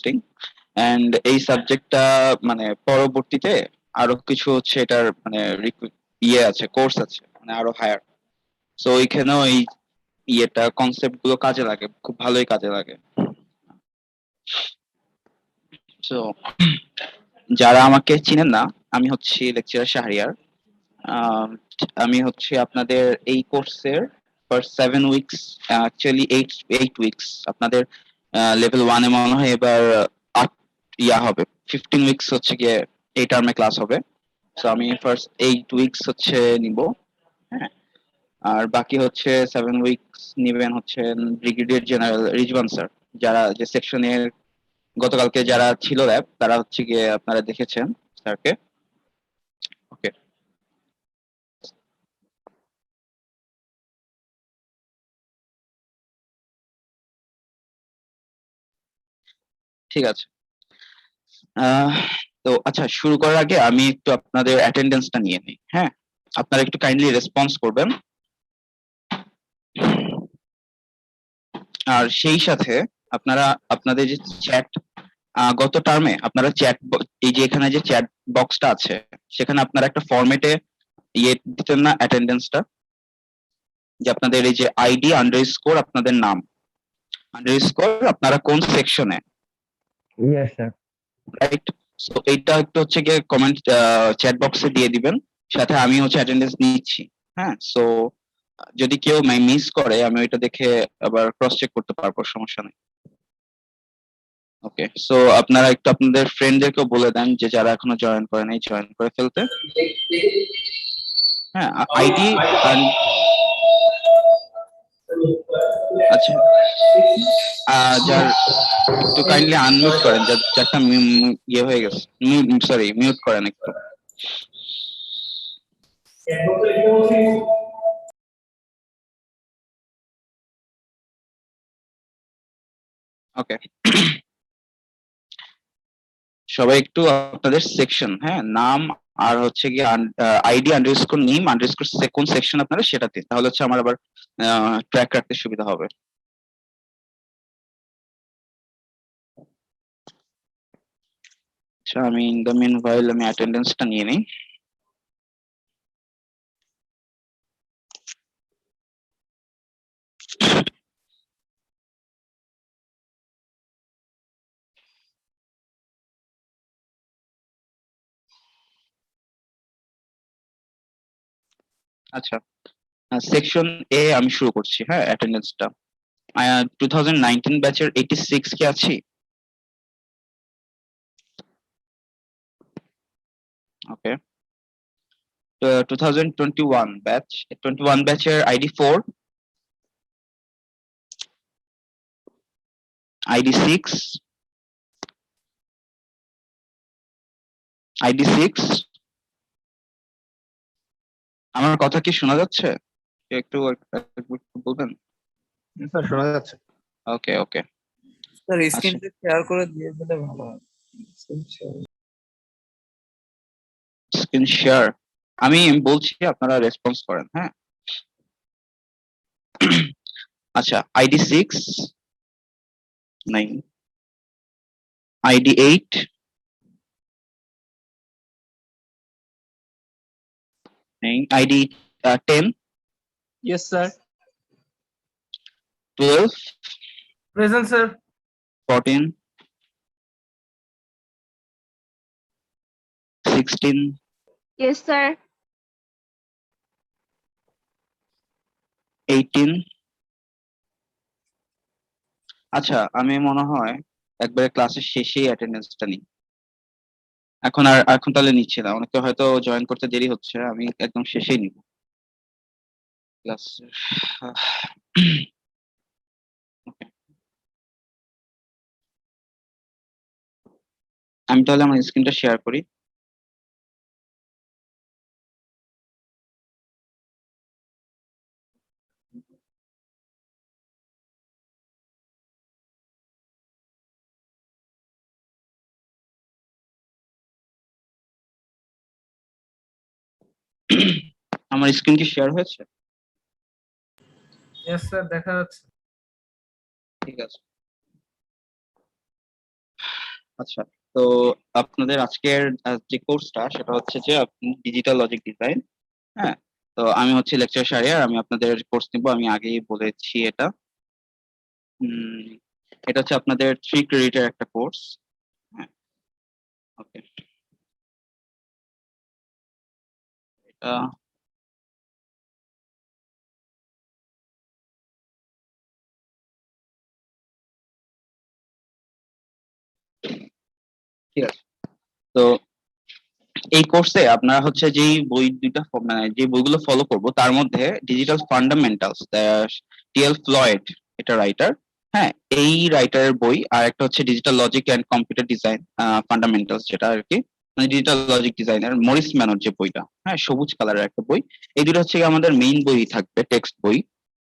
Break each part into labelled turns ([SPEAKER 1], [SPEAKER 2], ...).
[SPEAKER 1] Interesting. And এই সাবজেক্টটা মানে পরবর্তীতে আরো কিছু হচ্ছে এটার মানে ইয়ে আছে, কোর্স আছে মানে আরো হায়ার। সো ওইখানেও এই ইয়েটা কনসেপ্ট গুলো কাজে লাগে, খুব ভালোই কাজে লাগে। সো যারা আমাকে চিনেন না, আমি হচ্ছি লেকচারার শাহরিয়ার। আম, আমি হচ্ছে আপনাদের এই কোর্সের ফার্স্ট 7 উইকস, অ্যাকচুয়ালি 8 উইকস আপনাদের লেভেল 1-এ মনে হয় এবার 8 ইয়া হবে, 15 উইকস হচ্ছে গিয়ে এই টার্মে ক্লাস হবে। তো আমি ফার্স্ট 8 উইকস হচ্ছে নিব। হ্যাঁ, আর বাকি হচ্ছে 7 উইকস নিবেন হচ্ছে ব্রিগেডিয়ার জেনারেল রিজওয়ান স্যার। যারা যে সেকশনের গতকালকে যারা ছিল ল্যাব, তারা হচ্ছে গিয়ে আপনারা দেখেছেন স্যারকে। ওকে, ঠিক আছে। আহ তো আচ্ছা, শুরু করার আগে আমি একটু আপনাদের অ্যাটেন্ডেন্সটা নিয়ে নিই। হ্যাঁ, আপনারা একটু কাইন্ডলি রেসপন্স করবেন। আর সেই সাথে আপনারা আপনাদের যে চ্যাট, গত টার্মে আপনারা চ্যাট, এই যে এখানে যে চ্যাট বক্সটা আছে, সেখানে আপনারা একটা ফরম্যাটে ইয়ে দিতেন না অ্যাটেন্ডেন্সটা, যে আপনাদের এই যে আইডি আন্ডারস্কোর আপনাদের নাম আন্ডারস্কোর আপনারা কোন সেকশনে,
[SPEAKER 2] ইয়েস স্যার।
[SPEAKER 1] রাইট? সো এইটা একটু হচ্ছে গিয়ে কমেন্ট চ্যাট বক্সে দিয়ে দিবেন, সাথে আমি হচ্ছে অ্যাটেন্ডেন্স নিচ্ছি। হ্যাঁ, সো যদি কেউ মিস করে আমি ওইটা দেখে আবার ক্রস চেক করতে পারবো, সমস্যা নেই। ওকে, সো আপনারা একটু আপনাদের ফ্রেন্ডদেরকেও বলে দেন যে যারা এখনো জয়েন করে নাই জয়েন করে ফেলতে। হ্যাঁ, আইডি। আচ্ছা, যার একটু কাইন্ডলি আনমিউট করেন, যারটা ইয়ে হয়ে গেছে, সরি মিউট করেন একটু। ওকে, সবাই একটু আপনাদের সেকশন, হ্যাঁ, নাম আর হচ্ছে গিয়ে আইডি আন্ডারস্কোর নেম আন্ডারস্কোর কোন সেকশন আপনারা সেটাতে, তাহলে হচ্ছে আমার আবার ট্র্যাক রাখতে সুবিধা হবে। আচ্ছা, আমি ইন দ্য মিন ভাইল আমি অ্যাটেন্ডেন্সটা নিয়ে নিই। আচ্ছা, সেকশন এ আমি শুরু করছি। হ্যাঁ, অ্যাটেন্ডেন্সটা 2019 ব্যাচের 86 কে আছি। ওকে, 2021 ব্যাচ, 21 ব্যাচের আইডি 4, আইডি 6, আইডি 6। আমার কথা কি শোনা যাচ্ছে? একটু একটু বলবেন?
[SPEAKER 2] স্যার শোনা যাচ্ছে।
[SPEAKER 1] ওকে ওকে,
[SPEAKER 3] স্যার
[SPEAKER 1] আচ্ছা,
[SPEAKER 3] স্ক্রিনটা শেয়ার করে দিয়ে দিলে ভালো হয়।
[SPEAKER 1] স্ক্রিন শেয়ার আমি বলছি, আপনারা রেসপন্স করেন। হ্যাঁ, আচ্ছা, আইডি 6 নাই, আইডি 8, নেই, ID 10,
[SPEAKER 3] yes sir.
[SPEAKER 1] 12,
[SPEAKER 3] present sir.
[SPEAKER 1] 14, 16,
[SPEAKER 4] Yes, sir.
[SPEAKER 1] 18। আচ্ছা, আমি মনে হয় একবারে ক্লাসের শেষেই অ্যাটেন্ডেন্সটা নিই। এখন তাহলে নিচ্ছি না, অনেকে হয়তো জয়েন করতে দেরি হচ্ছে, আমি একদম শেষেই নিব ক্লাসের। আমি তাহলে আমার স্ক্রিনটা শেয়ার করি। আমার স্ক্রিন কি শেয়ার হয়েছে?
[SPEAKER 3] ইয়েস স্যার দেখা যাচ্ছে।
[SPEAKER 1] ঠিক আছে। আচ্ছা, তো আপনাদের আজকের যে কোর্সটা সেটা হচ্ছে যে ডিজিটাল লজিক ডিজাইন। হ্যাঁ, তো আমি হচ্ছে লেকচার শাহরিয়ার, আমি আপনাদের কোর্স নিব, আমি আগেই বলেছি এটা। উম, এটা হচ্ছে আপনাদের 3 ক্রেডিটের একটা কোর্স। হ্যাঁ, ওকে, এটা ঠিক আছে। তো এই কোর্সে আপনারা হচ্ছে যেই বই দুইটা মানে যে বইগুলো ফলো করব তার মধ্যে ডিজিটাল ফান্ডামেন্টালস, টিএল ফ্লয়েড, এটা রাইটার। হ্যাঁ, এই রাইটারের বই, আর একটা হচ্ছে digital logic and computer design fundamentals, যেটা আর কি মানে ডিজিটাল লজিক ডিজাইনের মরিস ম্যানোর যে বইটা, হ্যাঁ সবুজ কালারের একটা বই। এই দুটো হচ্ছে গিয়ে আমাদের মেইন বই থাকবে, টেক্সট বই।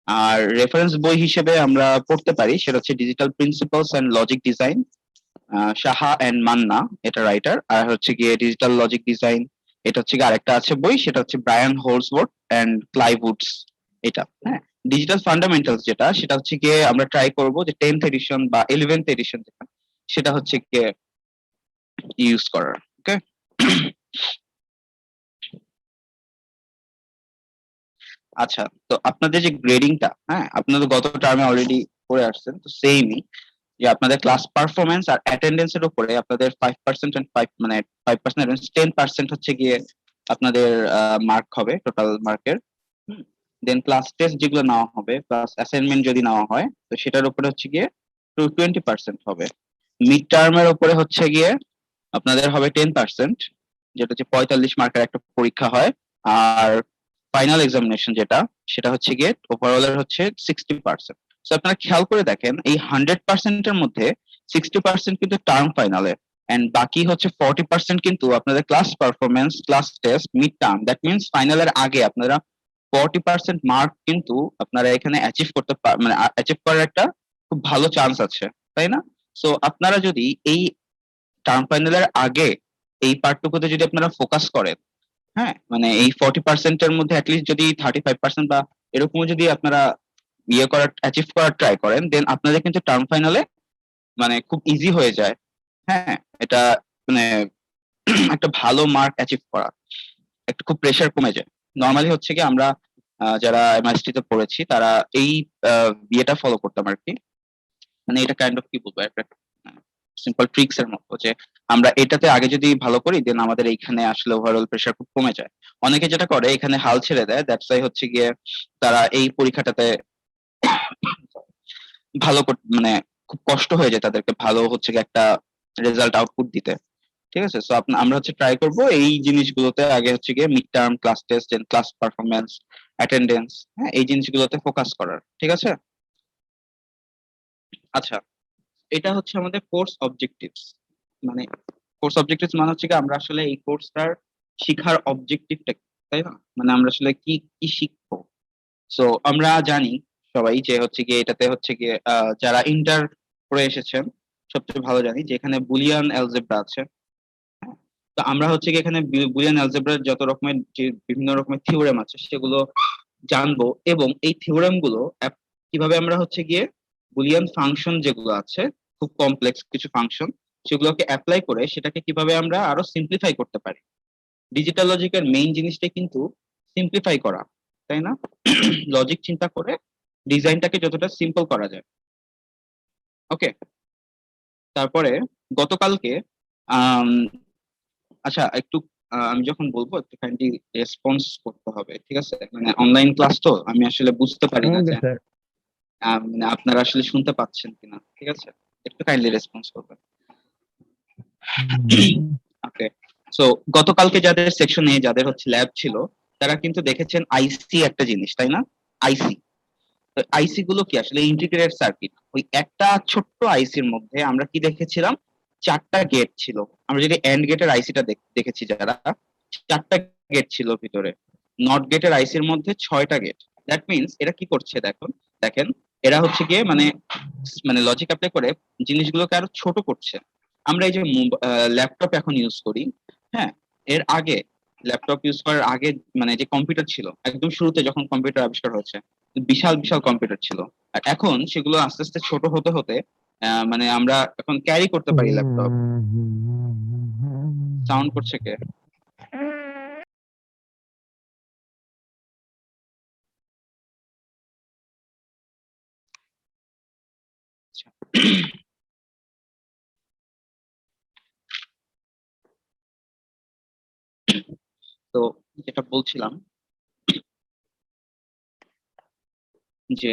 [SPEAKER 1] আর রেফারেন্স বই হিসেবে আমরা পড়তে পারি সেটা হচ্ছে digital principles and logic design, Saha and Manna, এটা রাইটার। আর হচ্ছে গিয়ে ডিজিটাল লজিক ডিজাইন, এটা হচ্ছে গিয়ে আরেকটা আছে বই, সেটা হচ্ছে ব্রায়ান হোলসওয়ার্থ এন্ড ক্লাইভউডস, এটা। হ্যাঁ, ডিজিটাল ফান্ডামেন্টালস যেটা, সেটা হচ্ছে গিয়ে আমরা ট্রাই করব যে 10th এডিশন বা 11th এডিশন যেটা, সেটা হচ্ছে গিয়ে ইউজ করার। ওকে, আচ্ছা, তো আপনাদের যে গ্রেডিংটা, হ্যাঁ আপনাদের গত টার্মে অলরেডি করে আসছেন, তো সেমই যে আপনাদের ক্লাস পারফরমেন্স আর অ্যাটেন্ডেন্সের উপরে আপনাদের 5% এন্ড 5 মানে 5% 10% হচ্ছে গিয়ে আপনাদের মার্ক হবে, টোটাল মার্কের। দেন ক্লাস টেস্ট যেগুলো নেওয়া হবে, প্লাস অ্যাসাইনমেন্ট যদি নেওয়া হয়, তো সেটার উপরে হচ্ছে গিয়ে 20% হবে। মিড টার্মের উপরে হচ্ছে গিয়ে আপনাদের হবে 10%, যেটা হচ্ছে 45 মার্কের একটা পরীক্ষা হয়। আর ফাইনাল এক্সামিনেশন যেটা, সেটা হচ্ছে গিয়ে ওভারঅল এর হচ্ছে 60%। তো আপনারা খেয়াল করে দেখেন, এই 100%-এর মধ্যে 60% কিন্তু টার্ম ফাইনালে, এন্ড বাকি হচ্ছে 40% কিন্তু আপনাদের class performance, class test, mid term. That means ফাইনালের আগে আপনারা 40% মার্ক কিন্তু আপনারা এখানে অ্যাচিভ করতে মানে অ্যাচিভ করার একটা খুব ভালো চান্স আছে, তাই না? সো আপনারা যদি এই টার্ম ফাইনালের আগে এই পার্টটুকুতে যদি আপনারা ফোকাস করেন, হ্যাঁ মানে এই 40%-এর মধ্যে অ্যাটলিস্ট যদি 35% বা এরকমও যদি আপনারা ইয়ে করার অ্যাচিভ করার ট্রাই করেন, দেন আপনাদের কিন্তু টার্ম ফাইনালে মানে খুব ইজি হয়ে যায়। হ্যাঁ, এটা মানে একটা ভালো মার্ক অ্যাচিভ করা, একটা খুব প্রেশার কমে যায়। নর্মালি হচ্ছে কি আমরা যারা এমআইএসটি তে পড়েছি তারা এই বিয়েটা ফলো করতাম আর কি। মানে এটা কাইন্ড অফ কি বলবো, একটা সিম্পল ট্রিক্স এর মতো, যে আমরা এটাতে আগে যদি ভালো করি দেন আমাদের এইখানে আসলে ওভারঅল প্রেশার খুব কমে যায়। অনেকে যেটা করে এখানে হাল ছেড়ে দেয়, দ্যাটস ওয়াই হচ্ছে গিয়ে তারা এই পরীক্ষাটাতে মানে খুব কষ্ট হয়ে যায় তাদেরকে ভালো হচ্ছে গিয়ে একটা রেজাল্ট আউটপুট দিতে। ঠিক আছে, সো আমরা হচ্ছে ট্রাই করব এই জিনিসগুলোতে আগে হচ্ছে গিয়ে mid term, class test and class performance, attendance, হ্যাঁ এই জিনিসগুলোতে ফোকাস করার। ঠিক আছে, আচ্ছা, এটা হচ্ছে আমাদের কোর্স অবজেক্টিভস। মানে কোর্স অবজেক্টিভস মানে হচ্ছে কি আমরা আসলে এই কোর্সটার শিখার অবজেক্টিভটা, তাই না? মানে আমরা আসলে কি কি শিখবো। সো আমরা জানি সবাই যে হচ্ছে গিয়ে এটাতে হচ্ছে গিয়ে যারা ইন্টার করে এসেছেন সবচেয়ে ভালো জানি যে এখানে বুলিয়ান অ্যালজেব্রা আছে। হ্যাঁ, তো আমরা হচ্ছে গিয়ে এখানে বুলিয়ান অ্যালজেব্রার যত রকমের যে বিভিন্ন রকমের থিওরেম আছে সেগুলো জানবো, এবং এই থিওরেম গুলো কিভাবে আমরা হচ্ছে গিয়ে বুলিয়ান ফাংশন যেগুলো আছে, খুব কমপ্লেক্স কিছু ফাংশন, সেগুলোকে অ্যাপ্লাই করে সেটাকে কিভাবে আমরা আরো সিম্পলিফাই করতে পারি। ডিজিটাল লজিকের মেইন জিনিসটাই কিন্তু সিম্পলিফাই করা, তাই না? লজিক চিন্তা করে ডিজাইনটাকে যতটা সিম্পল করা যায়। ওকে, তারপরে গতকালকে আম, আচ্ছা একটু আমি যখন বলবো একটু কাইন্ডলি রেসপন্স করতে হবে, ঠিক আছে? মানে অনলাইন ক্লাস তো আমি আসলে বুঝতে পারি না
[SPEAKER 2] ওকে
[SPEAKER 1] যে
[SPEAKER 2] স্যার।
[SPEAKER 1] মানে আপনারা আসলে শুনতে পাচ্ছেন কিনা, ঠিক আছে? একটু কাইন্ডলি রেসপন্স করবেন। ওকে, সো গতকালকে যাদের সেকশন এ যাদের হচ্ছে ল্যাব ছিল, তারা কিন্তু দেখেছেন আইসি একটা জিনিস, তাই না? আইসি, আইসি গুলো কি আসলে ইন্টিগ্রেটেড সার্কিট। ওই একটা ছোট্ট আইসির মধ্যে আমরা কি দেখেছিলাম, 4টা গেট ছিল। আমরা যদি এন্ড গেটের আইসিটা দেখেছি যারা, 4টা গেট ছিল ভিতরে। নট গেটের আইসির মধ্যে 6টা গেট। দ্যাট মিনস এরা কি করছে দেখুন, দেখেন, এরা হচ্ছে গিয়ে মানে মানে লজিক অ্যাপ্লাই করে জিনিসগুলোকে আরো ছোট করছে। আমরা এই যে ল্যাপটপ এখন ইউজ করি, হ্যাঁ এর আগে ল্যাপটপ ইউজ করার আগে মানে যে কম্পিউটার ছিল একদম শুরুতে যখন কম্পিউটার আবিষ্কার হয়েছে, বিশাল বিশাল কম্পিউটার ছিল। আর এখন সেগুলো আস্তে আস্তে ছোট হতে হতে মানে আমরা এখন ক্যারি করতে পারি ল্যাপটপ। সাউন্ড করছে কে? আচ্ছা। তো যেটা বলছিলাম যে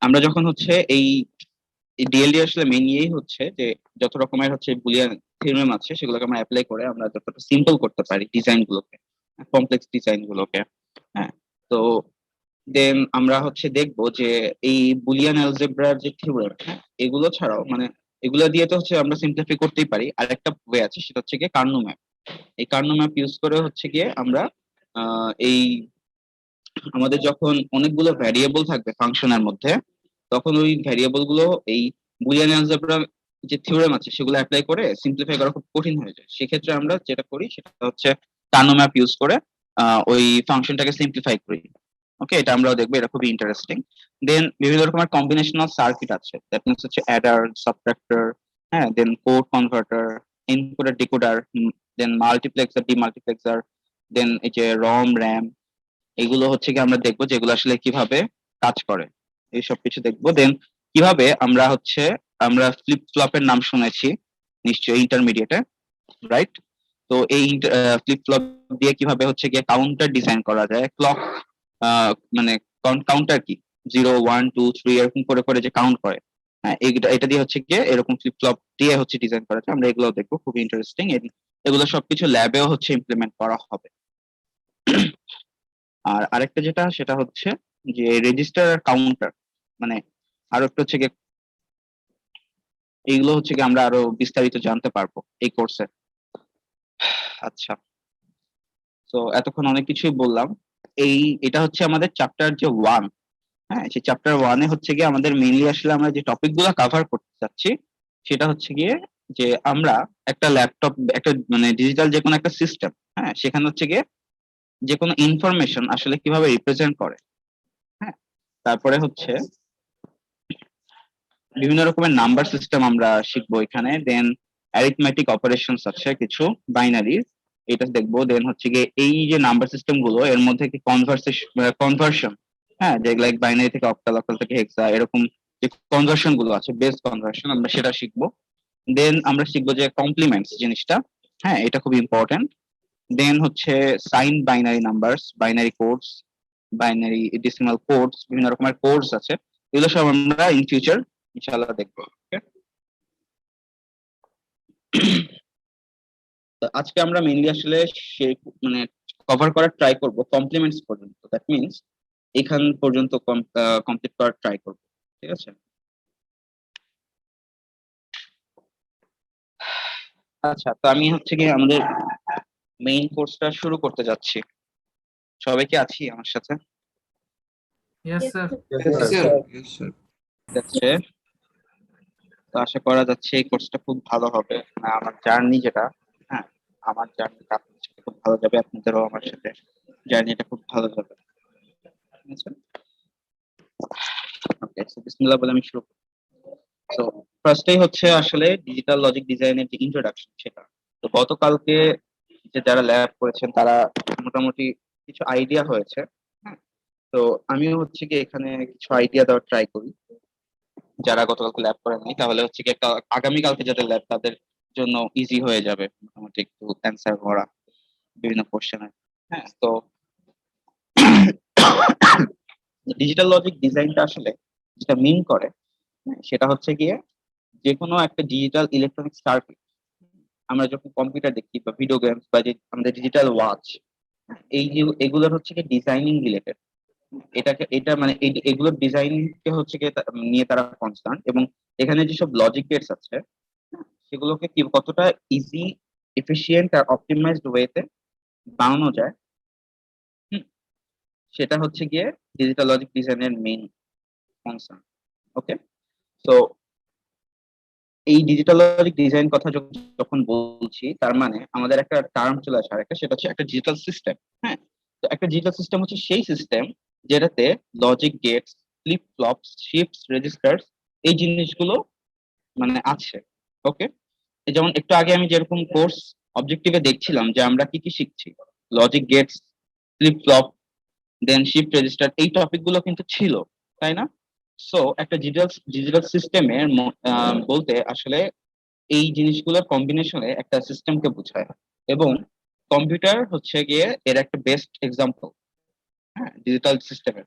[SPEAKER 1] আমরা যখন হচ্ছে এই ডিএলডি আসলে মেইন ইয়েই হচ্ছে যে যত রকমের হচ্ছে বুলিয়ান থিওরেম আছে সেগুলোকে আমরা অ্যাপ্লাই করে আমরা যতটা সিম্পল করতে পারি ডিজাইন গুলোকে, কমপ্লেক্স ডিজাইন গুলোকে। হ্যাঁ, তো দেন আমরা হচ্ছে দেখবো যে এই বুলিয়ান অ্যালজেব্রার যে থিওরেম, এগুলো ছাড়াও মানে এগুলো দিয়ে তো হচ্ছে আমরা সিম্পলিফাই করতেই পারি। আর একটা ওয়ে আছে, সেটা হচ্ছে গিয়ে কার্নো ম্যাপ। এই কার্নো ম্যাপ ইউজ করে হচ্ছে গিয়ে আমরা এই আমাদের যখন অনেকগুলো ভ্যারিয়েবল থাকবে ফাংশনের মধ্যে, তখন ওই ভ্যারিয়েবল গুলো এই বুলিয়ান অ্যালজেব্রা যে থিওরেম আছে সেগুলো অ্যাপ্লাই করে সিম্পলিফাই করা খুব কঠিন হয়ে যায়। সেক্ষেত্রে আমরা যেটা করি সেটা হচ্ছে কার্নো ম্যাপ ইউজ করে ওই ফাংশনটাকে সিম্পলিফাই করি। ওকে, এটা আমরাও দেখবো, এটা খুবই ইন্টারেস্টিং। দেন বিভিন্ন রকমের কম্বিনেশনাল সার্কিট আছে, দ্যাট মিনস হচ্ছে অ্যাডার, সাবট্রাক্টর, হ্যাঁ, দেন কোড কনভার্টার, এনকোডার, ডিকোডার, দেন মাল্টিপ্লেক্সার, ডিমাল্টিপ্লেক্সার, দেন এই যে রম, র্যাম, এগুলো হচ্ছে কি আমরা দেখবো যেগুলো আসলে কিভাবে কাজ করে, এই সব কিছু দেখবো। দেন কিভাবে আমরা ফ্লিপ ফ্লপের নাম শুনেছি নিশ্চয়ই ইন্টারমিডিয়েটে, রাইট? তো এই ফ্লিপ ফ্লপ দিয়ে কিভাবে হচ্ছে গিয়ে কাউন্টার ডিজাইন করা যায়, ক্লক মানে কাউন্টার কি 0 1 2 3 এরকম করে করে যে কাউন্ট করে, হ্যাঁ, এটা দিয়ে হচ্ছে গিয়ে এরকম ফ্লিপ ফ্লপ দিয়ে হচ্ছে ডিজাইন করা যায়। আমরা এগুলো দেখবো, খুবই ইন্টারেস্টিং। এগুলো সবকিছু ল্যাবেও হচ্ছে ইমপ্লিমেন্ট করা হবে। আর আরেকটা যেটা সেটা হচ্ছে যে রেজিস্টার আর কাউন্টার, মানে আরো একটু হচ্ছে গিয়ে এইগুলো হচ্ছে গিয়ে আমরা আরো বিস্তারিত জানতে পারবো এই কোর্সে। আচ্ছা, তো এতক্ষণ অনেক কিছুই বললাম। এটা হচ্ছে আমাদের চ্যাপ্টার যে 1। হ্যাঁ, সেই চ্যাপ্টার 1-এ হচ্ছে গিয়ে আমাদের মেইনলি আসলে আমরা যে টপিক গুলো কভার করতে চাচ্ছি সেটা হচ্ছে গিয়ে যে আমরা একটা ল্যাপটপ, একটা মানে ডিজিটাল যে কোনো একটা সিস্টেম, হ্যাঁ, সেখানে হচ্ছে গিয়ে যে কোনো ইনফরমেশন আসলে কিভাবে রিপ্রেজেন্ট করে। হ্যাঁ, তারপরে হচ্ছে বিভিন্ন রকমের নাম্বার সিস্টেম আমরা শিখবো এখানে। দেন অ্যারিথমেটিক অপারেশনস আছে কিছু, বাইনারি, এটা দেখবো। দেন হচ্ছে গিয়ে এই যে নাম্বার সিস্টেম গুলো এর মধ্যে কি কনভার্সন, হ্যাঁ, যে লাইক বাইনারি থেকে অক্টাল, অক্টাল থেকে হেক্সা, এরকম যে কনভার্সন গুলো আছে, বেস কনভার্সন, আমরা সেটা শিখবো। দেন আমরা শিখবো যে কমপ্লিমেন্টস জিনিসটা, হ্যাঁ, এটা খুব ইম্পর্টেন্ট। দেন হচ্ছে sign binary numbers, binary codes, binary decimal codes, বিভিন্ন রকমের কোডস আছে, এগুলো সব আমরা ইন ফিউচার ইনশাআল্লাহ দেখবো। ওকে, তো আজকে আমরা মেইনলি আসলে সে মানে কভার করার ট্রাই করব কমপ্লিমেন্টস পর্যন্ত, দ্যাট মিনস এখান পর্যন্ত কমপ্লিট করার ট্রাই করব। ঠিক আছে? আচ্ছা, তো আমি হচ্ছে কি আমাদের মেইন কোর্সটা শুরু করতে যাচ্ছি। সবাই কি আছি আমার সাথে?
[SPEAKER 3] Yes sir.
[SPEAKER 2] Yes,
[SPEAKER 1] ঠিক আছে, তো আশা করা যাচ্ছে এই কোর্সটা খুব ভালো হবে। আমার জার্নি যেটা, হ্যাঁ, আমার জার্নিটা আপনাদের সাথে খুব ভালো যাবে, আপনাদেরও আমার সাথে জার্নিটা খুব ভালো যাবে। ঠিক আছে, ওকে, সো বিসমিল্লাহ বলে আমি শুরু। তো ফার্স্টেই হচ্ছে আসলে ডিজিটাল লজিক ডিজাইনের যে ইন্ট্রোডাকশন সেটা। তো গতকালকে যে যারা ল্যাব করেছেন তারা মোটামুটি কিছু আইডিয়া হয়েছে। হ্যাঁ, তো আমিও হচ্ছে কি এখানে কিছু আইডিয়া দেওয়ার ট্রাই করি। যারা গতকালকে ল্যাব করেননি তাহলে হচ্ছে কি একটা আগামীকালকে যাদের ল্যাব তাদের জন্য ইজি হয়ে যাবে মোটামুটি একটু অ্যান্সার করা বিভিন্ন কোশ্চেনের। হ্যাঁ, তো ডিজিটাল লজিক ডিজাইনটা আসলে যেটা মিন করে, সেটা হচ্ছে গিয়ে যে কোনো একটা ডিজিটাল ইলেকট্রনিক সার্কিট, আমরা যখন কম্পিউটার দেখি বা ভিডিও গেমস বা যে আমাদের ডিজিটাল ওয়াচ, এই যে এগুলোর হচ্ছে কি ডিজাইনিং রিলেটেড। এটা মানে এগুলোর ডিজাইন কে হচ্ছে কি নিয়ে তারা কনসার্ন, এবং এখানে যেসব লজিক গেটস আছে সেগুলোকে কি কতটা ইজি, এফিশিয়েন্ট আর অপটিমাইজড ওয়েতে বানানো যায়, হুম, সেটা হচ্ছে গিয়ে ডিজিটাল লজিক ডিজাইনের মেইন কনসার্ন। ওকে, তো এই ডিজিটাল লজিক ডিজাইন কথা যখন বলছি তার মানে আমাদের একটা টার্ম চলে আসে আরেকটা, সেটা হচ্ছে একটা ডিজিটাল সিস্টেম। হ্যাঁ, তো একটা ডিজিটাল সিস্টেম হচ্ছে সেই সিস্টেম যেটাতে logic gates flip flops, shifts, registers, এই জিনিসগুলো মানে আছে। ওকে, যেমন একটু আগে আমি যেরকম কোর্স অবজেক্টিভে দেখছিলাম যে আমরা কি কি শিখছি, লজিক গেটস, ফ্লিপ ফ্লপ, দেন শিফট রেজিস্টার, এই টপিক গুলো কিন্তু ছিল, তাই না? সো একটা ডিজিটাল ডিজিটাল সিস্টেমের বলতে আসলে এই জিনিসগুলোর কম্বিনেশনে একটা সিস্টেমকে বোঝায়। এবং কম্পিউটার হচ্ছে গিয়ে এর একটা বেস্ট এক্সাম্পল, হ্যাঁ, ডিজিটাল সিস্টেমের।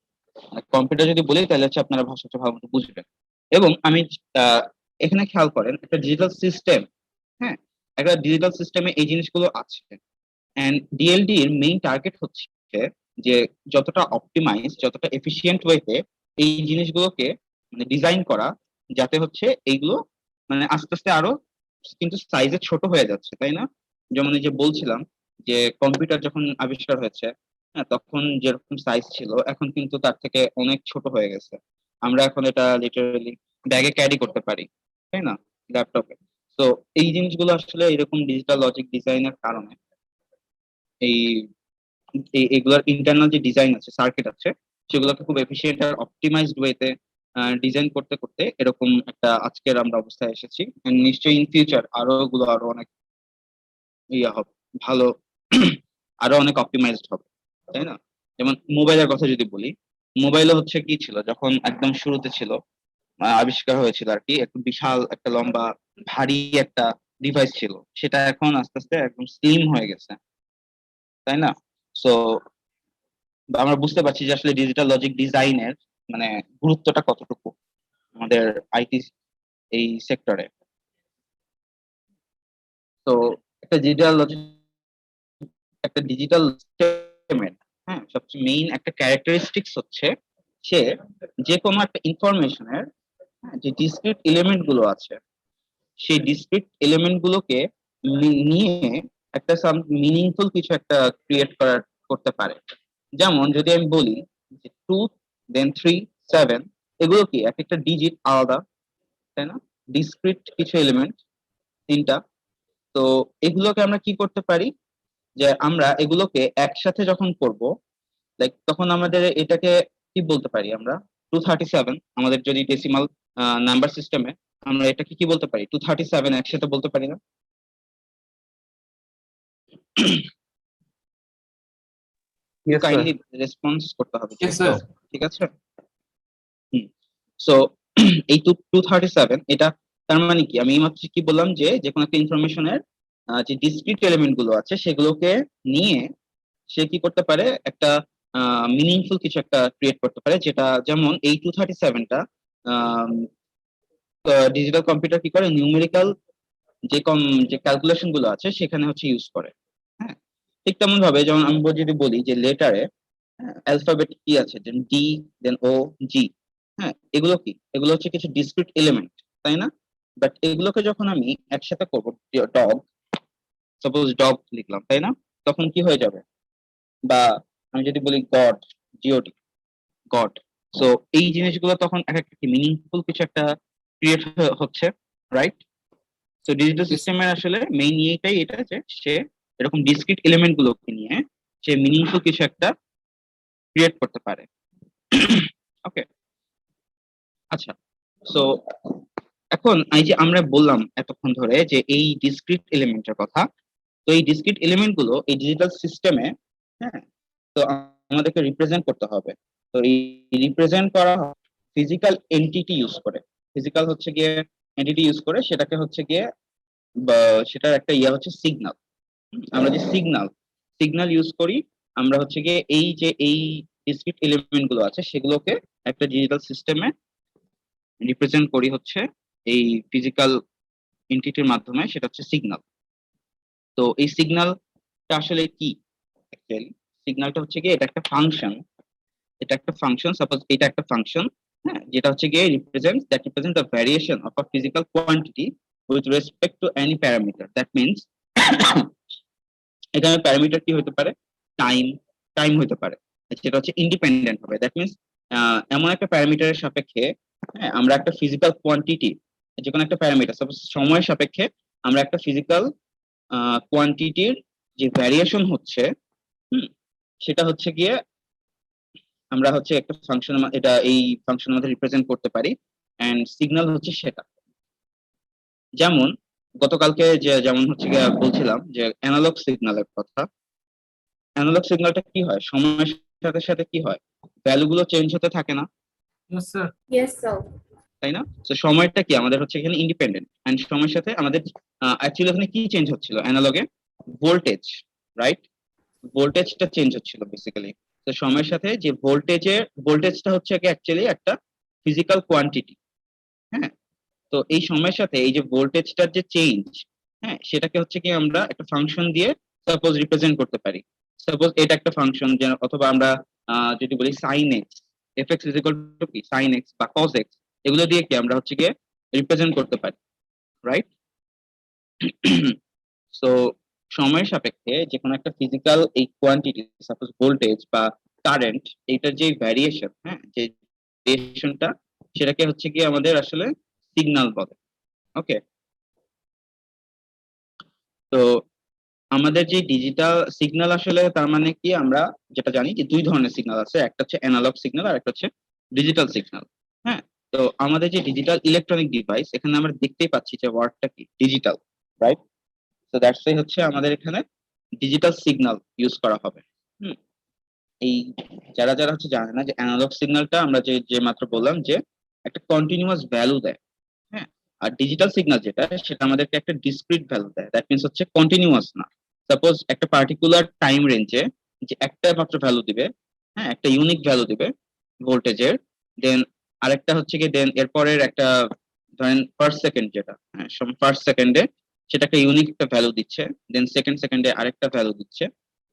[SPEAKER 1] কম্পিউটার যদি বলি তাহলে হচ্ছে আপনারা ভাষাটা ভালো মতো বুঝবেন। এবং আমি আহ, এখানে খেয়াল করেন একটা ডিজিটাল সিস্টেম, হ্যাঁ, একটা ডিজিটাল সিস্টেমে এই জিনিসগুলো আছে। এন্ড ডিএলডি এর মেইন টার্গেট হচ্ছে যে যতটা অপটিমাইজ, যতটা এফিশিয়েন্ট ওয়েতে এই জিনিসগুলোকে মানে ডিজাইন করা, যাতে হচ্ছে এইগুলো মানে আস্তে আস্তে আরো কিন্তু সাইজে ছোট হয়ে যাচ্ছে, তাই না? যেমন এই যে বলছিলাম যে কম্পিউটার যখন আবিষ্কার হয়েছে, হ্যাঁ, তখন যেরকম সাইজ ছিল এখন কিন্তু তার থেকে অনেক ছোট হয়ে গেছে। আমরা এখন এটা লিটারালি ব্যাগে ক্যারি করতে পারি, তাই না, ল্যাপটপে। তো এই জিনিসগুলো আসলে এরকম ডিজিটাল লজিক ডিজাইনের কারণে এই এগুলোর ইন্টারনাল যে ডিজাইন আছে, সার্কিট আছে, সেগুলোকে খুব এফিশিয়েন্ট আর অপটিমাইজড ওয়েতে ডিজাইন করতে করতে এরকম একটা আজকের আমরা অবস্থায় এসেছি। And নিশ্চয়ই ইন ফিউচার আরো এগুলো আরো অনেক ইয়ে হবে, ভালো আরো অনেক অপটিমাইজড হবে, তাই না? যেমন মোবাইলের কথা যদি বলি, মোবাইলও হচ্ছে কি ছিল যখন একদম শুরুতে ছিল, আবিষ্কার হয়েছিল আর কি, একটু বিশাল একটা লম্বা ভারী একটা ডিভাইস ছিল, সেটা এখন আস্তে আস্তে একদম স্লিম হয়ে গেছে, তাই না? সো আমরা বুঝতে পারছি যে আসলে ডিজিটাল লজিক ডিজাইনের মানে গুরুত্বটা কতটুকু আমাদের আইটি এই সেক্টরে। তো একটা ডিজিটাল লজিক, একটা ডিজিটাল সিস্টেমের, হ্যাঁ, সবচেয়ে মেইন একটা ক্যারেক্টারিস্টিক্স হচ্ছে সে যে কোনো একটা ইনফরমেশনের যে ডিসক্রিট এলিমেন্ট গুলো আছে, সেই ডিসক্রিট এলিমেন্ট গুলোকে নিয়ে একটা সাম মিনিংফুল কিছু একটা ক্রিয়েট করার করতে পারে। যেমন যদি আমি বলি যে 2, দেন 3, 7, এগুলো কি এক একটা ডিজিট আলাদা, তাই না? ডিসক্রিট কিছু এলিমেন্ট, তিনটা। তো এগুলোকে আমরা কি করতে পারি, যে আমরা এগুলোকে একসাথে যখন করব, লাইক তখন আমাদের এটাকে কি বলতে পারি আমরা, 237, আমাদের যদি ডেসিমাল নাম্বার সিস্টেমে আমরা এটাকে কি বলতে পারি, 237 একসাথে বলতে পারি না?
[SPEAKER 2] Yes, sir.
[SPEAKER 1] কাইন্ডলি রেসপন্স করতে হবে,
[SPEAKER 3] Yes, sir.
[SPEAKER 1] ঠিক আছে? সো এই 237 এটা তার মানে কি, আমি এইমাত্র কি বললাম যে যে কোনো একটা ইনফরমেশনের যে ডিসক্রিট এলিমেন্ট গুলো আছে সেগুলোকে নিয়ে সে কি করতে পারে, একটা মিনিংফুল কিছু একটা ক্রিয়েট করতে পারে, যেটা যেমন এই 237টা ডিজিটাল কম্পিউটার কি করে, নিউমেরিক্যাল যে যে ক্যালকুলেশন গুলো আছে সেখানে হচ্ছে ইউজ করে। হ্যাঁ, ঠিক তেমন ভাবে যেমন আমি যদি বলি যে লেটারে অ্যালফাবেট কি আছে, যেমন ডি, দেন ও, জি, হ্যাঁ, এগুলো কি, এগুলো হচ্ছে কিছু ডিসক্রিট এলিমেন্ট, তাই না? বাট এগুলোকে যখন আমি একসাথে করবো, ডগ, সাপোজ ডগ লিখলাম, তাই না? তখন কি হয়ে যাবে? বা আমি যদি বলি গড, জিওডি, গড। সো এই জিনিসগুলো তখন এক একটা মিনিংফুল কিছু একটা ক্রিয়েট হচ্ছে, রাইট? তো ডিজিটাল
[SPEAKER 3] Yes.
[SPEAKER 1] সিস্টেমের আসলে মেইন ইয়েটাই এটা যে সে এরকম ডিসক্রিট এলিমেন্ট গুলোকে নিয়ে সে মিনিংফুল কিছু একটা ক্রিয়েট করতে পারে। ওকে, আচ্ছা। সো এখন এই যে আমরা বললাম এতক্ষণ ধরে যে এই ডিসক্রিট এলিমেন্টের কথা, তো এই ডিসক্রিট এলিমেন্ট গুলো এই ডিজিটাল সিস্টেমে, হ্যাঁ, তো আমাদেরকে রিপ্রেজেন্ট করতে হবে। তো এই রিপ্রেজেন্ট করা ফিজিক্যাল এন্টিটি ইউজ করে, ফিজিক্যাল হচ্ছে গিয়ে এন্টিটি ইউজ করে, সেটাকে হচ্ছে গিয়ে বা সেটার একটা ইয়ে হচ্ছে সিগন্যাল। আমরা যে সিগন্যাল সিগন্যাল ইউজ করি, আমরা হচ্ছে গিয়ে এই যে এই ডিসক্রিট এলিমেন্ট গুলো আছে সেগুলোকে একটা ডিজিটাল সিস্টেমে রিপ্রেজেন্ট করি হচ্ছে এই ফিজিক্যাল এন্টিটির মাধ্যমে, সেটা হচ্ছে সিগন্যাল। তো এই সিগন্যালটা আসলে কি, অ্যাকচুয়ালি সিগন্যালটা হচ্ছে গিয়ে এটা একটা ফাংশন, এটা একটা ফাংশন, সাপোজ এটা একটা ফাংশন, হ্যাঁ, যেটা হচ্ছে গিয়ে represent the variation of a physical quantity with respect to any parameter. That means এখানে প্যারামিটার কি হতে পারে, টাইম, টাইম হতে পারে, সেটা হচ্ছে ইন্ডিপেন্ডেন্ট হবে। দ্যাট মিনস এমন একটা প্যারামিটারের সাপেক্ষে, হ্যাঁ, আমরা একটা ফিজিক্যাল কোয়ান্টিটি, যে কোনো একটা প্যারামিটার সাপোজ সময়ের সাপেক্ষে আমরা একটা ফিজিক্যাল কোয়ান্টিটির যে ভ্যারিয়েশন হচ্ছে, হুম, সেটা হচ্ছে গিয়ে আমরা হচ্ছে একটা ফাংশন, এটা এই ফাংশনের মধ্যে রিপ্রেজেন্ট করতে পারি, এন্ড সিগন্যাল হচ্ছে সেটা। যেমন গতকালকে যেমন হচ্ছে গিয়ে বলছিলাম যে অ্যানালগ সিগন্যালের কথা। অ্যানালগ সিগন্যালটা কি হয়, সময়ের সাথে সাথে কি হয়, ভ্যালু গুলো চেঞ্জ হতে থাকে না,
[SPEAKER 3] Yes, sir.
[SPEAKER 4] Yes, sir.
[SPEAKER 1] তাই না? তো সময়টা কি আমাদের হচ্ছে এখানে ইন্ডিপেন্ডেন্ট, এন্ড সময়ের সাথে আমাদের অ্যাকচুয়ালি এখানে কি চেঞ্জ হচ্ছিল অ্যানালগে, ভোল্টেজ, রাইট? ভোল্টেজটা চেঞ্জ হচ্ছিল বেসিক্যালি। তো সময়ের সাথে যে ভোল্টেজটা হচ্ছে অ্যাকচুয়ালি একটা ফিজিক্যাল কোয়ান্টিটি। হ্যাঁ, তো এই সময়ের সাথে এই যে ভোল্টেজটার যে চেঞ্জ, হ্যাঁ, সেটাকে হচ্ছে কি আমরা একটা ফাংশন দিয়ে সাপোজ রিপ্রেজেন্ট করতে পারি। সাপোজ এটা একটা ফাংশন, যে অথবা আমরা যদি বলি sine x, f x is equal to কি সাইন এক্স বা কজ এক্স, এগুলো দিয়ে কি আমরা হচ্ছে গিয়ে রিপ্রেজেন্ট করতে পারি, রাইট? সো সময়ের সাপেক্ষে যে কোনো একটা ফিজিক্যাল এই কোয়ান্টিটি, সাপোজ ভোল্টেজ বা কারেন্ট, এইটার যে ভ্যারিয়েশন, হ্যাঁ, যে ভ্যারিয়েশনটা, সেটাকে হচ্ছে কি আমাদের আসলে সিগন্যাল বলে। ওকে, তো আমাদের যে ডিজিটাল সিগন্যাল আসলে তার মানে কি, আমরা যেটা জানি যে দুই ধরনের সিগন্যাল আছে, একটা হচ্ছে অ্যানালগ সিগন্যাল আর একটা হচ্ছে ডিজিটাল সিগন্যাল। হ্যাঁ, তো আমাদের যে ডিজিটাল ইলেকট্রনিক ডিভাইস, এখানে আমরা দেখতেই পাচ্ছি যে ওয়ার্ডটা কি ডিজিটাল, রাইট? তো দ্যাটস ওয়াই হচ্ছে আমাদের এখানে ডিজিটাল সিগন্যাল ইউজ করা হবে। হুম, এই যারা যারা হচ্ছে জানে না যে অ্যানালগ সিগন্যালটা আমরা যে যে মাত্র বললাম যে একটা কন্টিনিউয়াস ভ্যালু দেয়, হ্যাঁ, আর ডিজিটাল সিগন্যাল যেটা, সেটা আমাদেরকে একটা ডিসক্রিট ভ্যালু দেয়, দ্যাট মিন্স হচ্ছে কন্টিনিউয়াস না। সাপোজ একটা পার্টিকুলার টাইম রেঞ্জে যে একটা মাত্র ভ্যালু দিবে, হ্যাঁ, একটা ইউনিক ভ্যালু দিবে ভোল্টেজের, দেন আরেকটা হচ্ছে কি দেন এরপরের একটা, ধরেন ফার্স্ট সেকেন্ড যেটা, হ্যাঁ, ফার্স্ট সেকেন্ডে সেটা একটা ইউনিক একটা ভ্যালু দিচ্ছে, দেন সেকেন্ড সেকেন্ডে আরেকটা ভ্যালু দিচ্ছে,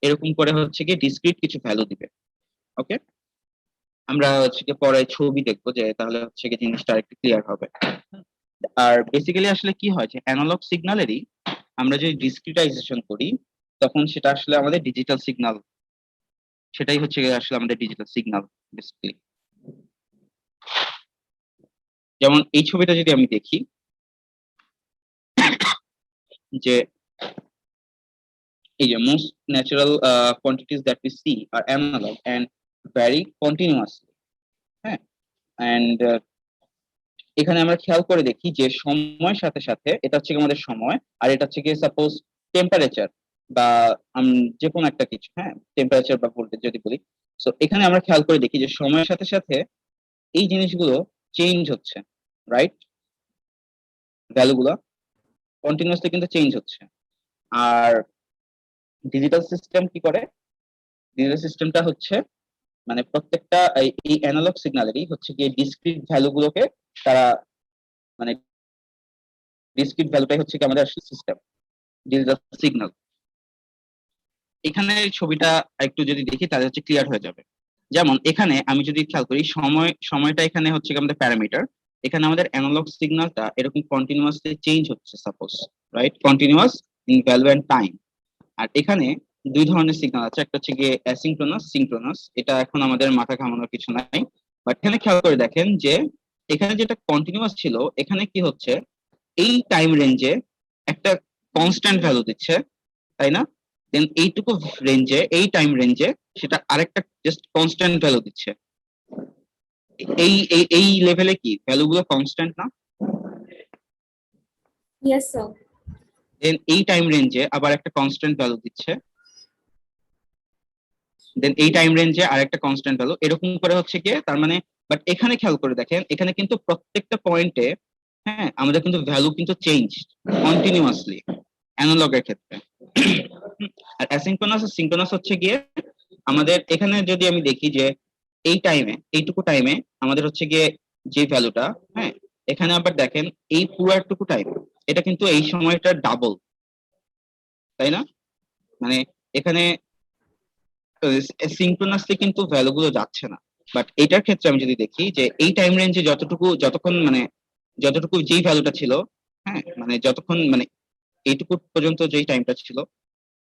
[SPEAKER 1] এরকম করে হচ্ছে কি ডিসক্রিট কিছু ভ্যালু দিবে। ওকে, আমরা হচ্ছে কি পরে ছবি দেখবো, যে তাহলে হচ্ছে কি জিনিসটা আরেকটু ক্লিয়ার হবে। আর বেসিক্যালি আসলে কি হয় যে অ্যানালগ সিগন্যালেরই আমরা যদি ডিসক্রিটাইজেশন করি, তখন সেটা আসলে আমাদের ডিজিটাল সিগন্যাল, সেটাই হচ্ছে গিয়ে আসলে আমাদের ডিজিটাল সিগন্যাল বেসিক্যালি। যেমন এই ছবিটা যদি আমি দেখি, যে এই যে most natural quantities that we see are analog and vary continuously. হ্যাঁ, এন্ড এখানে আমরা খেয়াল করে দেখি যে সময়ের সাথে সাথে, এটা হচ্ছে গিয়ে আমাদের সময়, আর এটা হচ্ছে গিয়ে সাপোজ টেম্পারেচার বা যে কোনো একটা কিছু, হ্যাঁ, টেম্পারেচার বা ভোল্টেজ যদি বলি। সো এখানে আমরা খেয়াল করে দেখি যে সময়ের সাথে সাথে এই জিনিসগুলো চেঞ্জ হচ্ছে, রাইট? ভ্যালুগুলো কন্টিনিউয়াসলি কিন্তু চেঞ্জ হচ্ছে। আর ডিজিটাল সিস্টেম কি করে, ডিজিটাল সিস্টেমটা হচ্ছে মানে প্রত্যেকটা এই অ্যানালগ সিগন্যালেরই হচ্ছে গিয়ে ডিসক্রিট ভ্যালুগুলোকে তারা, মানে ডিসক্রিট ভ্যালুটাই হচ্ছে কি আমাদের আসলে সিস্টেম, ডিজিটাল সিগন্যাল। এখানে ছবিটা একটু যদি দেখি তাহলে হচ্ছে ক্লিয়ার হয়ে যাবে। যেমন এখানে আমি যদি খেয়াল করি, সময়টা এখানে হচ্ছে কি আমাদের প্যারামিটার, এখানে আমাদের অ্যানালগ সিগন্যালটা এরকম কন্টিনিউয়াসলি চেঞ্জ হচ্ছে suppose, right? Continuous in value and time. আর এখানে দুই ধরনের সিগন্যাল আছে, একটা হচ্ছে গিয়ে অ্যাসিঙ্ক্রোনাস, সিঙ্ক্রোনাস। এটা এখন আমাদের মাথা ঘামানোর কিছু নাই, বাট এখানে খেয়াল করে দেখেন যে এখানে যেটা কন্টিনিউয়াস ছিল, এখানে কি হচ্ছে এই টাইম রেঞ্জে একটা কনস্ট্যান্ট ভ্যালু দিচ্ছে, তাই না? দেন এইটুকু রেঞ্জে, এই টাইম রেঞ্জে সেটা আরেকটা জাস্ট কনস্ট্যান্ট ভ্যালু দিচ্ছে। এই এই এই লেভেলে কি ভ্যালুগুলো কনস্ট্যান্ট না?
[SPEAKER 4] Yes, sir.
[SPEAKER 1] দেন এই টাইম রেঞ্জে আবার একটা কনস্ট্যান্ট ভ্যালু দিচ্ছে, দেন এই টাইম রেঞ্জে আরেকটা কনস্ট্যান্ট ভ্যালু, এরকম করে হচ্ছে গিয়ে তার মানে। বাট এখানে খেয়াল করে দেখেন, এখানে কিন্তু প্রত্যেকটা পয়েন্টে, হ্যাঁ, আমাদের কিন্তু ভ্যালু কিন্তু চেঞ্জ কন্টিনিউয়াসলি অ্যানালগের ক্ষেত্রে। আর অ্যাসিঙ্ক্রোনাস আর সিঙ্ক্রোনাস হচ্ছে গিয়ে আমাদের এখানে যদি আমি দেখি যে এই টাইমে, এইটুকু টাইমে আমাদের হচ্ছে গিয়ে যে ভ্যালুটা, হ্যাঁ, এখানে আবার দেখেন এই পুরাটুকু টাইম, এটা কিন্তু এই সময়টা ডাবল, তাই না? মানে এখানে সিঙ্ক্রোনাসলি কিন্তু ভ্যালুগুলো যাচ্ছে না। বাট এটার ক্ষেত্রে আমি যদি দেখি যে এই টাইম রেঞ্জে যতক্ষণ মানে যতটুকু যেই ভ্যালুটা ছিল, হ্যাঁ, মানে যতক্ষণ মানে এইটুকু পর্যন্ত যেই টাইমটা ছিল,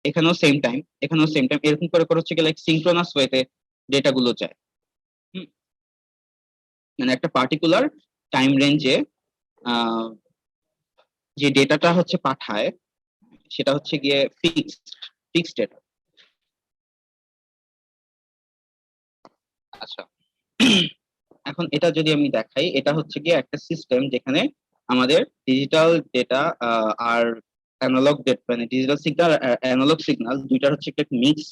[SPEAKER 1] এখানেও সেম টাইম, এখানেও সেম টাইম, এরকম করে করে হচ্ছে কি লাইক সিঙ্ক্রোনাস ওয়েতে ডেটা গুলো যায়। হুম, মানে একটা পার্টিকুলার টাইম রেঞ্জে যে ডেটাটা হচ্ছে পাঠায়, সেটা হচ্ছে গিয়ে ফিক্সড ডেটা। আচ্ছা, এখন এটা যদি আমি দেখাই, এটা হচ্ছে গিয়ে একটা সিস্টেম যেখানে আমাদের ডিজিটাল ডেটা আর অ্যানালগ ডেটা, মানে ডিজিটাল সিগন্যাল আর অ্যানালগ সিগন্যাল দুইটার হচ্ছে একটা মিক্স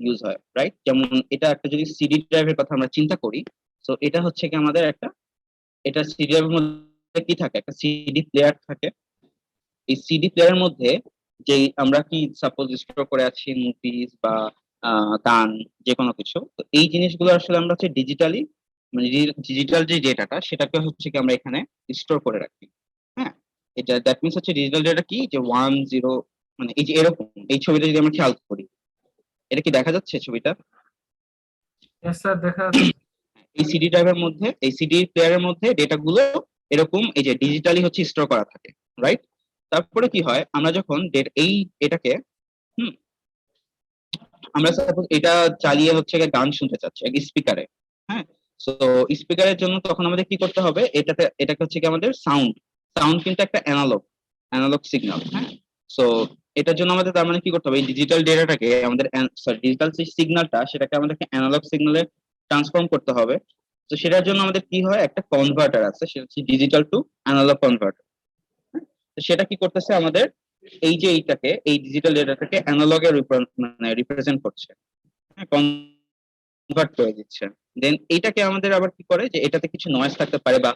[SPEAKER 1] ইউজ হয়, রাইট? যেমন এটা একটা যদি সিডি ড্রাইভের কথা আমরা চিন্তা করি, তো এটা হচ্ছে কি আমাদের একটা, এটা সিডি ড্রাইভের মধ্যে কি থাকে, একটা সিডি প্লেয়ার থাকে। এই সিডি প্লেয়ারের মধ্যে যে আমরা কি সাপোজ স্টোর করে আছি মুভিজ বা গান, যে কোনো কিছু, তো এই জিনিসগুলো আসলে আমরা হচ্ছে ডিজিটালি, মানে ডিজিটাল যে ডেটাটা সেটাকে হচ্ছে কি আমরা এখানে স্টোর করে রাখি। হ্যাঁ, এটা দ্যাট মিনস হচ্ছে ডিজিটাল ডেটা কি, যে 1 0, মানে এই যে এরকম এই ছবিটা যদি আমরা খেয়াল করি, এটা কি দেখা যাচ্ছে ছবিটা?
[SPEAKER 3] Yes, sir. দেখা যাচ্ছে।
[SPEAKER 1] এই সিডি ড্রাইভের মধ্যে, এই সিডি প্লেয়ারের মধ্যে ডেটা গুলো এরকম এই যে ডিজিটালি হচ্ছে স্টোর করা থাকে, রাইট? তারপরে কি হয়, আমরা যখন এটাকে হুম আমরা সাপোজ এটা চালিয়ে হচ্ছে গিয়ে গান শুনতে চাচ্ছি এক স্পিকারে। হ্যাঁ, তো স্পিকারের জন্য তখন আমাদের কি করতে হবে, এটাকে হচ্ছে কি আমাদের সাউন্ড, সাউন্ড কিন্তু একটা অ্যানালগ সিগন্যাল। হ্যাঁ, সো এটার জন্য আমাদের তার মানে কি করতে হবে, এই ডিজিটাল ডেটাটাকে আমাদের, সরি ডিজিটাল যে সিগন্যালটা সেটাকে আমাদেরকে অ্যানালগ সিগন্যালে ট্রান্সফর্ম করতে হবে। তো সেটার জন্য আমাদের কি হয়, একটা কনভার্টার আছে, সেটা হচ্ছে ডিজিটাল টু অ্যানালগ কনভার্টার। তো সেটা কি করতেছে আমাদের, এই যে এইটাকে, এই ডিজিটাল ডেটাটাকে অ্যানালগে মানে রিপ্রেজেন্ট করছে, কনভার্ট করে দিচ্ছে। দেন এইটাকে আমাদের আবার কি করে, যে এটাতে কিছু নয়েজ থাকতে পারে বা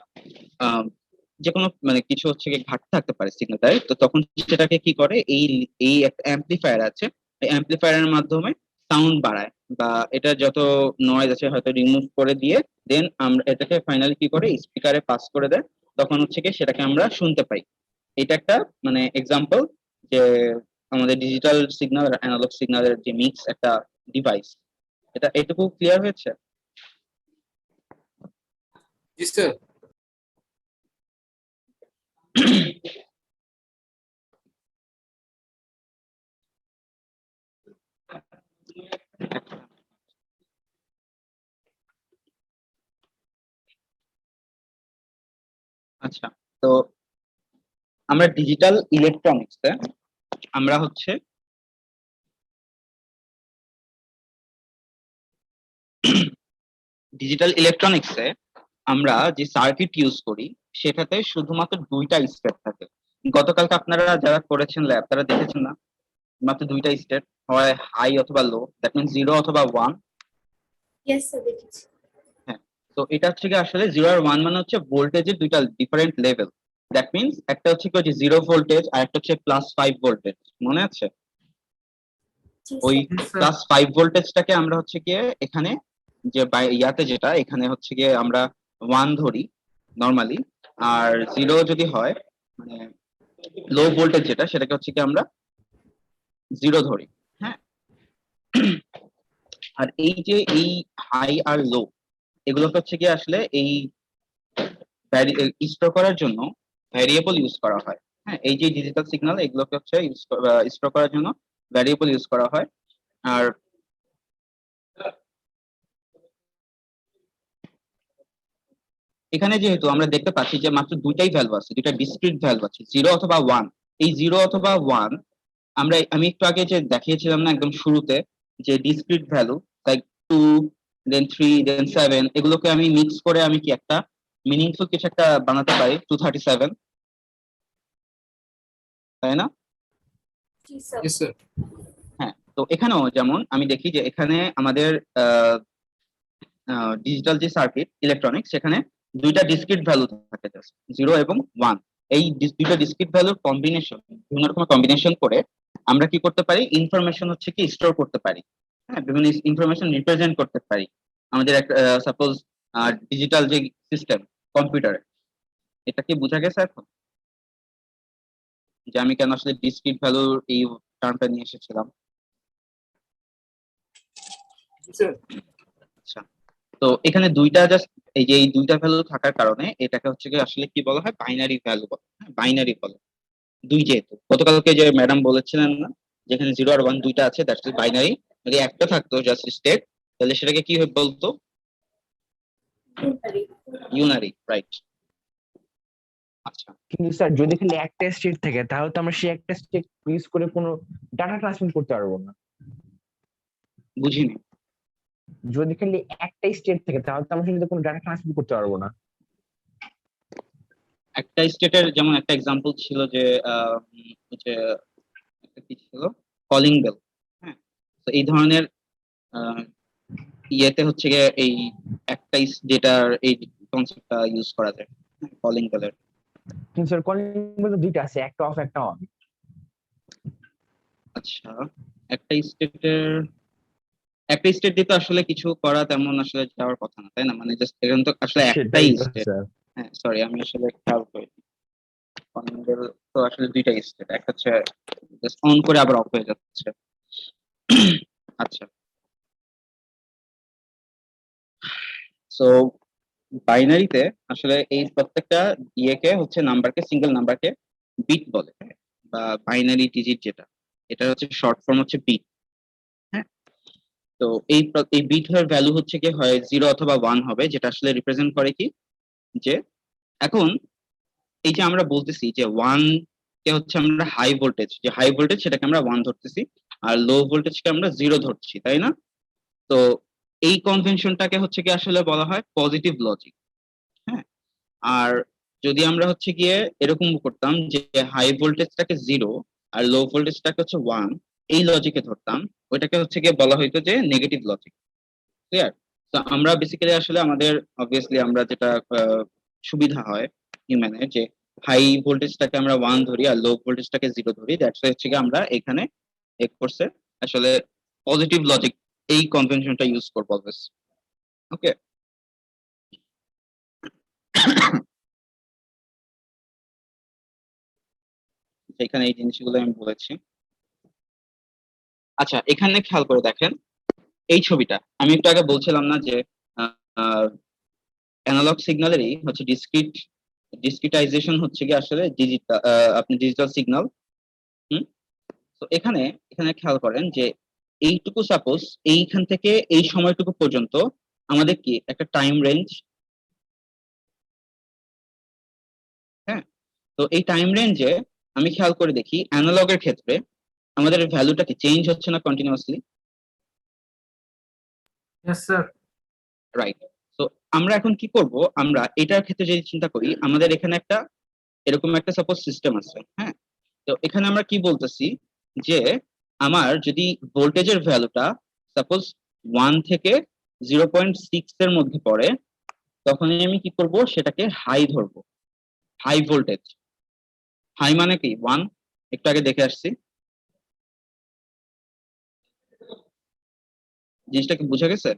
[SPEAKER 1] যে কোনো মানে কিছু হচ্ছে গিয়ে ঘাটতি থাকতে পারে সিগন্যালটায়, তো তখন সেটাকে কি করে, এই এই একটা অ্যাম্পলিফায়ার আছে, এই অ্যাম্পলিফায়ারের মাধ্যমে সাউন্ড বাড়ায় বা এটা যত নয়েজ আছে হয়তো রিমুভ করে দিয়ে দেন আমরা এটাকে ফাইনালি কি করে স্পিকারে পাস করে দেয়, তখন হচ্ছে কি সেটাকে আমরা শুনতে পাই। এটা একটা মানে এক্সাম্পল, যে আমাদের ডিজিটাল সিগন্যাল আর অ্যানালগ সিগন্যালের যে মিক্স একটা ডিভাইস। এটা এটুকু ক্লিয়ার হয়েছে?
[SPEAKER 2] জি স্যার।
[SPEAKER 1] আচ্ছা, তো আমরা ডিজিটাল ইলেকট্রনিক্সে আমরা হচ্ছে ডিজিটাল ইলেকট্রনিক্সে আমরা যে সার্কিট ইউজ করি সেটাতে শুধুমাত্র দুইটা স্টেপ থাকে। গতকালকে আপনারা যারা করেছেন ল্যাব তারা দেখেছেন না, মাত্র দুইটা স্টেপ, হয় হাই অথবা লো, দ্যাট মিনস 0 অথবা 1।
[SPEAKER 4] Yes, sir, দেখেছি।
[SPEAKER 1] হ্যাঁ, তো এটা হচ্ছে কি আসলে 0 আর 1 মানে হচ্ছে ভোল্টেজের দুইটা ডিফারেন্ট লেভেল। দ্যাট মিনস একটা হচ্ছে কি 0 ভোল্টেজ আর একটা হচ্ছে +5 ভোল্টেজ, মনে আছে?
[SPEAKER 4] জি
[SPEAKER 1] ওই
[SPEAKER 3] Yes, sir.
[SPEAKER 1] +5 ভোল্টেজটাকে আমরা হচ্ছে গিয়ে এখানে যে ইয়াতে যেটা এখানে হচ্ছে গিয়ে আমরা 1 ধরি নরমালি, আর 0 যদি হয় মানে লো ভোল্টেজ যেটা সেটাকে হচ্ছে কি আমরা 0 ধরি। হ্যাঁ, আর এই যে এই হাই আর লো এগুলোকে হচ্ছে কি আসলে এই স্টোর করার জন্য ভ্যারিয়েবল ইউজ করা হয়। হ্যাঁ, এই যে ডিজিটাল সিগন্যাল এগুলোকে হচ্ছে স্টোর করার জন্য ভ্যারিয়েবল ইউজ করা হয়। আর এখানে যেহেতু আমরা দেখতে পাচ্ছি যে মাত্র দুইটাই ভ্যালু আছে, দুইটা ডিসক্রিট ভ্যালু আছে, 0 অথবা 1। এই 0 অথবা 1 আমি একটু আগে যে দেখিয়েছিলাম না একদম শুরুতে, যে ডিসক্রিট ভ্যালু লাইক 2 দেন 3 দেন 7, এগুলোকে আমি মিক্স করে আমি কি একটা মিনিংফুল কিছু একটা বানাতে পারি, 237, তাই না?
[SPEAKER 4] জি স্যার।
[SPEAKER 2] জি স্যার।
[SPEAKER 1] হ্যাঁ, তো এখানেও যেমন আমি দেখি যে এখানে আমাদের ডিজিটাল যে সার্কিট ইলেকট্রনিক সেখানে দুইটা ডিসক্রিট ভ্যালু থাকে, জাস্ট 0 এবং 1। এই দুইটা ডিসক্রিট ভ্যালুর কম্বিনেশন, বিভিন্ন রকম কম্বিনেশন করে আমরা কি করতে পারি, ইনফরমেশন হচ্ছে কি স্টোর করতে পারি। হ্যাঁ, বিভিন্ন ইনফরমেশন রিপ্রেজেন্ট করতে পারি আমাদের একটা সাপোজ ডিজিটাল যে সিস্টেম কম্পিউটারে। এটা কি বোঝা গেছে এখন, যে আমি কেন আসলে ডিসক্রিট ভ্যালুর এই টার্মটা নিয়ে এসেছিলাম?
[SPEAKER 2] জি স্যার।
[SPEAKER 1] আচ্ছা, তো এখানে দুইটা জাস্ট এই যে এই দুইটা ভ্যালু থাকার কারণে এটাকে হচ্ছে কি আসলে কি বলা হয়, বাইনারি ভ্যালু বলে। বাইনারি বলে দুই, যেহেতু গতকালকে যে ম্যাডাম বলেছিলেন না যেখানে 0 আর 1 দুইটা আছে, দ্যাটস বাইনারি। যদি একটা থাকতো জাস্ট স্টেট, তাহলে সেটাকে কি বলতো, ইউনারি, রাইট? আচ্ছা,
[SPEAKER 5] কিন্তু স্যার যদি খালি একটা স্টেট থাকে তাহলে তো আমরা সেই একটা স্টেট ইউজ করে কোনো ডাটা ট্রান্সমিট করতে পারবো না।
[SPEAKER 1] বুঝিনি।
[SPEAKER 5] যদি খালি একটা স্টেট থেকে তাহলে তো আমরা সেটা কোনো ডাটা ট্রান্সফার করতে পারবো না।
[SPEAKER 1] একটা স্টেটের যেমন একটা এক্সাম্পল ছিল যে ওই যে একটা কি ছিল, কলিং বেল। হ্যাঁ, তো এই ধরনের আহ, ইয়েতে হচ্ছে গিয়ে এই একটা ডেটার এই কনসেপ্টটা ইউজ করা যায় কলিং বেলের।
[SPEAKER 5] কিন্তু স্যার কলিং বলতে দুইটা আছে, একটা অফ একটা অন।
[SPEAKER 1] আচ্ছা, একটা স্টেটের একটা স্টেট দিয়ে তো আসলে কিছু করা তেমন আসলে যাওয়ার কথা না, তাই না? মানে জাস্ট এখানে তো আসলে
[SPEAKER 5] সেটাই
[SPEAKER 1] একটাই
[SPEAKER 5] তো
[SPEAKER 1] স্টেট।
[SPEAKER 5] স্যার।
[SPEAKER 1] হ্যাঁ সরি, আমি আসলে খেয়াল করিনি। কলিং বেল তো আসলে দুইটা স্টেট, একটা হচ্ছে জাস্ট অন করে আবার অফ হয়ে যাচ্ছে। আচ্ছা, সো বাইনারিতে আসলে এই প্রত্যেকটা ইয়েকে হচ্ছে নাম্বারকে, সিঙ্গেল নাম্বারকে বিট বলে, হ্যাঁ? বা বাইনারি ডিজিট যেটা, এটা হচ্ছে শর্ট ফর্ম হচ্ছে বিট। হ্যাঁ, তো এই বিট এর ভ্যালু হচ্ছে কি হয় 0 অথবা 1 হবে, যেটা আসলে রিপ্রেজেন্ট করে কি, যে এখন এই যে আমরা বলতেছি যে 1 কে হচ্ছে আমরা হাই ভোল্টেজ, যে হাই ভোল্টেজ সেটাকে আমরা 1 ধরতেছি, আর লো ভোল্টেজকে আমরা 0 ধরছি, তাই না? তো এই কনভেনশনটাকে হচ্ছে কি আসলে বলা হয় পজিটিভ লজিক। হ্যাঁ, আর যদি আমরা হচ্ছে গিয়ে এরকম করতাম যে হাই ভোল্টেজটাকে 0 আর লো ভোল্টেজটাকে হচ্ছে 1, এই লজিকে ধরতাম, ওইটাকে হচ্ছে গিয়ে বলা হইতো যে নেগেটিভ লজিক। ক্লিয়ার? তো আমরা বেসিক্যালি আসলে আমাদের অবভিয়াসলি আমরা যেটা সুবিধা হয় হিউম্যানের, যে হাই ভোল্টেজটাকে আমরা 1 ধরি আর লো ভোল্টেজটাকে 0 ধরি, দ্যাটস হচ্ছে গিয়ে আমরা এখানে এক কোর্সে আসলে পজিটিভ লজিক এই কনভেনশনটা ইউজ করবো অলওয়েজ। ওকে, এখানে এই জিনিসগুলো আমি বলেছি। আচ্ছা, এখানে খেয়াল করে দেখেন এই ছবিটা, আমি একটু আগে বলছিলাম না যে অ্যানালগ সিগন্যালেরই হচ্ছে ডিসক্রিটাইজেশন হচ্ছে কি আসলে ডিজিটাল, আপনি ডিজিটাল সিগন্যাল। হুম, তো এখানে এখানে খেয়াল করেন যে এইটুকু সাপোজ এইখান থেকে এই সময়টুকু পর্যন্ত আমাদের কি একটা টাইম রেঞ্জ। হ্যাঁ, তো এই টাইম রেঞ্জে আমি খেয়াল করে দেখি অ্যানালগের ক্ষেত্রে আমাদের ভ্যালুটা কি চেঞ্জ হচ্ছে না কন্টিনিউয়াসলি?
[SPEAKER 3] Yes sir.
[SPEAKER 1] রাইট। তো আমরা এখন কি করব, আমরা এটার ক্ষেত্রে যদি চিন্তা করি, আমাদের এখানে একটা এরকম একটা সাপোজ সিস্টেম আছে। হ্যাঁ, তো এখানে আমরা কি বলতেছি যে আমার যদি ভোল্টেজের ভ্যালুটা সাপোজ 1 থেকে 0.6 এর মধ্যে পড়ে, তখনই আমি কি করব, সেটাকে হাই ধরবো, হাই ভোল্টেজ। হাই মানে কি 1, একটু আগে দেখে আসছি, জিনিসটা কি বুঝা গেছে?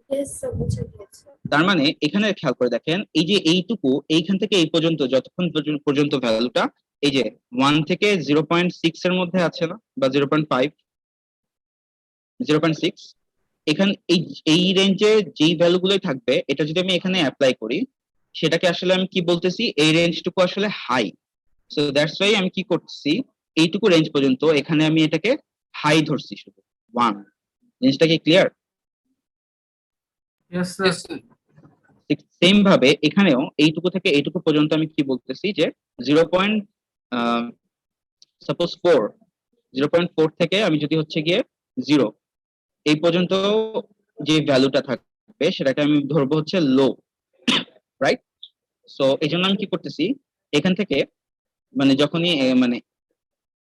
[SPEAKER 4] ইয়েস স্যার, বুঝে গিয়েছে।
[SPEAKER 1] তার মানে এখানে খেয়াল করে দেখেন এই যে এইটুকু এইখান থেকে এই পর্যন্ত যতক্ষণ পর্যন্ত ভ্যালুটা এই যে 1 থেকে 0.6 এর মধ্যে আছে না, বা 0.5, 0.6, এখান এই এই রেঞ্জে যেই ভ্যালুগুলোই থাকবে, এটা যদি আমি এখানে অ্যাপ্লাই করি, সেটাকে আসলে আমি কি বলতেছি, এই রেঞ্জটুকু আসলে হাই। সো দ্যাটস ওয়াই আমি কি করছি, এইটুকু রেঞ্জ পর্যন্ত এখানে আমি এটাকে হাই ধরছি শুধু 1। জিনিসটা কি clear?
[SPEAKER 3] Yes sir.
[SPEAKER 2] Yes, sir.
[SPEAKER 1] Same ভাবে এখানেও এইটুকু থেকে এইটুকু পর্যন্ত আমি কি বলতেছি যে 0. সাপোজ 0.4 থেকে আমি যদি হচ্ছে গিয়ে 0 এই পর্যন্ত যে ভ্যালুটা থাকবে সেটাকে আমি ধরবো হচ্ছে লো। রাইট? সো এই জন্য আমি কি করতেছি, এখান থেকে মানে যখনই মানে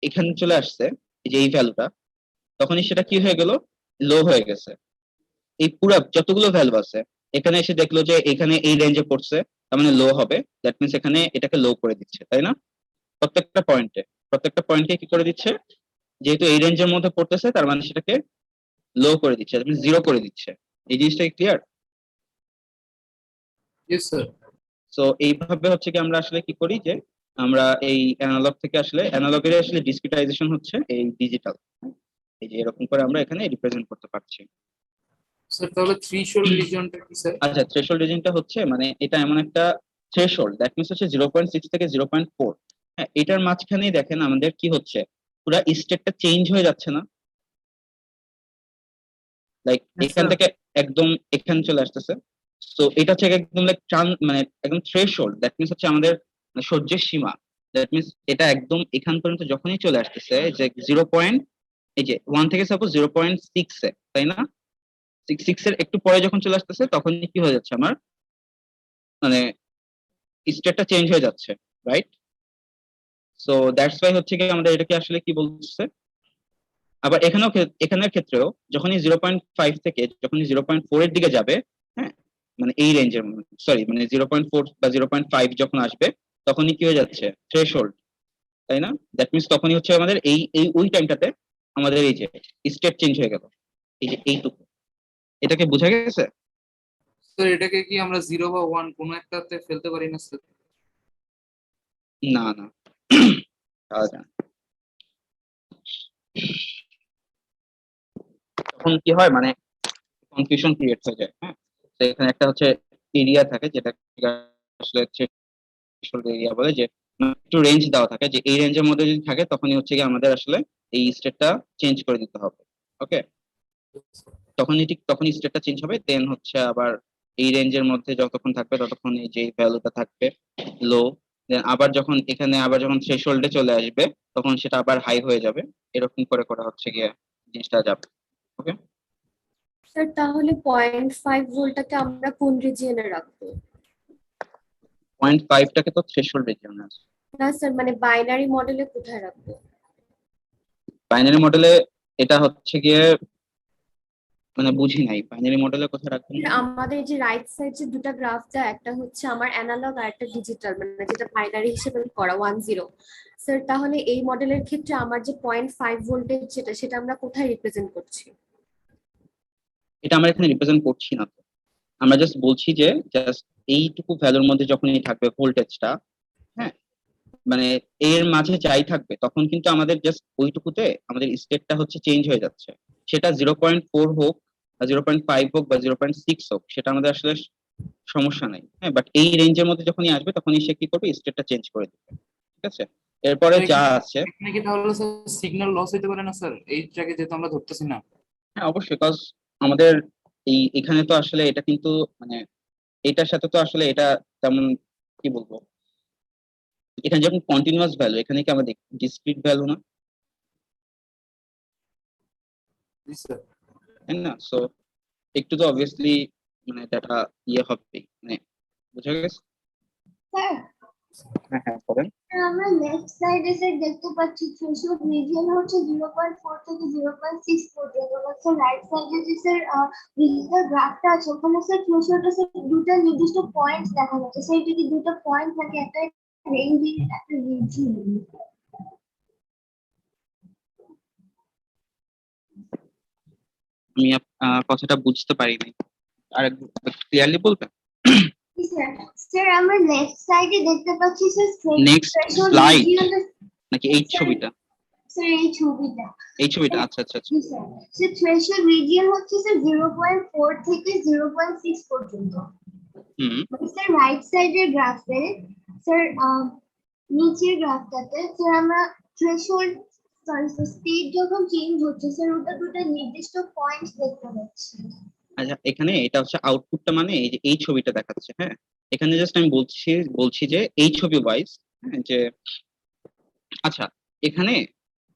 [SPEAKER 1] এখানে চলে আসছে এই যে এই ভ্যালুটা, তখনই সেটা কি হয়ে গেল, লো হয়ে গেছে। এই পুরো যতগুলো ভ্যালু আছে এখানে এসে দেখলো যে এখানে এই রেঞ্জে পড়ছে, তার মানে লো হবে, দ্যাট মিনস এখানে এটাকে লো করে দিচ্ছে, তাই না? প্রত্যেকটা পয়েন্টে কি করে দিচ্ছে, যেহেতু এই রেঞ্জের মধ্যে পড়তেছে তার মানে সেটাকে লো করে দিচ্ছে, দ্যাট মিনস 0 করে দিচ্ছে। এই জিনিসটা ক্লিয়ার?
[SPEAKER 2] Yes, sir.
[SPEAKER 1] সো এইভাবে হচ্ছে কি আমরা আসলে কি করি যে আমরা এই অ্যানালগ থেকে আসলে অ্যানালগের আসলে ডিসক্রিটাইজেশন হচ্ছে এই ডিজিটাল, এই যে এরকম করে আমরা এখানে রিপ্রেজেন্ট করতে পারছি।
[SPEAKER 2] Sir, তাহলে threshold regionটা কি স্যার?
[SPEAKER 1] আচ্ছা, থ্রেশহোল্ড রিজনটা হচ্ছে মানে এটা এমন একটা থ্রেশহোল্ড, দ্যাট মিনস হচ্ছে 0.6 থেকে 0.4। হ্যাঁ, এটার মাঝখানেই দেখেন আমাদের কি হচ্ছে, পুরো স্টেটটা চেঞ্জ হয়ে যাচ্ছে না, লাইক
[SPEAKER 3] Yes,
[SPEAKER 1] এখান
[SPEAKER 3] sir.
[SPEAKER 1] থেকে একদম এখানে চলে আসতেছে। তো এটা হচ্ছে একদম লাইক মানে একদম থ্রেশহোল্ড, দ্যাট মিনস হচ্ছে আমাদের মানে সহ্যের সীমা। দ্যাট মিনস এটা একদম এখান পর্যন্ত যখনই চলে আসতেছে যে 0. এই যে 1 থেকে সাপোজ 0.6 এ, তাই না? সিক্স এর একটু পরে যখন চলে আসতেছে তখন কি হয়ে যাচ্ছে আমার, মানে স্টেটটা চেঞ্জ হয়ে যাচ্ছে, রাইট? সো দ্যাটস ওয়াই হচ্ছে কি আমাদের এটাকে আসলে কি বলছে। আবার এখানের ক্ষেত্রেও যখনই 0.5 থেকে যখনই 0.4 এর দিকে যাবে, হ্যাঁ, মানে এই রেঞ্জের, সরি মানে 0.4 বা 0.5 যখন আসবে তখনই কি হয়ে যাচ্ছে, থ্রেশহোল্ড, তাই না? দ্যাট মিনস তখনই হচ্ছে আমাদের এই এই ওই টাইমটাতে আমাদের এই যে স্টেট চেঞ্জ হয়ে গেল, এই যে এইটুকু, এটাকে বোঝা গেছে?
[SPEAKER 2] স্যার এটাকে কি আমরা 0 বা 1 কোনো একটাতে ফেলতে পারি না স্যার?
[SPEAKER 1] না না, পাওয়া যায় না। তখন কি হয়, মানে কনফিউশন ক্রিয়েট হয়ে যায়, হ্যাঁ। তো এখানে একটা হচ্ছে এরিয়া থাকে যেটা আসলে এরিয়া বলে, যে একটু রেঞ্জ দেওয়া থাকে, যে এই রেঞ্জের মধ্যে যদি থাকে তখনই হচ্ছে কি আমাদের আসলে এই স্টেটটা চেঞ্জ করে দিতে হবে। ওকে, তখনই স্টেটটা চেঞ্জ হবে, দেন হচ্ছে আবার এই রেঞ্জের মধ্যে যতক্ষণ থাকবে ততক্ষণ এই যে ভ্যালুটা থাকবে লো, দেন আবার যখন এখানে আবার যখন থ্রেশহোল্ডে চলে আসবে তখন সেটা আবার হাই হয়ে যাবে, এরকম করে করে হচ্ছে গিয়ে জিনিসটা যাবে। ওকে,
[SPEAKER 4] স্যার তাহলে 0.5 ভোল্টটাকে আমরা কোন রিজিয়নে রাখবো?
[SPEAKER 1] 0.5টাকে তো থ্রেশহোল্ড রিজিয়নে আছে।
[SPEAKER 4] না স্যার, মানে বাইনারি মডেলে কোথায় রাখবো?
[SPEAKER 1] বাইনারি মডেলে এটা হচ্ছে গিয়ে, মানে বুঝি নাই বাইনারি মডেলে কোথায় রাখবেন।
[SPEAKER 4] আমাদের যে রাইট সাইড যে দুটো গ্রাফ দেয়, একটা হচ্ছে আমার অ্যানালগ আর একটা ডিজিটাল, মানে যেটা বাইনারি হিসেবে করা 1 0। স্যার তাহলে এই মডেলের ক্ষেত্রে আমার যে 0.5 ভোল্টেজ যেটা, সেটা আমরা কোথায় রিপ্রেজেন্ট করছি?
[SPEAKER 1] এটা আমরা এখানে রিপ্রেজেন্ট করছি না তো, আমরা জাস্ট বলছি যে জাস্ট এইটুকু ভ্যালুর মধ্যে যখনই থাকবে ভোল্টেজটা, হ্যাঁ, মানে এর মাঝে যাই থাকবে তখন কিন্তু আমাদের জাস্ট ওইটুকুতে আমাদের স্টেটটা হচ্ছে চেঞ্জ হয়ে যাচ্ছে। সেটা 0.4 হোক বা 0.5 হোক বা 0.6 হোক, সেটা আমাদের আসলে সমস্যা নাই, হ্যাঁ। বাট এই রেঞ্জের মধ্যে যখনই আসবে তখনই সে কি করবে, স্টেটটা চেঞ্জ করে দিবে, ঠিক আছে? এরপরে
[SPEAKER 2] তো
[SPEAKER 1] যা
[SPEAKER 2] এখানে
[SPEAKER 1] আছে,
[SPEAKER 2] এখানে কি তাহলে স্যার সিগন্যাল লস হতে পারে না স্যার, এইটাকে যেহেতু আমরা ধরতেছি না?
[SPEAKER 1] হ্যাঁ অবশ্যই, কজ আমাদের এখানে তো আসলে এটা কিন্তু, মানে এটার সাথে তো আসলে এটা তেমন, কি বলবো, এখানে যখন কন্টিনিউয়াস ভ্যালু, এখানে কি আমাদের ডিসক্রিট ভ্যালু না,
[SPEAKER 2] জি স্যার।
[SPEAKER 1] তাই না? সো একটু তো অবভিয়াসলি মানে ডাটা ইয়ে হবে, মানে বুঝা গেছে?
[SPEAKER 4] স্যার
[SPEAKER 1] হ্যাঁ হ্যাঁ করেন।
[SPEAKER 4] আমরা লেফট সাইডে স্যার দেখতে পাচ্ছি থ্রেশহোল্ড রিজিয়ন হচ্ছে 0.4 থেকে 0.6 পর্যন্ত। স্যার রাইট সাইডে যে স্যার ডিজিটাল গ্রাফটা আছে, ওখানে স্যার থ্রেশহোল্ডে স্যার দুটো নির্দিষ্ট পয়েন্টস দেখা যাচ্ছে। স্যার এটা কি দুটো পয়েন্ট নাকি একটা রেঞ্জ, একটা রিজিয়ন?
[SPEAKER 1] আমি কথাটা বুঝতে পারিনি, আর ক্লিয়ারলি বলবেন?
[SPEAKER 4] স্যার স্যার আমরা লেফট সাইডে দেখতে পাচ্ছি sir
[SPEAKER 1] next
[SPEAKER 4] threshold
[SPEAKER 1] slide
[SPEAKER 4] region.
[SPEAKER 1] নাকি এই ছবিটা?
[SPEAKER 4] স্যার এই ছবিটা।
[SPEAKER 1] এই ছবিটা, আচ্ছা আচ্ছা আচ্ছা।
[SPEAKER 4] জি স্যার। স্যার থ্রেশহোল্ড রিজিয়ন হচ্ছে স্যার 0.4 থেকে 0.6 পর্যন্ত।
[SPEAKER 1] হুম।
[SPEAKER 4] মানে স্যার রাইট সাইডের গ্রাফে স্যার নিচের গ্রাফটাতে স্যার আমরা থ্রেশহোল্ড, সরি স্যার, স্পিড যখন চেঞ্জ হচ্ছে স্যার ওটা দুটো নির্দিষ্ট পয়েন্ট দেখতে পাচ্ছি।
[SPEAKER 1] আচ্ছা, এখানে এটা হচ্ছে আউটপুটটা, মানে এই যে এই ছবিটা দেখাচ্ছে, হ্যাঁ। এখানে জাস্ট আমি বলছি যে এই ছবি ওয়াইজ, হ্যাঁ, যে আচ্ছা এখানে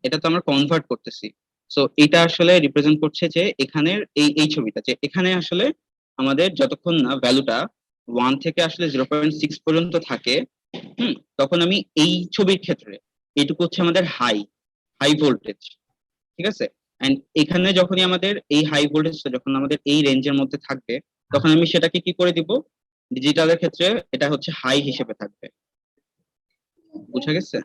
[SPEAKER 1] এটা তো আমরা কনভার্ট করতেছি, সো এটা আসলে রিপ্রেজেন্ট করছে যে এখানের এই ছবিটা, যে এখানে আসলে আমাদের যতক্ষণ না ভ্যালুটা 1 থেকে আসলে 0.6 পর্যন্ত থাকে, তখন আমি এই ছবির ক্ষেত্রে এইটুকু হচ্ছে আমাদের হাই হাই ভোল্টেজ, ঠিক আছে? এন্ড এখানে যখনই আমাদের এই হাই ভোল্টেজটা যখন আমাদের এই রেঞ্জের মধ্যে থাকবে তখন আমি সেটাকে কি করে দিব, ডিজিটালের ক্ষেত্রে এটা হচ্ছে হাই হিসেবে থাকবে, বুঝা গেছে?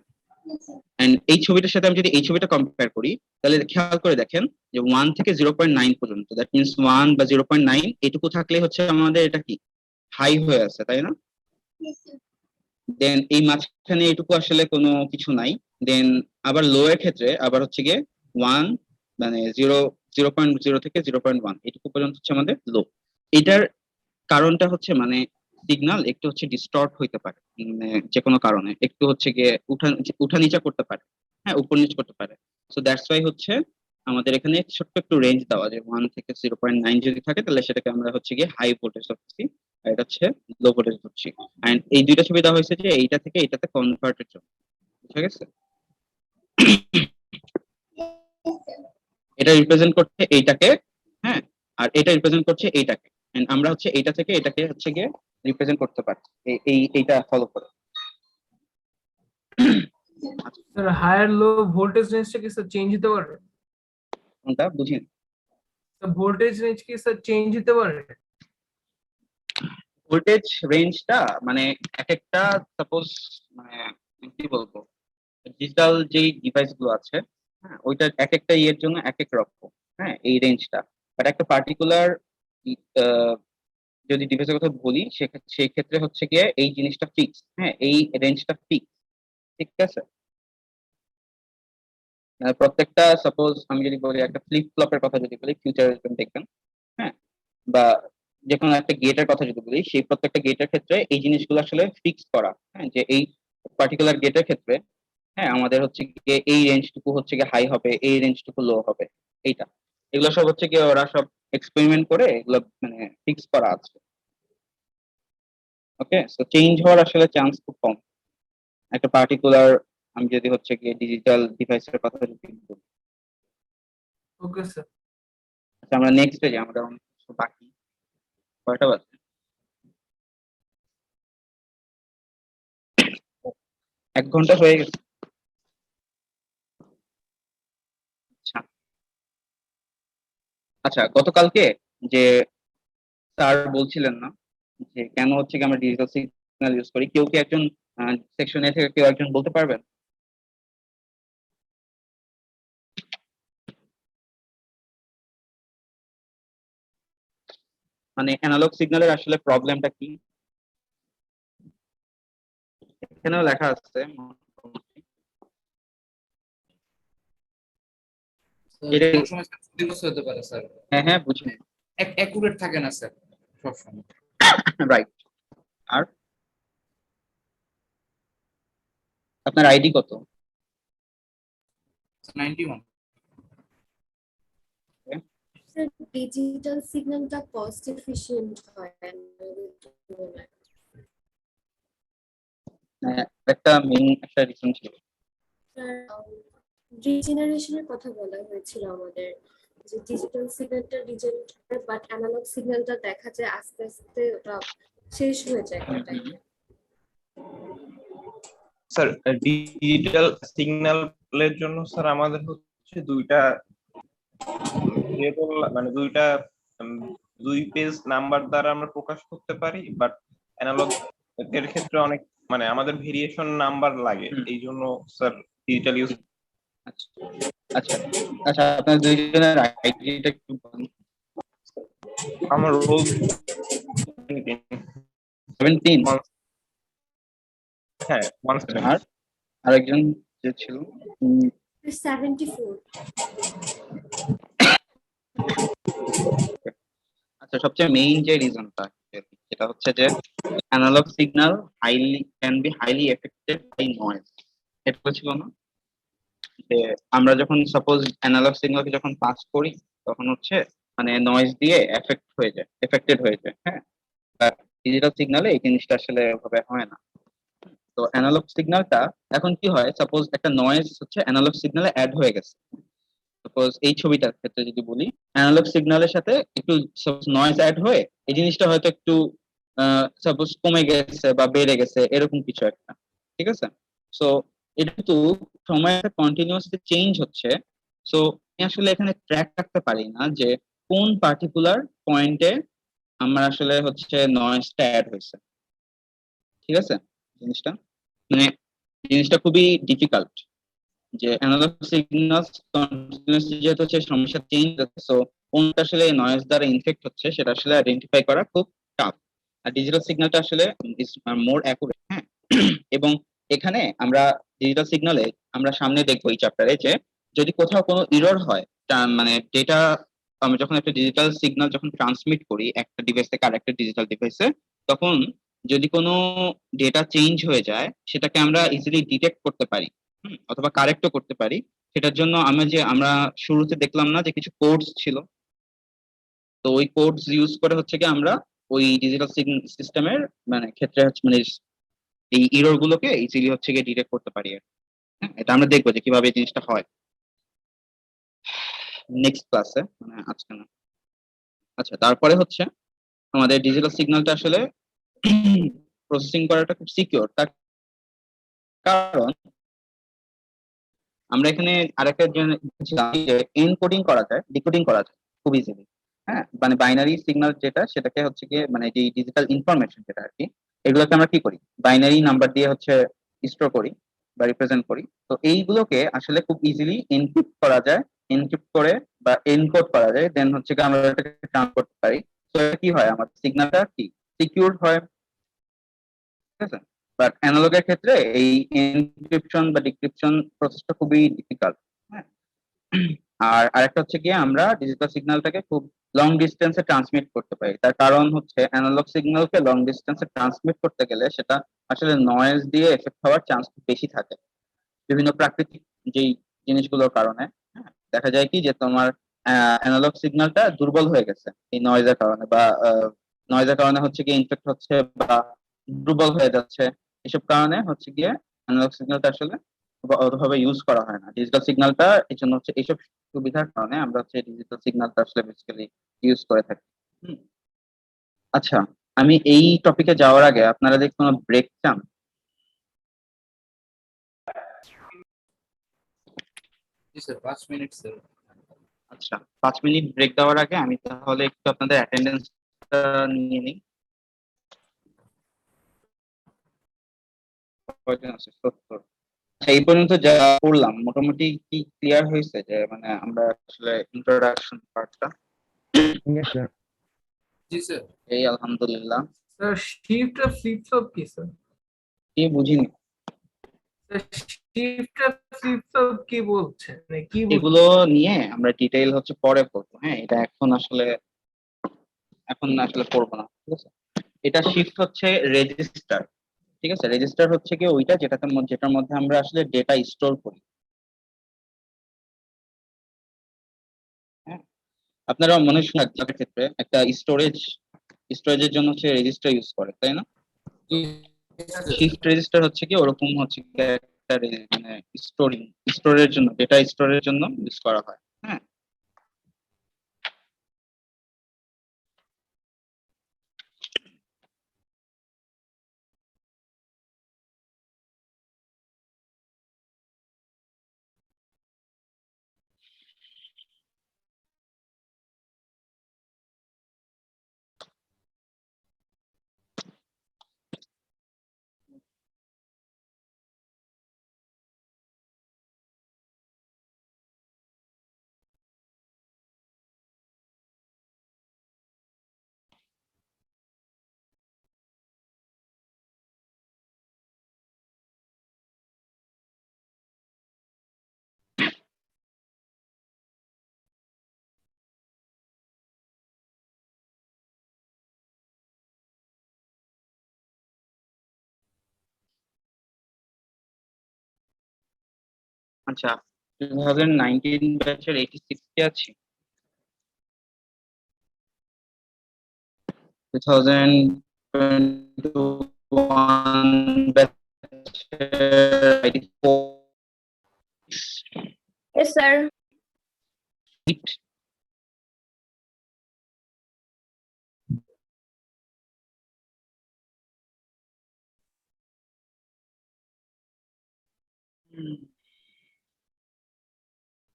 [SPEAKER 1] এন্ড এই ছবিটার সাথে আমি যদি এই ছবিটা কম্পেয়ার করি তাহলে খেয়াল করে দেখেন যে 1 থেকে 0.9 পর্যন্ত, দ্যাট মিনস 1 বা 0.9 এটুকু থাকলে হচ্ছে আমাদের এটা কি হাই হয়ে আছে, তাই না? দেন এই মাঝখানে এটুকু আসলে কোনো কিছু নাই, দেন আবার লো এর ক্ষেত্রে আবার হচ্ছে গিয়ে 1, মানে 0.0 থেকে 0.1 এটুকু পর্যন্ত হচ্ছে আমাদের লো। এটার কারণটা হচ্ছে মানে সিগন্যাল একটু হচ্ছে ডিস্টর্ট হইতে পারে, মানে যে কোনো কারণে একটু হচ্ছে গিয়ে উঠা নিচা করতে পারে, হ্যাঁ, উপর নিচ করতে পারে। সো দ্যাটস ওয়াই হচ্ছে আমাদের এখানে ছোট্ট একটু রেঞ্জ দেওয়া, যে 1 থেকে 0.9 যদি থাকে তাহলে সেটাকে আমরা হচ্ছে গিয়ে হাই ভোল্টেজ ধরছি, আর এটা হচ্ছে লো ভোল্টেজ ধরছি। এন্ড এই দুইটা ছবি দেওয়া হয়েছে যে এইটা থেকে এইটাতে কনভার্টের জন্য, বুঝা গেছে? এটা রিপ্রেজেন্ট করছে এইটাকে, হ্যাঁ, আর এটা রিপ্রেজেন্ট করছে এইটাকে, and আমরা হচ্ছে এইটা থেকে এটাকে হচ্ছে গিয়ে রিপ্রেজেন্ট করতে পারছি এইটা ফলো করে।
[SPEAKER 3] স্যার হায়ার লো ভোল্টেজ রেঞ্জটা কি স্যার চেঞ্জ হতে পারে?
[SPEAKER 1] কোনটা বুঝি?
[SPEAKER 3] ভোল্টেজ রেঞ্জ কি স্যার চেঞ্জ হতে পারে?
[SPEAKER 1] ভোল্টেজ রেঞ্জটা মানে এক একটা সাপোজ মানে কি বলবো, ডিজিটাল যেই ডিভাইস গুলো আছে, হ্যাঁ ওইটার এক একটা ইয়ের জন্য এক এক রকম, হ্যাঁ এই রেঞ্জটা। বাট একটা পার্টিকুলার যদি ডিভাইসের কথা বলি সেই ক্ষেত্রে হচ্ছে গিয়ে এই জিনিসটা ফিক্স, হ্যাঁ এই রেঞ্জটা ফিক্স, ঠিক আছে। প্রত্যেকটা সাপোজ আমি যদি বলি একটা ফ্লিপ ফ্লপের কথা যদি বলি ফিউচার দেখবেন, হ্যাঁ বা যে কোনো একটা গেটের কথা যদি বলি, সেই প্রত্যেকটা গেটের ক্ষেত্রে এই জিনিসগুলো আসলে ফিক্স করা, হ্যাঁ যে এই পার্টিকুলার গেটের ক্ষেত্রে হ্যাঁ আমাদের হচ্ছে গিয়ে এই রেঞ্জটুকু হচ্ছে গিয়ে হাই হবে, এই রেঞ্জটুকু লো হবে, এইটা এগুলো সব হচ্ছে গিয়ে ওরা সব এক্সপেরিমেন্ট করে এগুলো মানে ফিক্স করা আছে। ওকে, সো চেঞ্জ হওয়ার আসলে চান্স খুব কম একটা পার্টিকুলার, আমি যদি হচ্ছে গিয়ে ডিজিটাল ডিভাইসের কথা যদি বলি।
[SPEAKER 3] Okay sir.
[SPEAKER 1] আচ্ছা আমরা নেক্সট পেজে, আমাদের অনেক কিছু বাকি, কয়টা বাজে? 1 ঘন্টা হয়ে গেছে। আচ্ছা আচ্ছা, গতকালকে যে স্যার বলছিলেন না যে কেন হচ্ছে কি আমরা ডিজিটাল সিগন্যাল ইউজ করি, কেউ কি একজন সেকশন এ থেকে কেউ একজন বলতে পারবেন? মানে অ্যানালগ সিগন্যালের আসলে প্রবলেমটা কি? এখানেও লেখা আছে মোটামুটি। এটা
[SPEAKER 2] কোনো সময় ক্ষতিগ্রস্ত হতে পারে স্যার,
[SPEAKER 1] হ্যাঁ হ্যাঁ বুঝি,
[SPEAKER 2] অ্যাকুরেট থাকে না স্যার সবসময়।
[SPEAKER 1] রাইট। আর আপনার আইডি কত?
[SPEAKER 2] 91।
[SPEAKER 6] স্যার ডিজিটাল সিগন্যালটা কস্ট এফিশিয়েন্ট হয় analog তুলনায়।
[SPEAKER 1] একটা মেইন একটা রিজন ছিল।
[SPEAKER 6] স্যার রিজেনারেশনের কথা বলা হয়েছিল আমাদের, যে ডিজিটাল সিগন্যালটা রিজেনারেট করে বাট অ্যানালগ সিগন্যালটা দেখা যায় আস্তে আস্তে ওটা শেষ হয়ে যায় একটা টাইমে।
[SPEAKER 7] স্যার ডিজিটাল সিগন্যালের জন্য স্যার আমাদের হচ্ছে দুইটা ভেরিয়েবল মানে দুই পেজ নাম্বার দ্বারা আমরা প্রকাশ করতে পারি, বাট অ্যানালগ এর ক্ষেত্রে অনেক মানে আমাদের ভেরিয়েশন নাম্বার লাগে, এই জন্য স্যার ডিজিটাল ইউজ।
[SPEAKER 1] আচ্ছা আচ্ছা আচ্ছা, আপনার দুইজনের আইডিটা একটু বলুন।
[SPEAKER 7] আমার রোল
[SPEAKER 1] 17।
[SPEAKER 7] হ্যাঁ 17।
[SPEAKER 1] আর আরেকজন যে ছিল
[SPEAKER 6] 74।
[SPEAKER 1] আচ্ছা, সবচেয়ে মেইন যে রিজনটা সেটা হচ্ছে যে analog signal can be highly affected by noise. এটা ছিল না যে আমরা যখন সাপোজ অ্যানালগ সিগন্যালকে যখন পাস করি তখন হচ্ছে মানে নয়েজ দিয়ে এফেক্টেড হয়ে যায়, হ্যাঁ ডিজিটাল সিগন্যালে এই জিনিসটা আসলে ওভাবে হয় না। তো অ্যানালগ সিগন্যালটা এখন কি হয়, সাপোজ একটা নয়েজ হচ্ছে অ্যানালগ সিগন্যালে অ্যাড হয়ে গেছে, সাপোজ এই ছবিটার ক্ষেত্রে যদি বলি অ্যানালগ সিগন্যালের সাথে একটু নয়েজ অ্যাড হয়ে এই জিনিসটা হয়তো একটু সাপোজ কমে গেছে বা বেড়ে গেছে এরকম কিছু একটা, ঠিক আছে। সো এটা কিন্তু সময় কন্টিনিউয়াসলি চেঞ্জ হচ্ছে। সো আমি আসলে এখানে ট্র্যাক রাখতে পারি না যে কোন পার্টিকুলার পয়েন্টে আমার আসলে হচ্ছে নয়েজটা অ্যাড হয়েছে, ঠিক আছে। জিনিসটা মানে জিনিসটা খুবই ডিফিকাল্ট যে অ্যানালগ সিগন্যালস কন্টিনিউয়াসলি যেহেতু হচ্ছে সমস্যা চেঞ্জ হচ্ছে, সো কোনটা আসলে নয়েজ দ্বারা ইনফেক্ট হচ্ছে সেটা আসলে আইডেন্টিফাই করা খুব টাফ। আর ডিজিটাল সিগন্যালটা আসলে ইজ মোর অ্যাকুরেট, হ্যাঁ। এবং এখানে আমরা ডিজিটাল সিগন্যালে আমরা সামনে দেখবো এই চ্যাপ্টারে যে যদি কোথাও কোনো ইরর হয়, মানে ডেটা আমরা যখন একটা ডিজিটাল সিগন্যাল যখন ট্রান্সমিট করি একটা ডিভাইস থেকে আরেকটা ডিজিটাল ডিভাইসে, তখন যদি কোনো ডেটা চেঞ্জ হয়ে যায় সেটাকে আমরা ইজিলি ডিটেক্ট করতে পারি, অথবা কারেক্টও করতে পারি। সেটার জন্য আমরা শুরুতে দেখলাম না যে কিছু কোডস ছিল, তো ওই কোডস ইউজ করে হচ্ছে কি আমরা ওই ডিজিটাল সিস্টেমের মানে ক্ষেত্রে হচ্ছে মানে এই ইরর গুলোকে ইজিলি হচ্ছে গিয়ে ডিটেক্ট করতে পারি আর কি। হ্যাঁ, এটা আমরা দেখবো যে কিভাবে এই জিনিসটা হয় নেক্সট ক্লাসে, মানে আজকে না। আচ্ছা, তারপরে হচ্ছে আমাদের ডিজিটাল সিগন্যালটা আসলে প্রসেসিং করাটা খুব সিকিউর, তার কারণ আমরা এখানে আরেকটা জানছিলাম যে এনকোডিং করা যায়, ডিকোডিং করা যায় খুব ইজিলি। হ্যাঁ, মানে বাইনারি সিগন্যাল যেটা, সেটাকে হচ্ছে গিয়ে মানে যে ডিজিটাল ইনফরমেশন যেটা আর কি, এগুলোকে আমরা কি করি, বাইনারি নাম্বার দিয়ে হচ্ছে স্টোর করি বা রিপ্রেজেন্ট করি। তো এইগুলোকে আসলে খুব ইজিলি এনক্রিপ্ট করা যায়, এনক্রিপ্ট করে বা এনকোড করা যায়, দেন হচ্ছে গিয়ে আমরা এটাকে ট্রান্সফার করতে পারি। তো এটা কি হয়, আমাদের সিগন্যালটা কি সিকিউর হয়, ঠিক আছে। বাট অ্যানালগের ক্ষেত্রে এই এনক্রিপশন বা ডিক্রিপশন প্রসেসটা খুবই ডিফিকাল্ট। হ্যাঁ, আর আরেকটা হচ্ছে গিয়ে আমরা ডিজিটাল সিগন্যালটাকে খুব লং ডিস্টেন্সে ট্রান্সমিট করতে পারি। তার কারণ হচ্ছে অ্যানালগ সিগন্যালকে লং ডিস্টেন্সে ট্রান্সমিট করতে গেলে সেটা আসলে নয়েজ দিয়ে এফেক্ট হওয়ার চান্স খুব বেশি থাকে, বিভিন্ন প্রাকৃতিক যেই জিনিসগুলোর কারণে। হ্যাঁ, দেখা যায় কি যে তোমার অ্যানালগ সিগন্যালটা দুর্বল হয়ে গেছে এই নয়েজের কারণে, বা নয়েজের কারণে হচ্ছে গিয়ে ইনফেক্ট হচ্ছে বা দুর্বল হয়ে যাচ্ছে। এসব কারণে হচ্ছে গিয়ে অ্যানালগ সিগন্যালটা আসলে অতভাবে ইউজ করা হয় না। ডিজিটাল সিগন্যালটা এই জন্য হচ্ছে এইসব সুবিধার কারণে আমরা হচ্ছে ডিজিটাল সিগন্যালটা আসলে বেসিক্যালি ইউজ করে থাকি। হুম। আচ্ছা, আমি এই টপিকে যাওয়ার আগে আপনারা যদি কোনো ব্রেক চান।
[SPEAKER 2] জি স্যার, 5 মিনিট স্যার।
[SPEAKER 1] আচ্ছা, 5 মিনিট ব্রেক দেওয়ার আগে আমি তাহলে একটু আপনাদের অ্যাটেন্ডেন্সটা নিয়ে নিই। কয়জন আছে? 70। আচ্ছা, এই পর্যন্ত যা করলাম মোটামুটি কি ক্লিয়ার হয়েছে, যে মানে আমরা আসলে ইন্ট্রোডাকশন পার্টটা?
[SPEAKER 5] Yes, sir.
[SPEAKER 2] জি স্যার।
[SPEAKER 1] এই আলহামদুলিল্লাহ।
[SPEAKER 3] স্যার শিফট আর ফ্লিপ ফ্লপ কি স্যার?
[SPEAKER 1] কি বুঝিনি?
[SPEAKER 3] শিফট আর ফ্লিপ ফ্লপ কি বলছেন, মানে কি
[SPEAKER 1] এগুলো নিয়ে আমরা ডিটেইল হচ্ছে পরে করবো। হ্যাঁ, এটা এখন আসলে করবো না, ঠিক আছে। এটা শিফট হচ্ছে রেজিস্টার, ঠিক আছে। রেজিস্টার হচ্ছে কি ওইটা যেটার মধ্যে আমরা আসলে ডেটা স্টোর করি। হ্যাঁ, আপনারা মনে শোনা ক্ষেত্রে একটা স্টোরেজের জন্য হচ্ছে রেজিস্টার ইউজ করে, তাই না?
[SPEAKER 2] জি স্যার।
[SPEAKER 1] শিফট রেজিস্টার হচ্ছে কি ওরকম হচ্ছে কি একটা মানে স্টোরের জন্য, ডেটা স্টোরের জন্য ইউজ করা হয়। হ্যাঁ, আচ্ছা, 2019 ব্যাচের 86 কে আছে, 2021 ব্যাচের 84।
[SPEAKER 8] Yes, sir.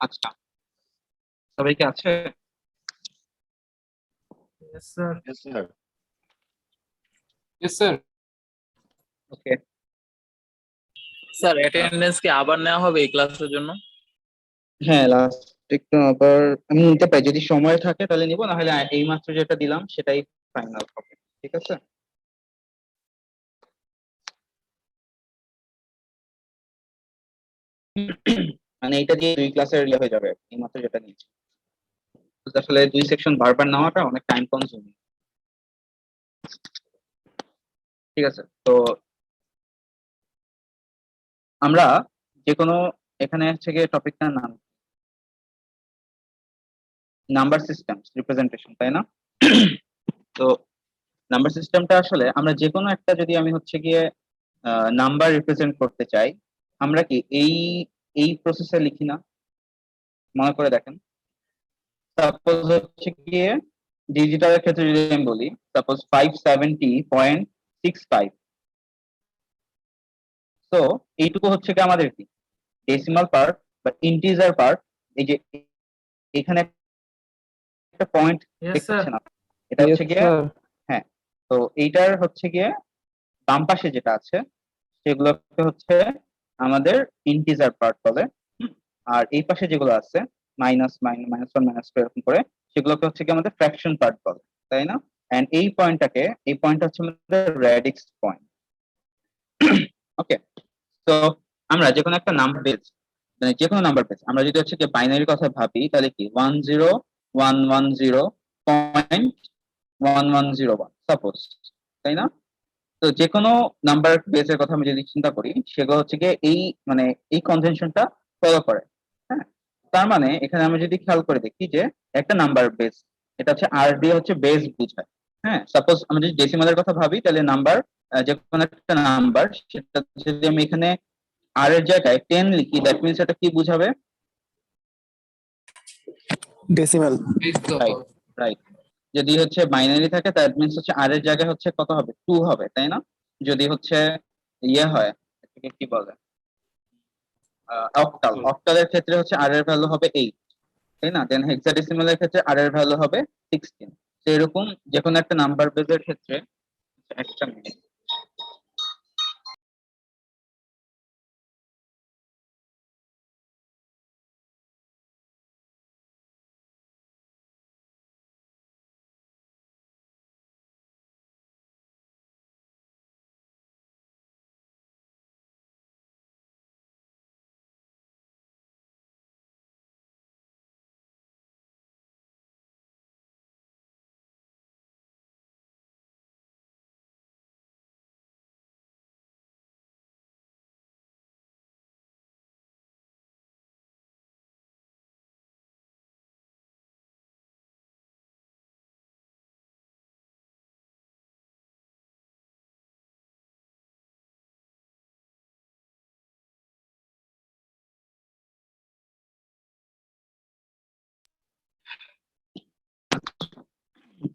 [SPEAKER 1] আচ্ছা, সবাই কি আছে?
[SPEAKER 3] Sir?
[SPEAKER 2] Yes sir.
[SPEAKER 1] Okay.
[SPEAKER 9] Sir attendance কি আবার নেওয়া হবে এই ক্লাসের জন্য?
[SPEAKER 1] হ্যাঁ, লাস্ট একটু আবার আমি নিতে পারি, যদি সময় থাকে তাহলে নিব, না হলে এই মাত্র যেটা দিলাম সেটাই ফাইনাল হবে, ঠিক আছে। মানে এটা দিয়ে 2 ক্লাসের ইয়ে হয়ে যাবে এই মাত্র যেটা নিয়েছি। আসলে 2 সেকশন বারবার নেওয়াটা অনেক টাইম কনজিউমিং, ঠিক আছে। তো আমরা যে কোনো, এখানে হচ্ছে গিয়ে টপিকটার নাম নাম্বার সিস্টেম রিপ্রেজেন্টেশন, তাই না? তো নাম্বার সিস্টেমটা আসলে আমরা যে কোনো একটা, যদি আমি হচ্ছে গিয়ে নাম্বার রিপ্রেজেন্ট করতে চাই, আমরা কি এই এই প্রসেসে লিখি না? মনে করে দেখেন, সাপোজ হচ্ছে গিয়ে ডিজিটালের ক্ষেত্রে যদি আমি বলি সাপোজ 570.65, তো এইটুকু হচ্ছে কি আমাদের কি ডেসিমাল পার্ট বা ইন্টিজার পার্ট। এই যে এখানে একটা পয়েন্ট
[SPEAKER 3] Yes,
[SPEAKER 1] দেখতে
[SPEAKER 3] sir.
[SPEAKER 1] পাচ্ছেন আপনি, এটা হচ্ছে গিয়ে, হ্যাঁ, তো এইটার হচ্ছে গিয়ে বাম পাশে যেটা আছে সেগুলোকে হচ্ছে আমাদের ইন্টিজার পার্ট বলে। আর এই পাশে যেগুলো আছে minus minus one minus two এরকম করে, সেগুলোকে হচ্ছে কি আমাদের ফ্র্যাকশন পার্ট বলে, তাই না? এন্ড এই পয়েন্টটা হচ্ছে আমাদের রেডিক্স পয়েন্ট। ওকে, তো আমরা যে কোনো একটা নাম্বার বেস, মানে যে কোনো নাম্বার বেস আমরা যদি হচ্ছে কি বাইনারির কথা ভাবি, তাহলে কি 10110.1101 সাপোজ, তাই না? তো যে কোনো নাম্বার বেসের কথা আমি যদি চিন্তা করি, সেগুলো হচ্ছে গিয়ে এই মানে এই কনভেনশনটা ফলো করে। হ্যাঁ, তার মানে এখানে আমরা যদি খেয়াল করে দেখি যে একটা নাম্বার বেস, এটা হচ্ছে আর দিয়ে হচ্ছে বেস বোঝায়। হ্যাঁ, সাপোজ আমরা যদি ডেসিমালের কথা ভাবি, তাহলে নাম্বার যে কোনো একটা নাম্বার, সেটা যদি আমি এখানে আর এর জায়গায় 10 লিখি, দ্যাট মিনস এটা কি বুঝাবে?
[SPEAKER 8] ডেসিমাল।
[SPEAKER 1] Right, right. যদি হচ্ছে বাইনারি থাকে দ্যাট মিনস হচ্ছে আর এর জায়গায় হচ্ছে কত হবে? 2 হবে, তাই না? যদি হচ্ছে ইয়ে হয়, এটাকে কি বলে, অক্টালের ক্ষেত্রে হচ্ছে আর এর ভ্যালু হবে 8, তাই না? দেন হেক্সাডেসিমালের ক্ষেত্রে আর এর ভ্যালু হবে 16। তো এরকম যে কোনো একটা নাম্বার বেসের ক্ষেত্রে একটা মিনিট,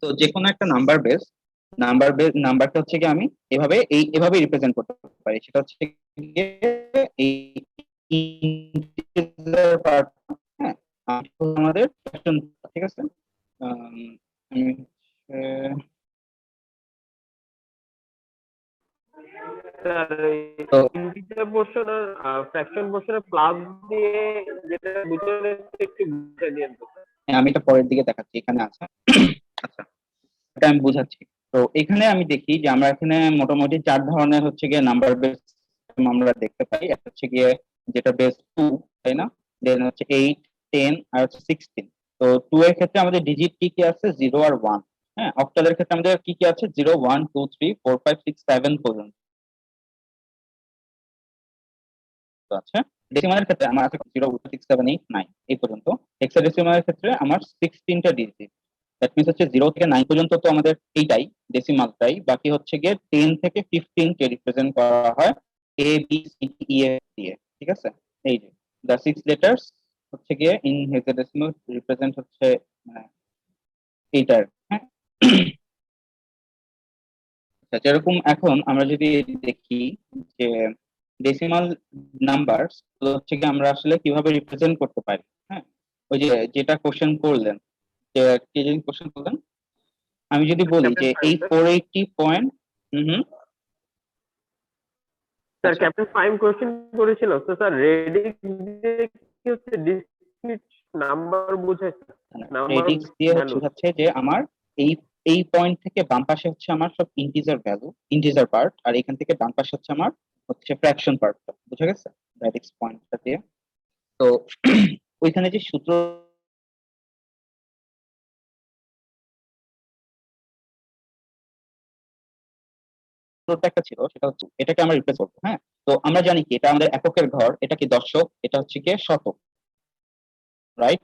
[SPEAKER 1] তো যে কোনো একটা নাম্বারটা হচ্ছে কি আমি এভাবে রিপ্রেজেন্ট করতে পারি। সেটা হচ্ছে গিয়ে এই ইন্টিজার পার্ট, হ্যাঁ, আর আমাদের ফ্র্যাকশন, ঠিক আছে? আমি তো
[SPEAKER 10] ইন্টিজার পোর্শন আর ফ্র্যাকশন পোর্শনে প্লাস দিয়ে যেটা ভিতরে একটু বুঝে দিন তো।
[SPEAKER 1] আমি এটা পরের দিকে দেখাচ্ছি, এখানে আছে। আচ্ছা, এটা আমি বুঝাচ্ছি। তো এখানে আমি দেখি যে আমরা এখানে মোটামুটি 4 ধরনের হচ্ছে গিয়ে নাম্বার বেস আমরা দেখতে পাই। একটা হচ্ছে গিয়ে যেটা বেস 2, তাই না? দেন হচ্ছে 8, 10 আর হচ্ছে 16। তো 2 এর ক্ষেত্রে আমাদের ডিজিট কি কি আছে? 0 আর 1। হ্যাঁ, অক্টালের ক্ষেত্রে আমাদের কি কি আছে? 0 1 2 3 4 5 6 7 পর্যন্ত আছে। ডেসিমালের ক্ষেত্রে আমার আছে 0 6 7 8 9 এই পর্যন্ত। হেক্সাডেসিমালের ক্ষেত্রে আমার 16টা ডিজিট, দ্যাট মিনস হচ্ছে 0 থেকে 9 পর্যন্ত তো আমাদের এইটাই ডেসিমালটাই, বাকি হচ্ছে গিয়ে 10 থেকে 15 কে রিপ্রেজেন্ট করা হয় A B C E F দিয়ে, ঠিক আছে? এই যে দ্য 6 লেটার্স হচ্ছে গিয়ে ইন হেক্সাডেসিমাল রিপ্রেজেন্ট হচ্ছে এইটার। হ্যাঁ, আচ্ছা, যেরকম এখন আমরা যদি দেখি যে ডেসিমাল নাম্বার হচ্ছে কি আমরা আসলে কিভাবে রিপ্রেজেন্ট করতে পারি। হ্যাঁ, ওই যে যেটা কোশ্চেন করলেন, যে কে যিনি কোশ্চেন করলেন, আমি যদি বলি যে এই 480 পয়েন্ট,
[SPEAKER 10] স্যার ক্যাপ্টেন 5 কোশ্চেন করেছিল তো স্যার রেডিক্স দিয়ে কি হচ্ছে ডিসক্রিট নাম্বার বোঝায় নাম্বার
[SPEAKER 1] রেডিক্স দিয়ে হচ্ছে যে আমার এই এই পয়েন্ট থেকে বাম পাশে হচ্ছে আমার সব ইন্টিজার ভ্যালু, ইন্টিজার পার্ট, আর এখান থেকে ডান পাশে হচ্ছে আমার হচ্ছে ফ্র্যাকশন পার্ট। বুঝা গেছে রেডিক্স পয়েন্টটা দিয়ে? তো ওইখানে যে সূত্রটা একটা ছিল, সেটা হচ্ছে এটাকে আমরা রিপ্লেস করবো। হ্যাঁ, তো আমরা জানি কি এটা আমাদের এককের ঘর, এটা কি দশক, এটা হচ্ছে কি শতক, রাইট?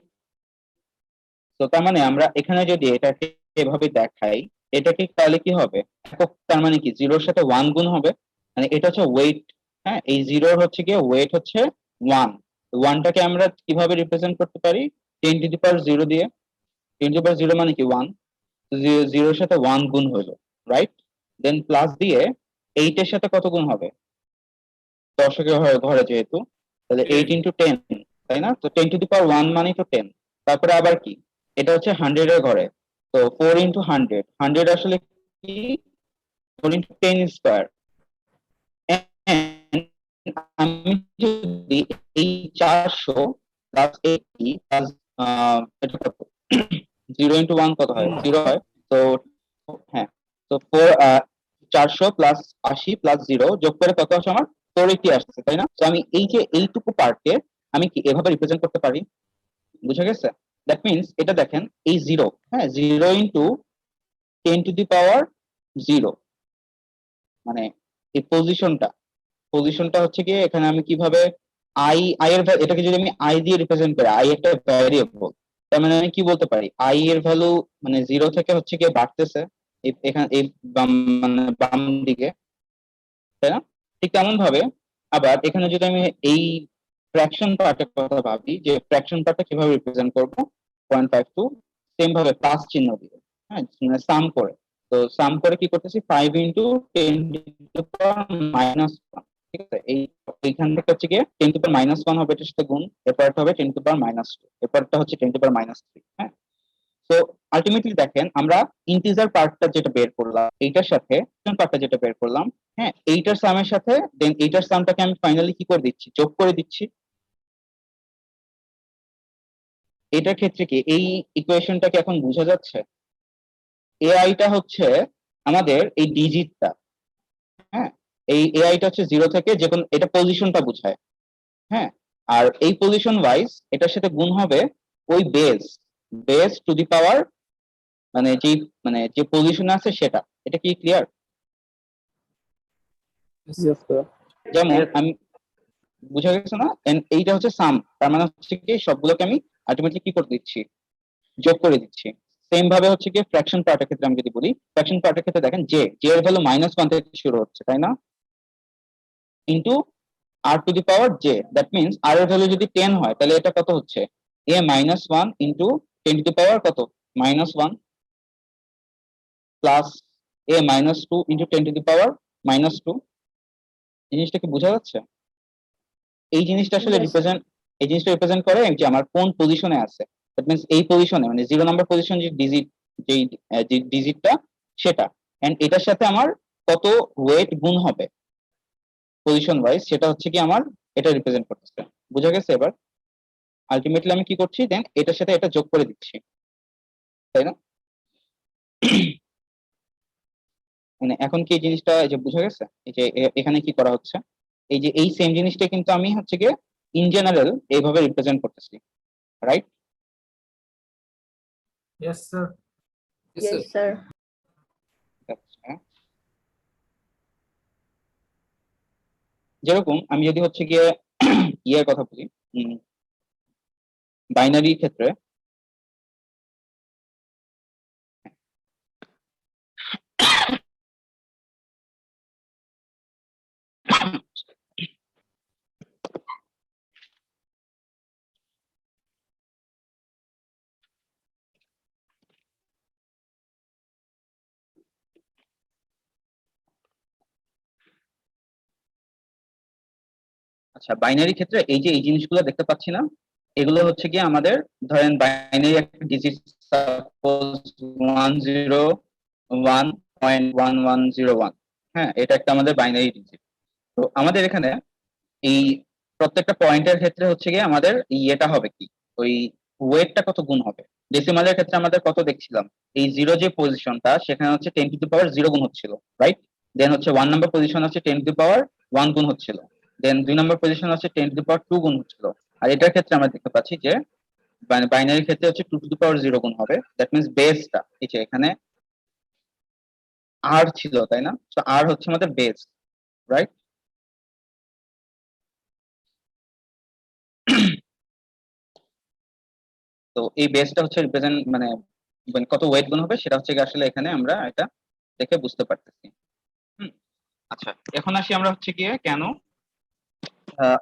[SPEAKER 1] তো তার মানে আমরা এখানে যদি এটাকে এভাবে দেখাই, এটা কি তাহলে কি হবে? একক তার মানে কি 0 এর সাথে 1 গুণ হবে, মানে এটা হচ্ছে ওয়েট। হ্যাঁ, এই 0 হচ্ছে গিয়ে ওয়েট হচ্ছে 1। 1টাকে আমরা কিভাবে রিপ্রেজেন্ট করতে পারি? 10 টু দি পাওয়ার 0 দিয়ে। 10 টু দি পাওয়ার 0 মানে কি 1। জিরোর সাথে 1 গুণ হলো, রাইট? দেন প্লাস দিয়ে 8 এর সাথে কত গুণ হবে? দশকের ঘরে যেহেতু, তাহলে 8 ইন্টু 10, তাই না? তো 10 টু দি পাওয়ার 1 মানে তো 10। তারপরে আবার কি, এটা হচ্ছে 100 এর ঘরে, তো 4 ইন্টু 100, 100 আসলে কি 4 ইন্টু 10 স্কোয়ার। আমি যদি এই 400 প্লাস 80 প্লাস এটা কত, 0 ইন্টু 1 কত হয়? 0 হয়। তো হ্যাঁ, তো 400 প্লাস 80 প্লাস 0 যোগ করে কত আসে আমার? 480 আসছে, তাই না? তো আমি এই যে এইটুকু পার্টকে আমি কি এভাবে রিপ্রেজেন্ট করতে পারি? বুঝা গেছে? দ্যাট মিনস এটা দেখেন, এই 0, হ্যাঁ, 0 ইন্টু 10 টু দি পাওয়ার 0, মানে এই পজিশনটা হচ্ছে কি, এখানে আমি কিভাবে আই এর এটাকে যদি আমি আই দিয়ে রিপ্রেজেন্ট করি, আই একটা ভ্যারিয়েবল, তার মানে আমি কি বলতে পারি, আই এর ভ্যালু মানে 0 থেকে হচ্ছে কি বাড়তেছে এখানে এই মানে বাম দিকে, তাই না? ঠিক তেমন ভাবে আবার এখানে যদি আমি এই ফ্র্যাকশন পার্টের কথা ভাবি, যে ফ্র্যাকশন পার্টটা কিভাবে রিপ্রেজেন্ট করব, 0.52, সেম ভাবে প্লাস চিহ্ন দিয়ে, হ্যাঁ, মানে সাম করে। তো সাম করে কি করতেছি, 5 ইন্টু 10 টু মাইনাস 1, ঠিক আছে? এইখান থেকে হচ্ছে গিয়ে 10 টু মাইনাস 1 হবে, এটার সাথে গুণ, এরপরটা হবে 10 টু মাইনাস 2, এরপরটা হচ্ছে 10 টু মাইনাস 3, হ্যাঁ। তো আলটিমেটলি দেখেন, আমরা ইন্টিজার পার্টটা যেটা বের করলাম এইটার সাথে পার্টটা যেটা বের করলাম, হ্যাঁ, এইটার সামের সাথে দেন এইটার সামটাকে আমি ফাইনালি কি করে দিচ্ছি, যোগ করে দিচ্ছি। এটার ক্ষেত্রে কি এই ইকুয়েশনটা কি এখন বোঝা যাচ্ছে? এআইটা হচ্ছে আমাদের এই ডিজিটটা, হ্যাঁ, এই এআইটা হচ্ছে 0 থেকে যে কোনো, এটা পজিশনটা বোঝায়, হ্যাঁ। আর এই পজিশন ওয়াইজ এটার সাথে গুণ হবে ওই বেস টু দি পাওয়ার, মানে যে পজিশনে আছে সেটা। এটা কি ক্লিয়ার? যেমন আমি, বুঝা গেছে না? এইটা হচ্ছে সাম, তার মানে হচ্ছে কি সবগুলোকে আমি আলটিমেটলি কি করে দিচ্ছি, যোগ করে দিচ্ছি। সেম ভাবে হচ্ছে কি ফ্র্যাকশন পার্টের ক্ষেত্রে আমি যদি বলি, ফ্র্যাকশন পার্টের ক্ষেত্রে দেখেন জে এর ভ্যালু -1 থেকে শুরু হচ্ছে, তাই না? Into R to the power J, that means R এর ভ্যালু যদি 10 হয় তাহলে এটা কত হচ্ছে, এ -1 ইন্টু 10 টু দি পাওয়ার কত, -1, plus a -2 into 10 to the power -2। জিনিসটা কি বোঝা যাচ্ছে? এই জিনিসটা আসলে রিপ্রেজেন্ট করে যে আমার কোন পজিশনে আছে। দ্যাট মিনস এই পজিশনে, মানে 0 নাম্বার পজিশন যে ডিজিটটা সেটা, এন্ড এটার সাথে আমার কত ওয়েট গুণ হবে পজিশন ওয়াইজ, সেটা হচ্ছে কি আমার এটা রিপ্রেজেন্ট করতেছে। বুঝা গেছে এবার? আলটিমেটলি আমি কি করছি, দেন এটার সাথে এটা যোগ করে দিচ্ছি, তাই না? মানে এখন কি এই জিনিসটা এই যে বুঝা গেছে, এই যে এখানে কি করা হচ্ছে, এই যে এই সেম জিনিসটা কিন্তু আমি হচ্ছে গিয়ে ইন জেনারেল এইভাবে রিপ্রেজেন্ট করতেছি, right?
[SPEAKER 3] Yes, sir.
[SPEAKER 2] Yes, sir.
[SPEAKER 1] আচ্ছা, যেরকম আমি যদি হচ্ছে গিয়ে ইয়ের কথা বলি, বাইনারি ক্ষেত্রে, আচ্ছা বাইনারি ক্ষেত্রে এই যে এই জিনিসগুলো দেখতে পাচ্ছি না, এগুলো হচ্ছে গিয়ে আমাদের, ধরেন বাইনারি একটা ডিজিট সাপোজ 101.1101, হ্যাঁ, এটা একটা আমাদের বাইনারি ডিজিট। তো আমাদের এখানে এই প্রত্যেকটা পয়েন্টের ক্ষেত্রে হচ্ছে গিয়ে আমাদের ইয়েটা হবে কি, ওই ওয়েটটা কত গুণ হবে। ডেসিমালের ক্ষেত্রে আমাদের কত দেখছিলাম, এই 0 যে পজিশনটা সেখানে হচ্ছে 10 টু দি পাওয়ার 0 গুণ হচ্ছিল, রাইট? দেন হচ্ছে 1 নাম্বার পজিশন হচ্ছে 10 টু দি পাওয়ার 1 গুণ হচ্ছিল, দেন 2 নাম্বার পজিশন হচ্ছে 10 টু দি পাওয়ার 2 গুণ হচ্ছিল। আর এটার ক্ষেত্রে আমরা দেখতে পাচ্ছি যে বাইনারির ক্ষেত্রে হচ্ছে 2 টু দি পাওয়ার 0 গুণ হবে। দ্যাট মিন্স বেসটা এই যে এখানে আর ছিল, তাই না? তো আর হচ্ছে আমাদের বেস, রাইট? তো এই বেসটা হচ্ছে রিপ্রেজেন্ট মানে কত ওয়েট গুণ হবে সেটা হচ্ছে গিয়ে আসলে এখানে আমরা এটা দেখে বুঝতে পারতেছি। আচ্ছা, এখন আসি আমরা হচ্ছে গিয়ে কেন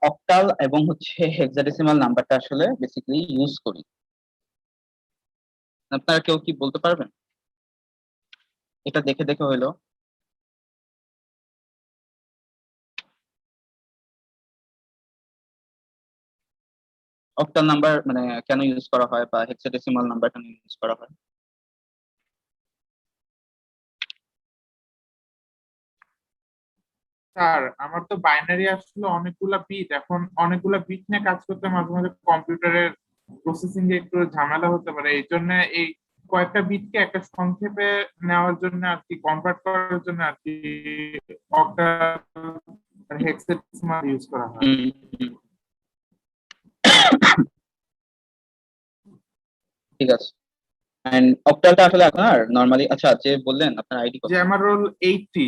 [SPEAKER 1] অক্টাল এবং হচ্ছে হেক্সাডেসিমাল নাম্বারটা আসলে বেসিক্যালি ইউজ করি। আপনারা কেউ কি বলতে পারবেন? এটা দেখে দেখে হইলো। অক্টাল নাম্বার মানে কেন ইউজ করা হয় বা হেক্সাডেসিমাল নাম্বার কেন ইউজ করা হয়?
[SPEAKER 8] স্যার আমার তো বাইনারি আসলে অনেকগুলা বিট, এখন অনেকগুলা বিট নিয়ে কাজ করতে মাঝে মাঝে কম্পিউটারের প্রসেসিং এ একটু ঝামেলা হতে পারে, এই জন্য এই কয়েকটা বিটকে একটা সংক্ষেপে নেওয়ার জন্য আর কি, কনভার্ট করার জন্য আর কি অক্টাল হেক্সাডেসিমাল ইউজ করা হয়।
[SPEAKER 1] হুম, হুম। ঠিক আছে। এন্ড অক্টালটা আসলে আপনার নরমালি, আচ্ছা যে বললেন আপনার আইডি কত?
[SPEAKER 8] যে আমার রোল 80।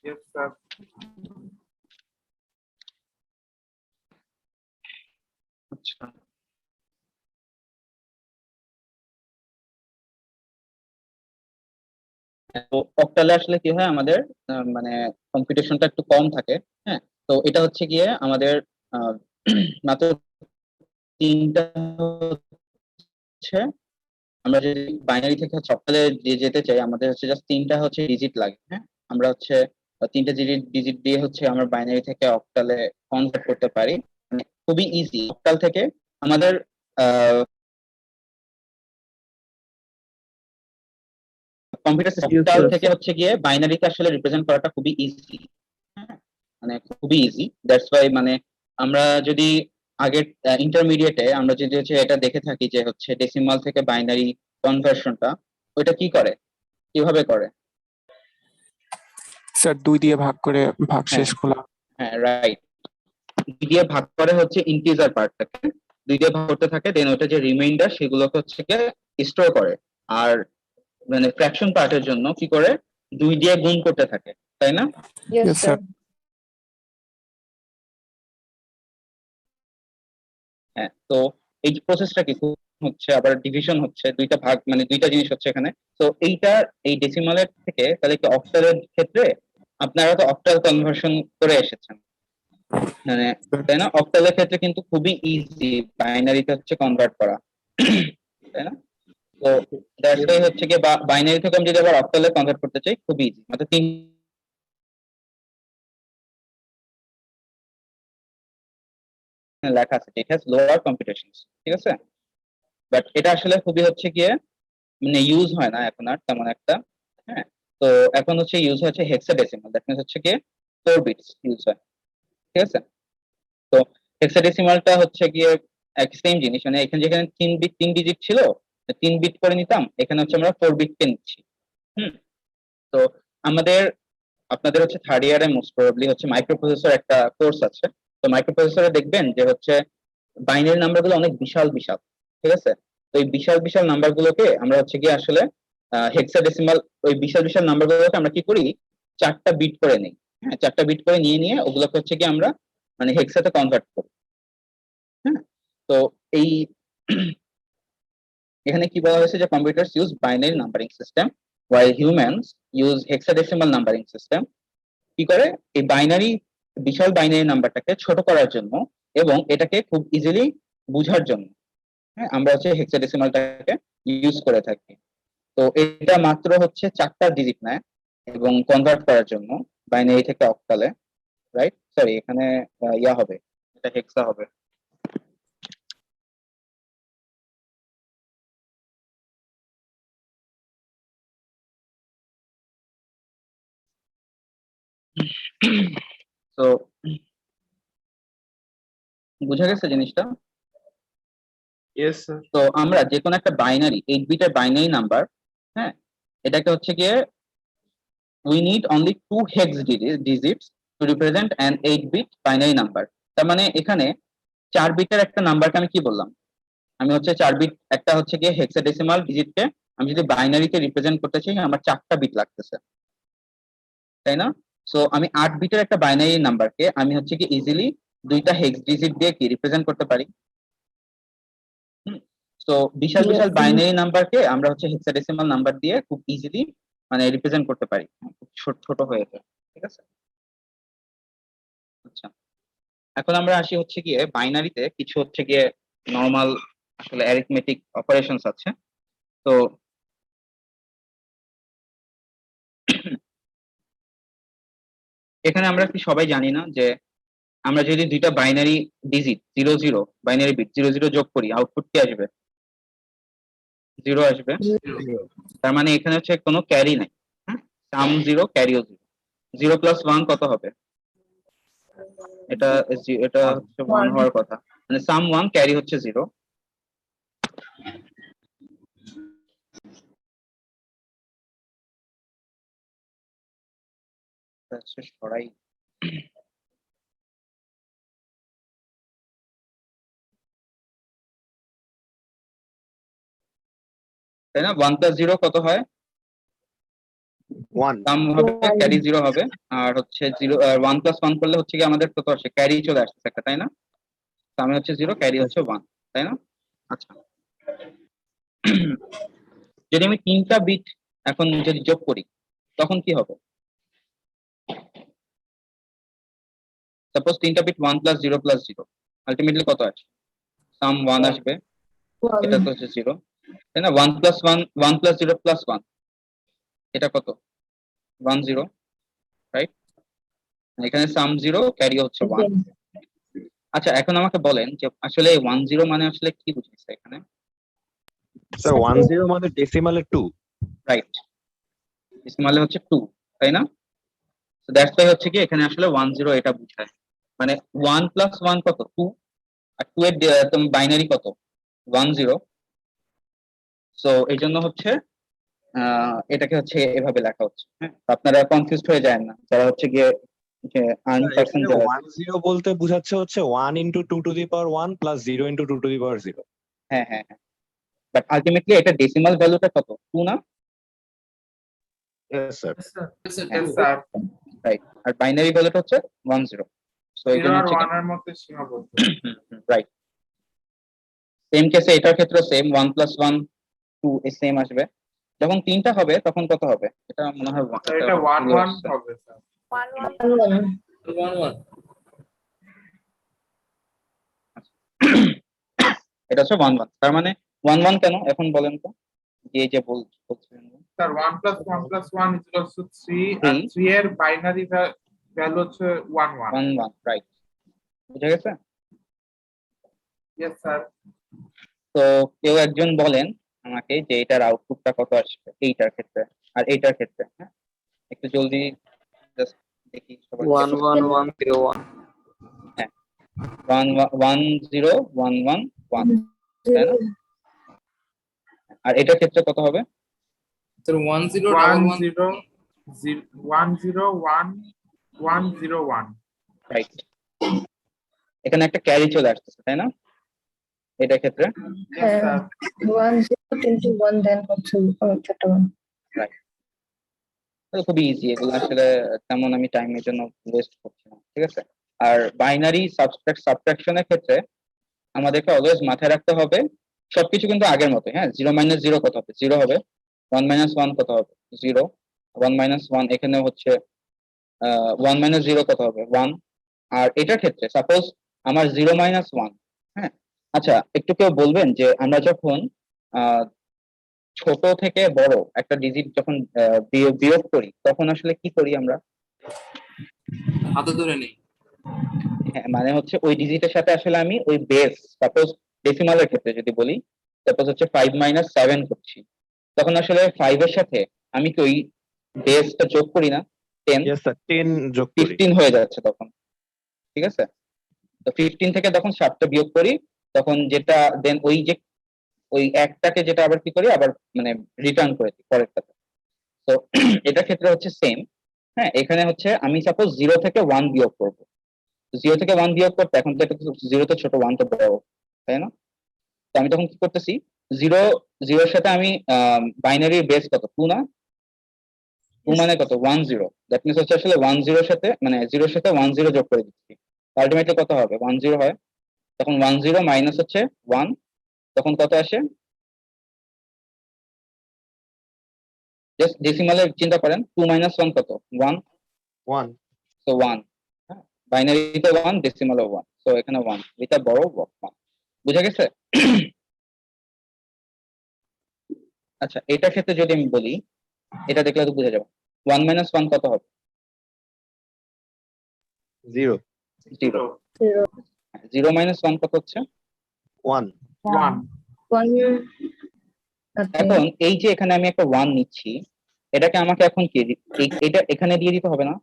[SPEAKER 8] Yes, sir.
[SPEAKER 1] আচ্ছা, তো অক্টালে আসলে কি হয় আমাদের মানে কম্পিটিশনটা একটু কম থাকে। হ্যাঁ, তো এটা হচ্ছে গিয়ে আমাদের আহ, মাত্র তিনটা হচ্ছে, আমরা যদি বাইনারি থেকে হচ্ছে অক্টালে যেতে চাই আমাদের হচ্ছে জাস্ট তিনটা হচ্ছে ডিজিট লাগে। হ্যাঁ, আমরা হচ্ছে তিনটা ডিজিট দিয়ে হচ্ছে আমরা বাইনারি থেকে অক্টালে কনভার্ট করতে পারি। মানে খুবই ইজি অক্টাল থেকে আমাদের কম্পিউটার
[SPEAKER 3] Yes,
[SPEAKER 1] অক্টাল
[SPEAKER 3] sir.
[SPEAKER 1] থেকে হচ্ছে গিয়ে বাইনারিতে আসলে রিপ্রেজেন্ট করাটা খুবই ইজি। মানে খুবই ইজি, দ্যাটস ওয়াই মানে আমরা যদি আগের ইন্টারমিডিয়েটে আমরা যদি হচ্ছে এটা দেখে থাকি যে হচ্ছে ডেসিমাল থেকে বাইনারি কনভার্সনটা, ওইটা কি করে, কিভাবে করে?
[SPEAKER 11] স্যার 2 দিয়ে ভাগ করে ভাগশেষ
[SPEAKER 1] হ্যাঁ,
[SPEAKER 11] খোলা।
[SPEAKER 1] হ্যাঁ, রাইট। 2 দিয়ে ভাগ করে হচ্ছে ইন্টিজার পার্টটাকে 2 দিয়ে ভাগ করতে থাকে, দেন ওটা যে রিমাইন্ডার সেগুলোকে হচ্ছে গিয়ে স্টোর করে। আর মানে ফ্র্যাকশন পার্টের জন্য কি করে 2 দিয়ে গুণ করতে থাকে, তাই না?
[SPEAKER 11] Yes, sir.
[SPEAKER 1] হ্যাঁ, তো এই প্রসেসটা কি হচ্ছে, আবার ডিভিশন হচ্ছে, দুইটা ভাগ মানে দুইটা জিনিস হচ্ছে এখানে। তো এইটা এই ডেসিমালের থেকে তাহলে কি অক্টালের ক্ষেত্রে আপনারা তো অক্টাল কনভার্সন করে এসেছেন, মানে তাই না? অক্টালের ক্ষেত্রে কিন্তু খুবই ইজি বাইনারিতে হচ্ছে কনভার্ট করা, তাই না? তো দ্যাটস ওয়াই হচ্ছে কি বাইনারি থেকে আমি যদি আবার অক্টালে কনভার্ট করতে চাই খুবই ইজি, মাত্র 3 লেখা আছে ইট হ্যাজ লোয়ার কম্পিউটেশনস, ঠিক আছে? বাট এটা আসলে খুবই হচ্ছে গিয়ে মানে ইউজ হয় না এখন আর তেমন একটা। হ্যাঁ, তো এখন হচ্ছে ইউজ হচ্ছে হেক্সাডেসিমাল, দ্যাট মিন্স হচ্ছে গিয়ে 4 বিটস ইউজ হয়, ঠিক আছে? তো হেক্সাডেসিমালটা হচ্ছে গিয়ে এক সেম জিনিস, মানে এখানে যেখানে 3 ডিজিট ছিল 3 বিট করে নিতাম, এখানে হচ্ছে আমরা 4 বিট কে নিচ্ছি। হুম, তো আমাদের আপনাদের হচ্ছে থার্ড ইয়ারে মোস্ট প্রবাবলি হচ্ছে মাইক্রোপ্রসেসর একটা কোর্স আছে। তো মাইক্রোপ্রসেসরে দেখবেন যে হচ্ছে বাইনারি নাম্বার গুলো অনেক বিশাল বিশাল, ঠিক আছে? তো এই বিশাল বিশাল নাম্বার গুলোকে আমরা হচ্ছে গিয়ে আসলে হেক্সাডেসিমাল, ওই বিশাল বিশাল নাম্বার গুলোকে আমরা কি করি 4টা বিট করে নিই। হ্যাঁ, 4টা বিট করে নিয়ে নিয়ে ওগুলোকে হচ্ছে গিয়ে আমরা মানে হেক্সাতে কনভার্ট করি। হ্যাঁ, তো এই এখানে কি বলা হয়েছে যে computers use binary numbering system while humans use hexadecimal numbering system। কি করে এই বাইনারি বিশাল বাইনারি নাম্বারটাকে ছোট করার জন্য এবং এটাকে খুব ইজিলি বোঝার জন্য। হ্যাঁ, আমরা হচ্ছে হেক্সাডেসিমালটাকে ইউজ করে থাকি। তো এটা মাত্র হচ্ছে 4টা ডিজিট নেয় এবং কনভার্ট করার জন্য বাইনারি থেকে অক্টালে, রাইট? সরি, এখানে ইয়া হবে, এটা হেক্সা হবে। তো বুঝা গেছে জিনিসটা?
[SPEAKER 8] Yes, sir.
[SPEAKER 1] তো আমরা যে কোনো একটা বাইনারি 8 বিটের বাইনারি নাম্বার, হ্যাঁ, এটাকে হচ্ছে গিয়ে we need only 2 hex digits to represent an 8-bit binary number। তার মানে এখানে 4 বিটের একটা নাম্বারকে আমি কি বললাম, আমি হচ্ছে 4 বিট একটা হচ্ছে গিয়ে হেক্সাডেসিমাল ডিজিটকে আমি যদি বাইনারিতে রিপ্রেজেন্ট করতে চাই আমার 4টা বিট লাগতেছে, তাই না? সো আমি 8 বিটের একটা বাইনারি নাম্বারকে আমি হচ্ছে কি ইজিলি 2টা হেক্স ডিজিট দিয়ে কি রিপ্রেজেন্ট করতে পারি, তো বিশাল বিশাল বাইনারি নাম্বারকে আমরা হচ্ছে হেক্সাডেসিমাল নাম্বার দিয়ে খুব ইজিলি মানে রিপ্রেজেন্ট করতে পারি, খুব ছোট ছোট হয়ে যায়। ঠিক আছে, আচ্ছা এখন আমরা আসি হচ্ছে গিয়ে বাইনারিতে কিছু হচ্ছে গিয়ে নর্মাল আসলে অ্যারিথমেটিক অপারেশনস আছে। তো এখানে আমরা কি সবাই জানি না যে আমরা যদি দুইটা বাইনারি ডিজিট 00 বাইনারি বিট 00 যোগ করি আউটপুট কি আসবে? 0 আসবে। তার মানে এখানে হচ্ছে কোনো ক্যারি নাই, হ্যাঁ, সাম 0 ক্যারিও 0। 0 প্লাস 1 কত হবে? এটা এটা হচ্ছে 1 হওয়ার কথা, মানে সাম 1 ক্যারি হচ্ছে 0। সরাই তাই না? 1 প্লাস 0 কত হয়?
[SPEAKER 11] 1
[SPEAKER 1] সাম হবে ক্যারি 0 হবে, আর হচ্ছে 0 1 প্লাস 1 করলে হচ্ছে কি আমাদের কত আসে? ক্যারি চলে আসছে একটা, তাই না? সামে হচ্ছে 0 ক্যারি হচ্ছে 1, তাই না? আচ্ছা যদি আমি 3টা বিট এখন যদি যোগ করি তখন কি হবে? সাপোজ 3টা বিট 1 প্লাস 0 প্লাস 0, আলটিমেটলি কত আসে? সাম 1 আসবে, এটা তো হচ্ছে 0, তাই না? 1 প্লাস 1 1 প্লাস 0 প্লাস 1, এটা কত? 1 0, রাইট? এখানে সাম 0 ক্যারি হচ্ছে 1। আচ্ছা এখন আমাকে বলেন যে আসলে 1 0 মানে আসলে কি বুঝাইছে এখানে?
[SPEAKER 12] স্যার 1 0 মানে ডেসিমালে 2,
[SPEAKER 1] রাইট, ডেসিমালে হচ্ছে 2, তাই না? তো দ্যাটস ওয়াই হচ্ছে কি এখানে আসলে 1 0 এটা বোঝায়, মানে 1 প্লাস 1 কত? 2, আর 2 এর তুমি বাইনারি কত? 1 0। সো এই জন্য হচ্ছে এটাকে হচ্ছে এভাবে লেখা হচ্ছে, হ্যাঁ? তো আপনারা কনফিউজড হয়ে যায় না যারা হচ্ছে গিয়ে যে আর্ন পার্সন
[SPEAKER 12] এখানে 1 0 বলতে বোঝাচ্ছে হচ্ছে 1 into 2 to the power 1 plus 0 into 2 to the power 0।
[SPEAKER 1] হ্যাঁ হ্যাঁ হ্যাঁ, বাট আলটিমেটলি এটা ডেসিমাল ভ্যালুটা কত? 2 না?
[SPEAKER 12] Yes sir.
[SPEAKER 8] Yes, sir.
[SPEAKER 1] Right, আর বাইনারি ভ্যালুটা হচ্ছে 1 0। সো এই
[SPEAKER 8] 0
[SPEAKER 1] জন্য
[SPEAKER 8] আর
[SPEAKER 1] হচ্ছে
[SPEAKER 8] 1 এর মধ্যে সীমাবদ্ধ।
[SPEAKER 1] রাইট, সেম কেসে এটার ক্ষেত্রে সেম 1 প্লাস 1 2 এই সেম আসবে। যখন 3টা হবে তখন কত হবে? এটা মনে হয়
[SPEAKER 8] এটা 1 1 হবে স্যার।
[SPEAKER 2] 1
[SPEAKER 1] এটা হচ্ছে 1 1। তার মানে 1 1 কেন এখন বলেন তো, যে বলছিলেন
[SPEAKER 8] sir 1 plus 1 plus 1 equals to 3, আর 3 এর বাইনারি ভ্যালু হচ্ছে 1 1।
[SPEAKER 1] 1 1, রাইট, বুঝা গেছে?
[SPEAKER 8] Yes sir.
[SPEAKER 1] তো কেউ একজন বলেন আমাকে যে এটার আউটপুটটা কত আসবে এইটার ক্ষেত্রে আর এইটার ক্ষেত্রে, হ্যাঁ? একটু জলদি জাস্ট দেখি সবাই।
[SPEAKER 9] 1 1 1 0 1।
[SPEAKER 1] হ্যাঁ, 1 1 0 1 1 1, তাই না? আর এটার ক্ষেত্রে কত হবে?
[SPEAKER 2] স্যার 1 0
[SPEAKER 8] 1
[SPEAKER 2] 1
[SPEAKER 8] 0 1 0 1 1 0 1।
[SPEAKER 1] রাইট, এখানে একটা ক্যারি চলে আসতেছে, তাই না? এটার ক্ষেত্রে
[SPEAKER 8] ইয়েস স্যার।
[SPEAKER 13] 1 0 into 1 then হচ্ছে ছোট 1।
[SPEAKER 1] রাইট, খুবই ইজি, এগুলো আসলে তেমন আমি টাইমের জন্য ওয়েস্ট করছি না, ঠিক আছে? আর বাইনারি সাবট্রাকশনের ক্ষেত্রে আমাদেরকে অলওয়েজ মাথায় রাখতে হবে সবকিছু কিন্তু আগের মতো, হ্যাঁ? 0 মাইনাস 0 কত হবে? 0 হবে। 1 মাইনাস 1 কত হবে? 0। 1 মাইনাস 1 এখানে হচ্ছে 1 মাইনাস 0 কত হবে? 1। আর এটার ক্ষেত্রে সাপোজ আমার 0 মাইনাস 1, হ্যাঁ? আচ্ছা একটু কেউ বলবেন যে আমরা যখন ছোট থেকে বড় একটা ডিজিট যখন বিয়োগ করি তখন আসলে কি করি আমরা?
[SPEAKER 2] হাতে ধরে নেই।
[SPEAKER 1] হ্যাঁ, মানে হচ্ছে ওই ডিজিটের সাথে আসলে আমি ওই বেস, সাপোজ ডেসিমালের ক্ষেত্রে যদি বলি সাপোজ হচ্ছে 5 মাইনাস 7 করছি, তখন আসলে 5 এর সাথে আমি কি ওই বেসটা যোগ করি না? 10,
[SPEAKER 12] ইয়েস স্যার 10 যোগ করি।
[SPEAKER 1] 15 হয়ে যাচ্ছে তখন, ঠিক আছে? তো 15 থেকে তখন 7টা বিয়োগ করি, তখন যেটা দেন ওই একটাকে যেটা আবার কি করি, আবার মানে রিটার্ন করে দিই পরেরটাতে। তো এটার ক্ষেত্রে হচ্ছে সেম, হ্যাঁ? এখানে হচ্ছে আমি সাপোজ 0 থেকে 1 বিয়োগ করবো, 0 থেকে 1 বিয়োগ করতে এখন তো এটা 0 তো ছোট, 1 তো বড়, তাই না? তো আমি তখন কি করতেছি, 0 0 এর সাথে আমি বাইনারি বেস কত? 2 না? 2 মানে কত? 1 0। দ্যাট মিন্স হচ্ছে আসলে 1 0 এর সাথে মানে 0 এর সাথে 1 0 যোগ করে দিচ্ছি, আলটিমেটলি কত হবে? 1 0 হয়। তখন 1 0 মাইনাস হচ্ছে 1, তখন কত আসে? জাস্ট ডেসিমালের চিন্তা করেন 2 - 1 কত 1
[SPEAKER 12] 1
[SPEAKER 1] সো 1 বাইনারিতে 1 ডেসিমালে 1 সো এখানে 1 এটা বড় 1 বুঝা গেছে আচ্ছা এটার ক্ষেত্রে যদি আমি বলি এটা দেখলে তো বুঝা যাবে 1 - 1 কত হবে
[SPEAKER 12] 0
[SPEAKER 1] 0
[SPEAKER 13] 0
[SPEAKER 1] 0 - 1 কত হচ্ছে
[SPEAKER 12] 1
[SPEAKER 8] 1
[SPEAKER 13] 1 okay
[SPEAKER 1] এখন এই যে এখানে আমি একটা 1 নিচ্ছি এটাকে আমাকে এখন কি এটা এখানে দিয়ে দিতে হবে না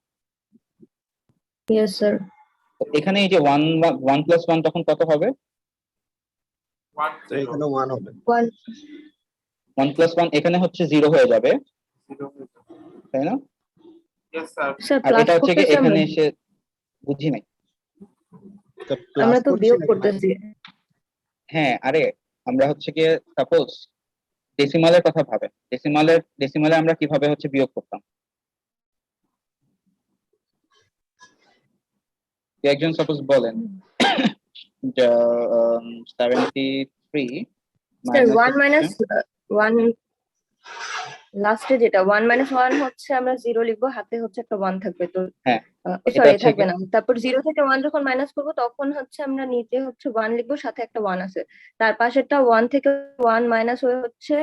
[SPEAKER 13] yes sir
[SPEAKER 1] তো এখানে এই যে 1 1 + 1 তখন কত হবে
[SPEAKER 8] 1
[SPEAKER 12] তো এখানে 1 হবে
[SPEAKER 13] 1
[SPEAKER 1] 1 + 1 এখানে হচ্ছে 0 হয়ে যাবে
[SPEAKER 8] 0
[SPEAKER 1] তাই না
[SPEAKER 8] yes sir
[SPEAKER 13] স্যার
[SPEAKER 1] আর
[SPEAKER 13] প্লাস
[SPEAKER 1] এটা হচ্ছে কি
[SPEAKER 13] করতেছি
[SPEAKER 1] এখানে
[SPEAKER 13] আমরা
[SPEAKER 1] এসে বুঝি নাই
[SPEAKER 13] আমরা তো বিয়োগ করতেছি
[SPEAKER 1] হ্যাঁ আরে আমরা হচ্ছে কি সাপোজ ডেসিমালের কথা ভাবে ডেসিমালে আমরা কিভাবে হচ্ছে বিয়োগ করতাম একজন সাপোজ বলেন 73
[SPEAKER 13] স্যার
[SPEAKER 1] minus
[SPEAKER 13] 1 - 1 লাস্টে যেটা 1 - 1 হচ্ছে আমরা 0 লিখবো হাতে হচ্ছে একটা 1 থাকবে তো
[SPEAKER 1] হ্যাঁ এটা
[SPEAKER 13] সরি
[SPEAKER 1] হচ্ছে
[SPEAKER 13] থাকবে না তারপর 0 থেকে 1 যখন মাইনাস করব তখন হচ্ছে আমরা নিচে হচ্ছে 1 লিখবো সাথে একটা 1 আছে তার পাশেরটা 1 থেকে 1 মাইনাস হয়ে হচ্ছে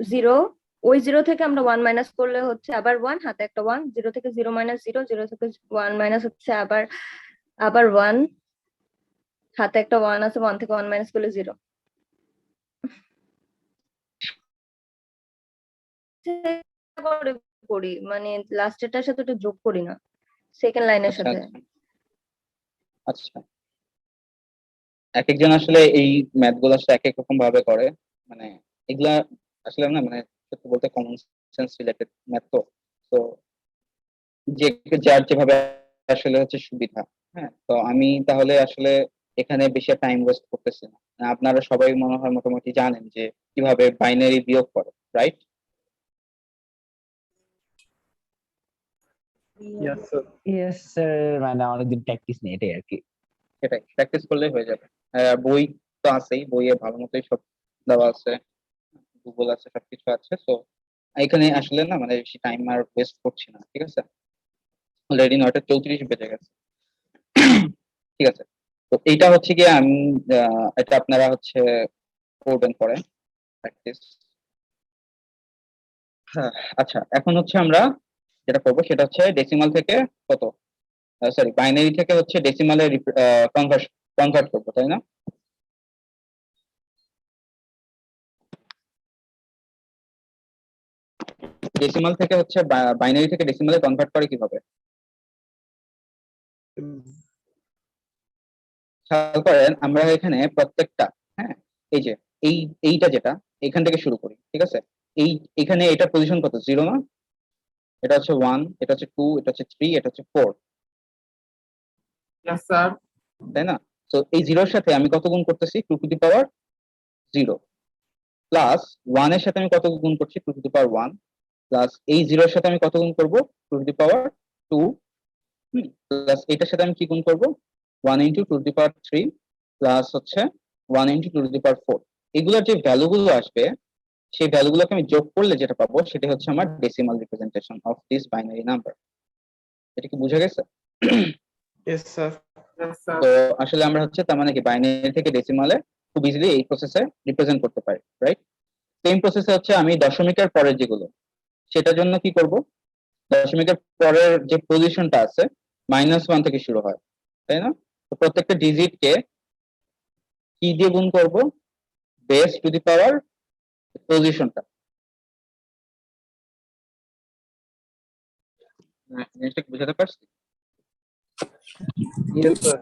[SPEAKER 13] 0 ওই 0 থেকে আমরা 1 মাইনাস করলে হচ্ছে আবার 1 হাতে একটা 1 0 থেকে 0 - 0 0 থেকে 1 মাইনাস হচ্ছে আবার 1 হাতে একটা 1 আছে 1 থেকে 1 মাইনাস করলে 0 করে করি মানে লাস্টেরটার সাথে ওটা যোগ করি না সেকেন্ড লাইনের
[SPEAKER 1] আচ্ছা
[SPEAKER 13] সাথে
[SPEAKER 1] আচ্ছা এক একজন আসলে এই ম্যাথ গুলো আসলে এক এক রকম ভাবে করে মানে এগুলা আসলে না মানে সত্যি বলতে কমন সেন্স রিলেটেড ম্যাথ তো যে যার যেভাবে আসলে হচ্ছে সুবিধা হ্যাঁ তো আমি তাহলে আসলে এখানে বেশি টাইম ওয়েস্ট করতেছি না আপনারা সবাই মনে হয় মোটামুটি জানেন যে কিভাবে বাইনারি বিয়োগ করে রাইট
[SPEAKER 5] ইয়েস স্যার মানে অনেকদিন প্র্যাকটিস নেই এটাই আর কি
[SPEAKER 1] সেটাই প্র্যাকটিস করলেই হয়ে যাবে বই তো আছেই বইয়ে ভালো মতোই সব দেওয়া আছে গুগল আছে সবকিছু আছে তো এখানে আসলে না মানে বেশি টাইম আর ওয়েস্ট করছি না ঠিক আছে অলরেডি 9:34 বেজে গেছে ঠিক আছে তো এইটা হচ্ছে কি আমি এটা আপনারা হচ্ছে করবেন পরে প্র্যাকটিস হ্যাঁ আচ্ছা এখন হচ্ছে আমরা যেটা করবো সেটা হচ্ছে ডেসিমাল থেকে কত সরি বাইনারি থেকে হচ্ছে ডেসিমালে কনভার্ট করবো তাই না ডেসিমাল থেকে হচ্ছে বাইনারি থেকে ডেসিমালে কনভার্ট করে কিভাবে খেয়াল করেন আমরা এখানে প্রত্যেকটা হ্যাঁ এই যে এইটা যেটা এখান থেকে শুরু করি ঠিক আছে এখানে এটা পজিশন কত 0 না এটা হচ্ছে 1 এটা হচ্ছে 2 এটা হচ্ছে 3 এটা হচ্ছে 4
[SPEAKER 8] yes sir
[SPEAKER 1] তাই না তো এই 0 এর সাথে আমি কত গুণ করতেছি 2 টু দি পাওয়ার 0 প্লাস 1 এর সাথে আমি কত গুণ করছি 2 টু দি পাওয়ার 1 প্লাস এই 0 এর সাথে আমি কত গুণ করব 2 টু দি পাওয়ার 2 প্লাস এটার সাথে আমি কি গুণ করব 1 into 2 to the power 3 plus হচ্ছে 1 ইনটু 2 টু দি পাওয়ার 4 এগুলোর যে ভ্যালুগুলো আসবে সেই ভ্যালুগুলোকে আমি যোগ করলে যেটা পাবো সেটা হচ্ছে আমার decimal representation of this binary number এটা কি বুঝা গেছে
[SPEAKER 8] yes sir
[SPEAKER 1] তো আসলে আমরা হচ্ছে তার মানে কি বাইনারি থেকে ডেসিমালে খুব ইজিলি এই প্রসেসে রিপ্রেজেন্ট করতে পারি রাইট সেম প্রসেসে হচ্ছে আমি দশমিকের পরের যেগুলো সেটার জন্য কি করব দশমিকের পরের যে পজিশনটা আছে -1 থেকে শুরু হয় তাই না তো প্রত্যেকটা ডিজিটকে কি দিয়ে গুণ করব বেস টু দি পাওয়ার পজিশনটা জিনিসটা কি বুঝাতে পারছি
[SPEAKER 8] yes sir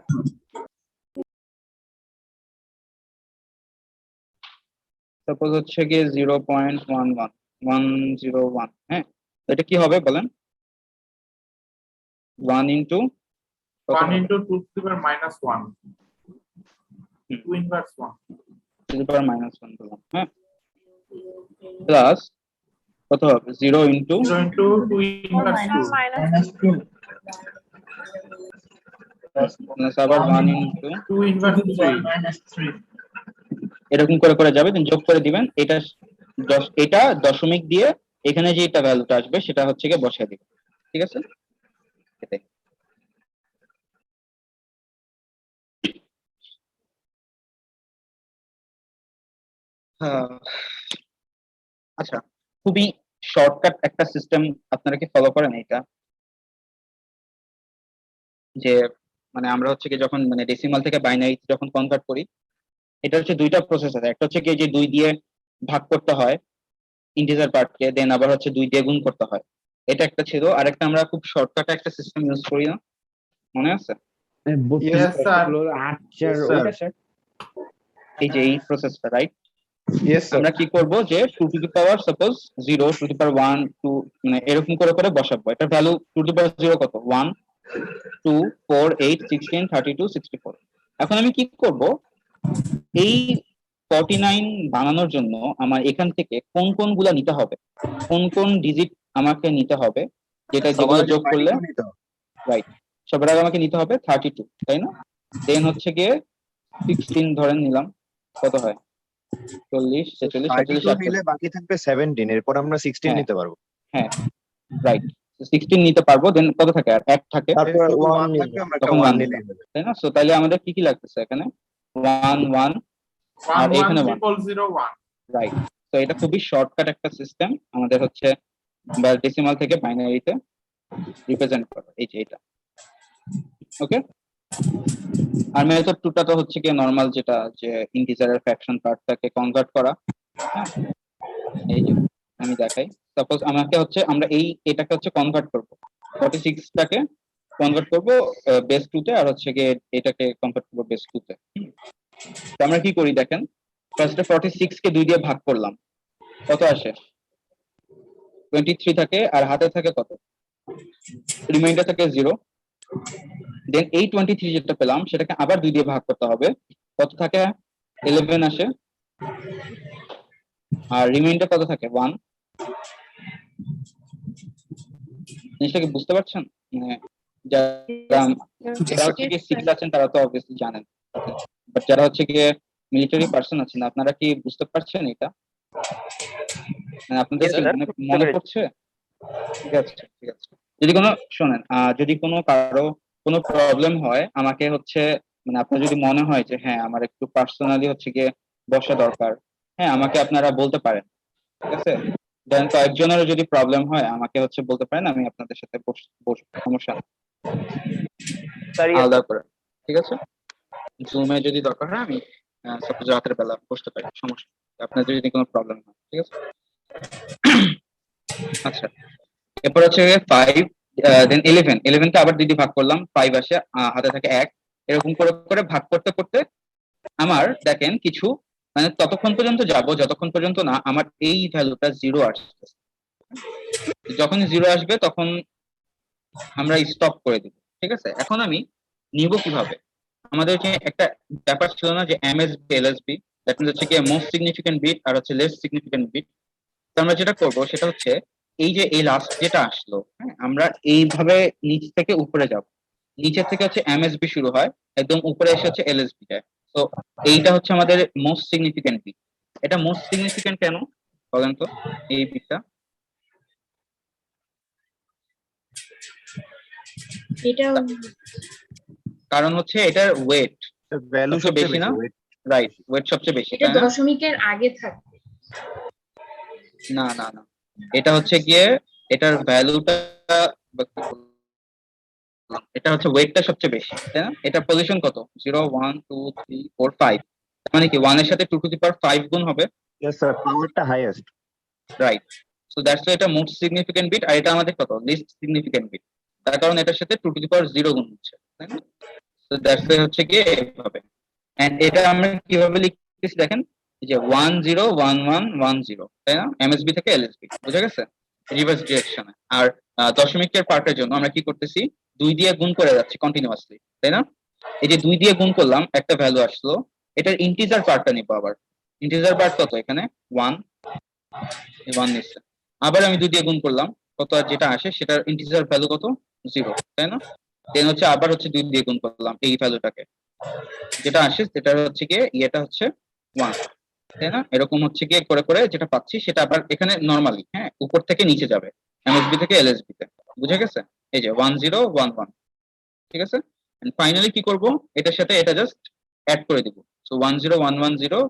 [SPEAKER 1] সাপোজ হচ্ছে গিয়ে 0.11101 হ্যাঁ এটা কি হবে বলেন 1 into
[SPEAKER 8] 1 into 2 to the power -1 2 inverse 1
[SPEAKER 1] two the power -1 বললাম হ্যাঁ প্লাস কত হবে 0 ইনটু
[SPEAKER 8] 0 into 2 inverse 2
[SPEAKER 1] প্লাস আবার 1 ইনটু
[SPEAKER 8] 2 inverse 3
[SPEAKER 1] এরকম করে করে যাবে দেন যোগ করে দিবেন এটা দশমিক দিয়ে এখানে যেটা ভ্যালুটা আসবে সেটা হচ্ছে গিয়ে বসায় দিব, ঠিক আছে? এটাই। আচ্ছা, খুবই শর্টকাট একটা সিস্টেম আপনারা কি ফলো করেন এটা, যে মানে আমরা হচ্ছে কি যখন মানে ডেসিমাল থেকে বাইনারি যখন কনভার্ট করি, এটা হচ্ছে দুইটা প্রসেস আছে। একটা হচ্ছে কি যে 2 দিয়ে ভাগ করতে হয় ইন্টিজার পার্টকে, দেন আবার হচ্ছে 2 দিয়ে গুণ করতে হয়। এটা একটা ছিল। আরেকটা আমরা খুব শর্টকাট একটা সিস্টেম ইউজ করি না, মনে আছে?
[SPEAKER 8] Yes, sir.
[SPEAKER 1] এই যে এই প্রসেসটা, রাইট? আমরা কি করব যে 2 to the power suppose 0 to the power 1 2 মানে এরকম করে করে বসাবো। এটা ভ্যালু 2 টু দি পাওয়ার 0 কত? 1 2 4 8 16 32 64। এখন আমি কি করব, এই 49 বানানোর জন্য আমার এখান থেকে কোন কোনগুলা নিতে হবে, কোন কোন ডিজিট আমাকে নিতে হবে, যেটা যেগুলো যোগ করলে রাইট সবার আগে আমাকে নিতে হবে 32, তাই না? দেন হচ্ছে গিয়ে 16 ধরেন নিলাম, কত হয়? 40 46 47
[SPEAKER 12] নিলে
[SPEAKER 1] 48।
[SPEAKER 12] বাকি থাকবে 17, এরপর আমরা 16
[SPEAKER 1] হ্যাঁ।
[SPEAKER 12] নিতে পারবো।
[SPEAKER 1] হ্যাঁ রাইট, 16 নিতে পারবো। দেন কত থাকে? আর 1 থাকে,
[SPEAKER 12] তারপর
[SPEAKER 1] তখন
[SPEAKER 12] 1 থাকবে, আমরা একটা
[SPEAKER 1] 1
[SPEAKER 12] 1
[SPEAKER 1] নিলাম,
[SPEAKER 12] নিলেই হবে।
[SPEAKER 1] তাই না? সো তাহলে আমাদের কি কি লাগতেছে এখানে? 1 1 আর এখানে 1,
[SPEAKER 8] 11001
[SPEAKER 1] রাইট। তো এটা খুবই শর্টকাট একটা সিস্টেম আমাদের হচ্ছে ডেসিমাল থেকে বাইনারিতে রিপ্রেজেন্ট করা, এই যে এটা। ওকে, আর মেথড 2টা তো হচ্ছে কি নরমাল, যেটা যে ইন্টিজারের ফ্র্যাকশন পার্টটাকে কনভার্ট করা। হ্যাঁ, এই যে আমি দেখাই, সাপোজ আমাকে হচ্ছে আমরা এটাকে হচ্ছে কনভার্ট করব, 46টাকে কনভার্ট করব বেস 2 তে, আর হচ্ছে গিয়ে এটাকে কনভার্ট করব বেস 2 তে। তো আমরা কি করি দেখেন, ফার্স্টে 46 কে 2 দিয়ে ভাগ করলাম, কত আসে? 23 থাকে, আর হাতে থাকে কত? রিমাইন্ডার থাকে 0। দেন এই 23 যেটা পেলাম সেটাকে আবার 2 দিয়ে ভাগ করতে হবে, কত থাকে? 11 আসে, আর রিমাইন্ডার কত থাকে? 1। জিনিসটা কি বুঝতে পারছেন? মানে যারা হচ্ছে কি সিভিল আছেন তারা তো অবভিয়াসলি জানেন, বাট যারা হচ্ছে কি মিলিটারি পার্সন আছেন আপনারা কি বুঝতে পারছেন এটা? মানে আপনাদের কি মনে পড়ছে? ঠিক আছে, ঠিক আছে। যদি কোনো শোনেন, যদি কোনো কারো কোনো প্রবলেম হয় আমাকে হচ্ছে মানে আপনার যদি মনে হয় যে হ্যাঁ আমার একটু পার্সোনালি হচ্ছে গিয়ে বসা দরকার, হ্যাঁ আমাকে আপনারা বলতে পারেন, ঠিক আছে? দেন কয়েকজনেরও যদি প্রবলেম হয় আমাকে হচ্ছে বলতে পারেন, আমি আপনাদের সাথে বসবো, সমস্যা নেই, আলাদা করে, ঠিক আছে? জুমে যদি দরকার হয় আমি সাপোজ রাতের বেলা বসতে পারি, সমস্যা নেই, আপনাদের যদি কোনো প্রবলেম হয়, ঠিক আছে? আচ্ছা, এরপর হচ্ছে 5 দেন 11 কে আবার 2 দিয়ে ভাগ করলাম, 5 আসে, হাতে থাকে 1। এরকম করে করে ভাগ করতে করতে আমার দেখেন কিছু মানে ততক্ষণ পর্যন্ত যাব যতক্ষণ পর্যন্ত না আমার এই ভ্যালুটা 0 আসছে। যখন 0 আসবে তখন আমরা স্টপ করে দিব, ঠিক আছে? এখন আমি নিব কিভাবে? আমাদের যে একটা ব্যাপার ছিল না যে এমএসবি এলএসবি, দ্যাট মিন্স হচ্ছে কি মোস্ট সিগনিফিকেন্ট বিট আর হচ্ছে লেস সিগনিফিকেন্ট বিট। তো আমরা যেটা করব সেটা হচ্ছে এই যে এই লাস্ট যেটা আসলো, হ্যাঁ আমরা এইভাবে নিচ থেকে উপরে যাব, নিচের থেকে হচ্ছে এমএসবি শুরু হয়, একদম উপরে এসে হচ্ছে এলএসবি যায়। তো এইটা হচ্ছে আমাদের মোস্ট সিগনিফিকেন্ট বিট। এটা মোস্ট সিগনিফিকেন্ট কেন বলেন তো এই বিটটা?
[SPEAKER 6] এটা
[SPEAKER 1] কারণ হচ্ছে এটার ওয়েট
[SPEAKER 12] ভ্যালু
[SPEAKER 1] সবচেয়ে বেশি না? রাইট, ওয়েট সবচেয়ে বেশি,
[SPEAKER 6] এটা
[SPEAKER 1] তাই না?
[SPEAKER 6] দশমিকের আগে থাকে।
[SPEAKER 1] না না না, এটা হচ্ছে গিয়ে এটার ভ্যালুটা, এটা হচ্ছে ওয়েটটা সবচেয়ে বেশি, তাই না? এটা পজিশন কত? 0 1 2 3 4 5, মানে কি 1 এর সাথে 2 টু দি পাওয়ার 5 গুণ হবে।
[SPEAKER 12] यस স্যার, পাওয়ারটা highest.
[SPEAKER 1] Right, so that's why এটা মোস্ট সিগনিফিকেন্ট বিট, আর এটা আমাদের কত? লিস্ট সিগনিফিকেন্ট বিট, তার কারণ এটার সাথে 2 টু দি পাওয়ার 0 গুণ হচ্ছে, তাই না? সো দ্যাটস ওয়াই হচ্ছে গিয়ে এইভাবে। এন্ড এটা আমরা কিভাবে লিখতেছি দেখেন, যে 1 0 1 1 1 0, তাই না? এমএসবি থেকে এলএসবি, বুঝা গেছে? রিভার্স ডিরেকশনে। আর দশমিকের পার্টের জন্য আমরা কি করতেছি? 2 দিয়ে গুণ করে যাচ্ছি কন্টিনিউয়াসলি, তাই না? এই যে 2 দিয়ে গুণ করলাম, একটা ভ্যালু আসলো, এটার ইন্টিজার পার্টটা নিব আবার। ইন্টিজার পার্ট কত এখানে? 1, 1 নিচ্ছে। আবার আমি 2 দিয়ে গুণ করলাম, কত আর যেটা আসে সেটার ইন্টিজার ভ্যালু কত? 0, তাই না? দেন হচ্ছে আবার হচ্ছে 2 দিয়ে গুণ করলাম এই ভ্যালুটাকে, যেটা আসে সেটা হচ্ছে কি এটা হচ্ছে 1। তাই না? এরকম হচ্ছে গিয়ে করে করে যেটা পাচ্ছি সেটা আবার এখানে নরমালি, হ্যাঁ, উপর থেকে নিচে যাবে, এমএসবি থেকে এলএসবি তে। বুঝে গেছে? এই যে 1011, ঠিক আছে। ফাইনালি কি করব, এটার সাথে এটা জাস্ট অ্যাড করে দিব। So 10110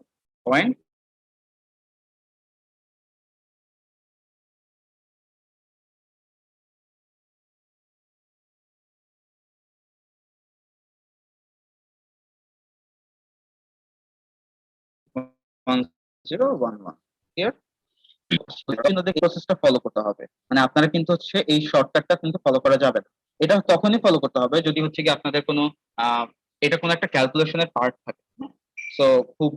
[SPEAKER 1] 1011, clear? প্রসেসটা ফলো করতে হবে, মানে আপনারা কিন্তু হচ্ছে এই শর্টকাটটা কিন্তু ফলো করা যাবে না। এটা তখনই ফলো করতে হবে যদি হচ্ছে কি আপনাদের কোনো এটা কোনো একটা ক্যালকুলেশনের পার্ট থাকে। সো খুব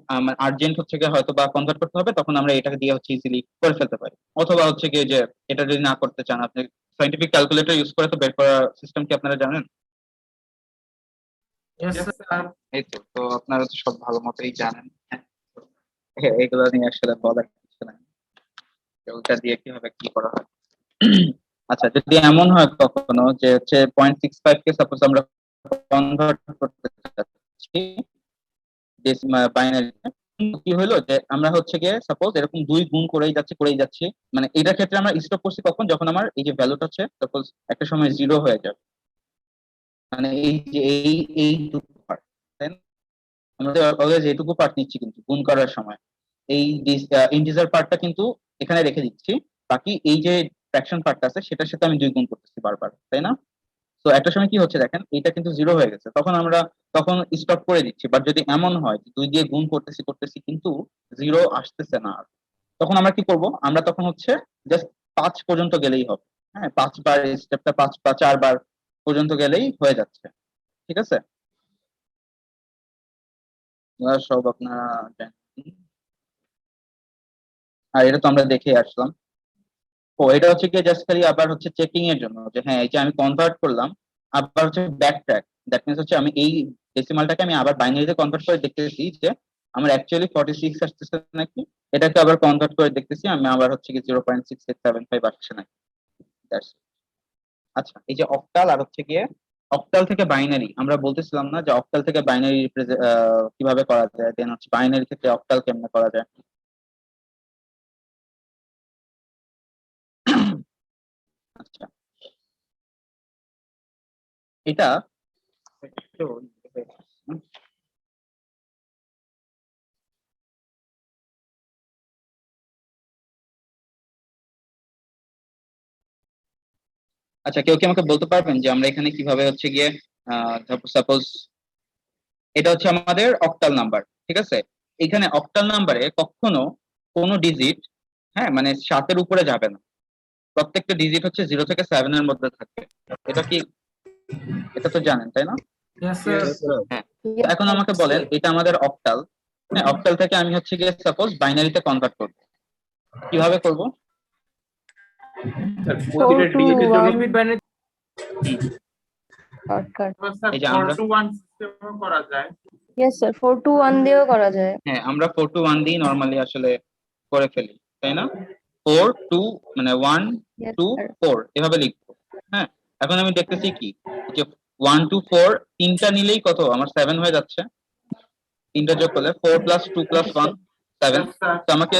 [SPEAKER 1] আর্জেন্ট হচ্ছে গিয়ে হয়তো বা কনভার্ট করতে হবে, তখন আমরা এটাকে দিয়ে হচ্ছে ইজিলি করে ফেলতে পারি। অথবা হচ্ছে গিয়ে যে এটা যদি না করতে চান, আপনি সাইন্টিফিক ক্যালকুলেটর ইউজ করে তো বের করা সিস্টেম কি আপনারা জানেন?
[SPEAKER 3] Yes, sir.
[SPEAKER 1] এই তো, তো আপনারা তো সব ভালো মতোই জানেন। এগুলো নিয়ে আসলে বলার কিছু নাই, ওটা দিয়ে কিভাবে কি করা হয়। আচ্ছা, যদি এমন হয় কখনো যে হচ্ছে 0.65 কে সাপোজ আমরা কনভার্ট করতে চাচ্ছি বাইনারিতে, কি হলো যে আমরা হচ্ছে গিয়ে সাপোজ এরকম 2 গুণ করেই যাচ্ছি, মানে এটার ক্ষেত্রে আমরা স্টপ করছি কখন, যখন আমার এই যে ভ্যালুটা হচ্ছে সাপোজ একটা সময় 0 হয়ে যাবে, মানে এই যে এইটুকু পার্ট, তাই না? আমাদের অলওয়েজ এইটুকু পার্ট নিচ্ছি কিন্তু গুণ করার সময়, এই ইন্টিজার পার্টটা কিন্তু এখানে রেখে দিচ্ছি, বাকি এই যে ফ্র্যাকশন পার্টটা আছে সেটার সাথে আমি 2 গুণ করতেছি বারবার, তাই না? তো একটা সময় কি হচ্ছে দেখেন, এটা কিন্তু 0 হয়ে গেছে, তখন স্টপ করে দিচ্ছি। বাট যদি এমন হয় যে 2 দিয়ে গুণ করতেছি কিন্তু 0 আসতেছে না আর, তখন আমরা কি করব, আমরা তখন হচ্ছে জাস্ট 5 পর্যন্ত গেলেই হবে। হ্যাঁ, 5 বার স্টেপটা 5 বা 4 বার পর্যন্ত গেলেই হয়ে যাচ্ছে, ঠিক আছে? সব আপনারা জানেন। আর এটা তো আমরা দেখে আসলাম। ও, এটা হচ্ছে কি জাস্ট খালি আবার হচ্ছে চেকিং এর জন্য যে হ্যাঁ, এই যে আমি কনভার্ট করলাম, আবার হচ্ছে ব্যাক ট্র্যাক, দ্যাট মিন্স হচ্ছে আমি এই ডেসিমালটাকে আমি আবার বাইনারিতে কনভার্ট করে দেখতেছি যে আমার অ্যাকচুয়ালি 46 আসতেছে নাকি, এটাকে আবার কনভার্ট করে দেখতেছি আমি আবার হচ্ছে কি 0.6675 আসছে নাকি। That's it. আচ্ছা, এই যে অক্টাল আর হচ্ছে গিয়ে অক্টাল থেকে বাইনারি, আমরা বলতেছিলাম না যে অক্টাল থেকে বাইনারি কিভাবে করা যায়, দেন হচ্ছে বাইনারি থেকে অক্টাল কেমনে করা যায়। আচ্ছা, এটা আচ্ছা, কেউ কি আমাকে বলতে পারবেন যে আমরা এখানে কিভাবে হচ্ছে গিয়ে সাপোজ এটা হচ্ছে আমাদের অক্টাল নাম্বার, ঠিক আছে? এখানে অক্টাল নাম্বারে কখনো কোনো ডিজিট, হ্যাঁ, মানে 7 এর উপরে যাবে না, প্রত্যেকটা ডিজিট হচ্ছে 0 থেকে 7 এর মধ্যে থাকবে। এটা তো জানেন, তাই না?
[SPEAKER 3] Yes, sir.
[SPEAKER 1] হ্যাঁ, তো এখন আমাকে বলেন এটা আমাদের অক্টাল, হ্যাঁ, অক্টাল থেকে আমি হচ্ছে গিয়ে সাপোজ বাইনারিতে কনভার্ট করব, কিভাবে করব?
[SPEAKER 8] প্রতিটা ডিজিটের জন্য
[SPEAKER 3] Bit binary
[SPEAKER 13] শর্টকাট।
[SPEAKER 8] স্যার
[SPEAKER 1] এই যে
[SPEAKER 8] 4
[SPEAKER 1] আমরা
[SPEAKER 8] to 1 সিস্টেমও করা যায়।
[SPEAKER 13] ইয়েস স্যার, 4 to 1 দিয়েও করা যায়।
[SPEAKER 1] হ্যাঁ, আমরা 4 to 1 দিয়ে নরমালি আসলে করে ফেলি, তাই না? 4 2 মানে 1
[SPEAKER 13] Yes,
[SPEAKER 1] 2
[SPEAKER 13] sir.
[SPEAKER 1] 4 এভাবে লিখবো। হ্যাঁ, এখন আমি দেখতেছি কি যে 1 2 4 তিনটা নিলেই কত আমার 7 হয়ে যাচ্ছে, তিনটা যোগ করলে 4 + 2 + 1 7। তো আমাকে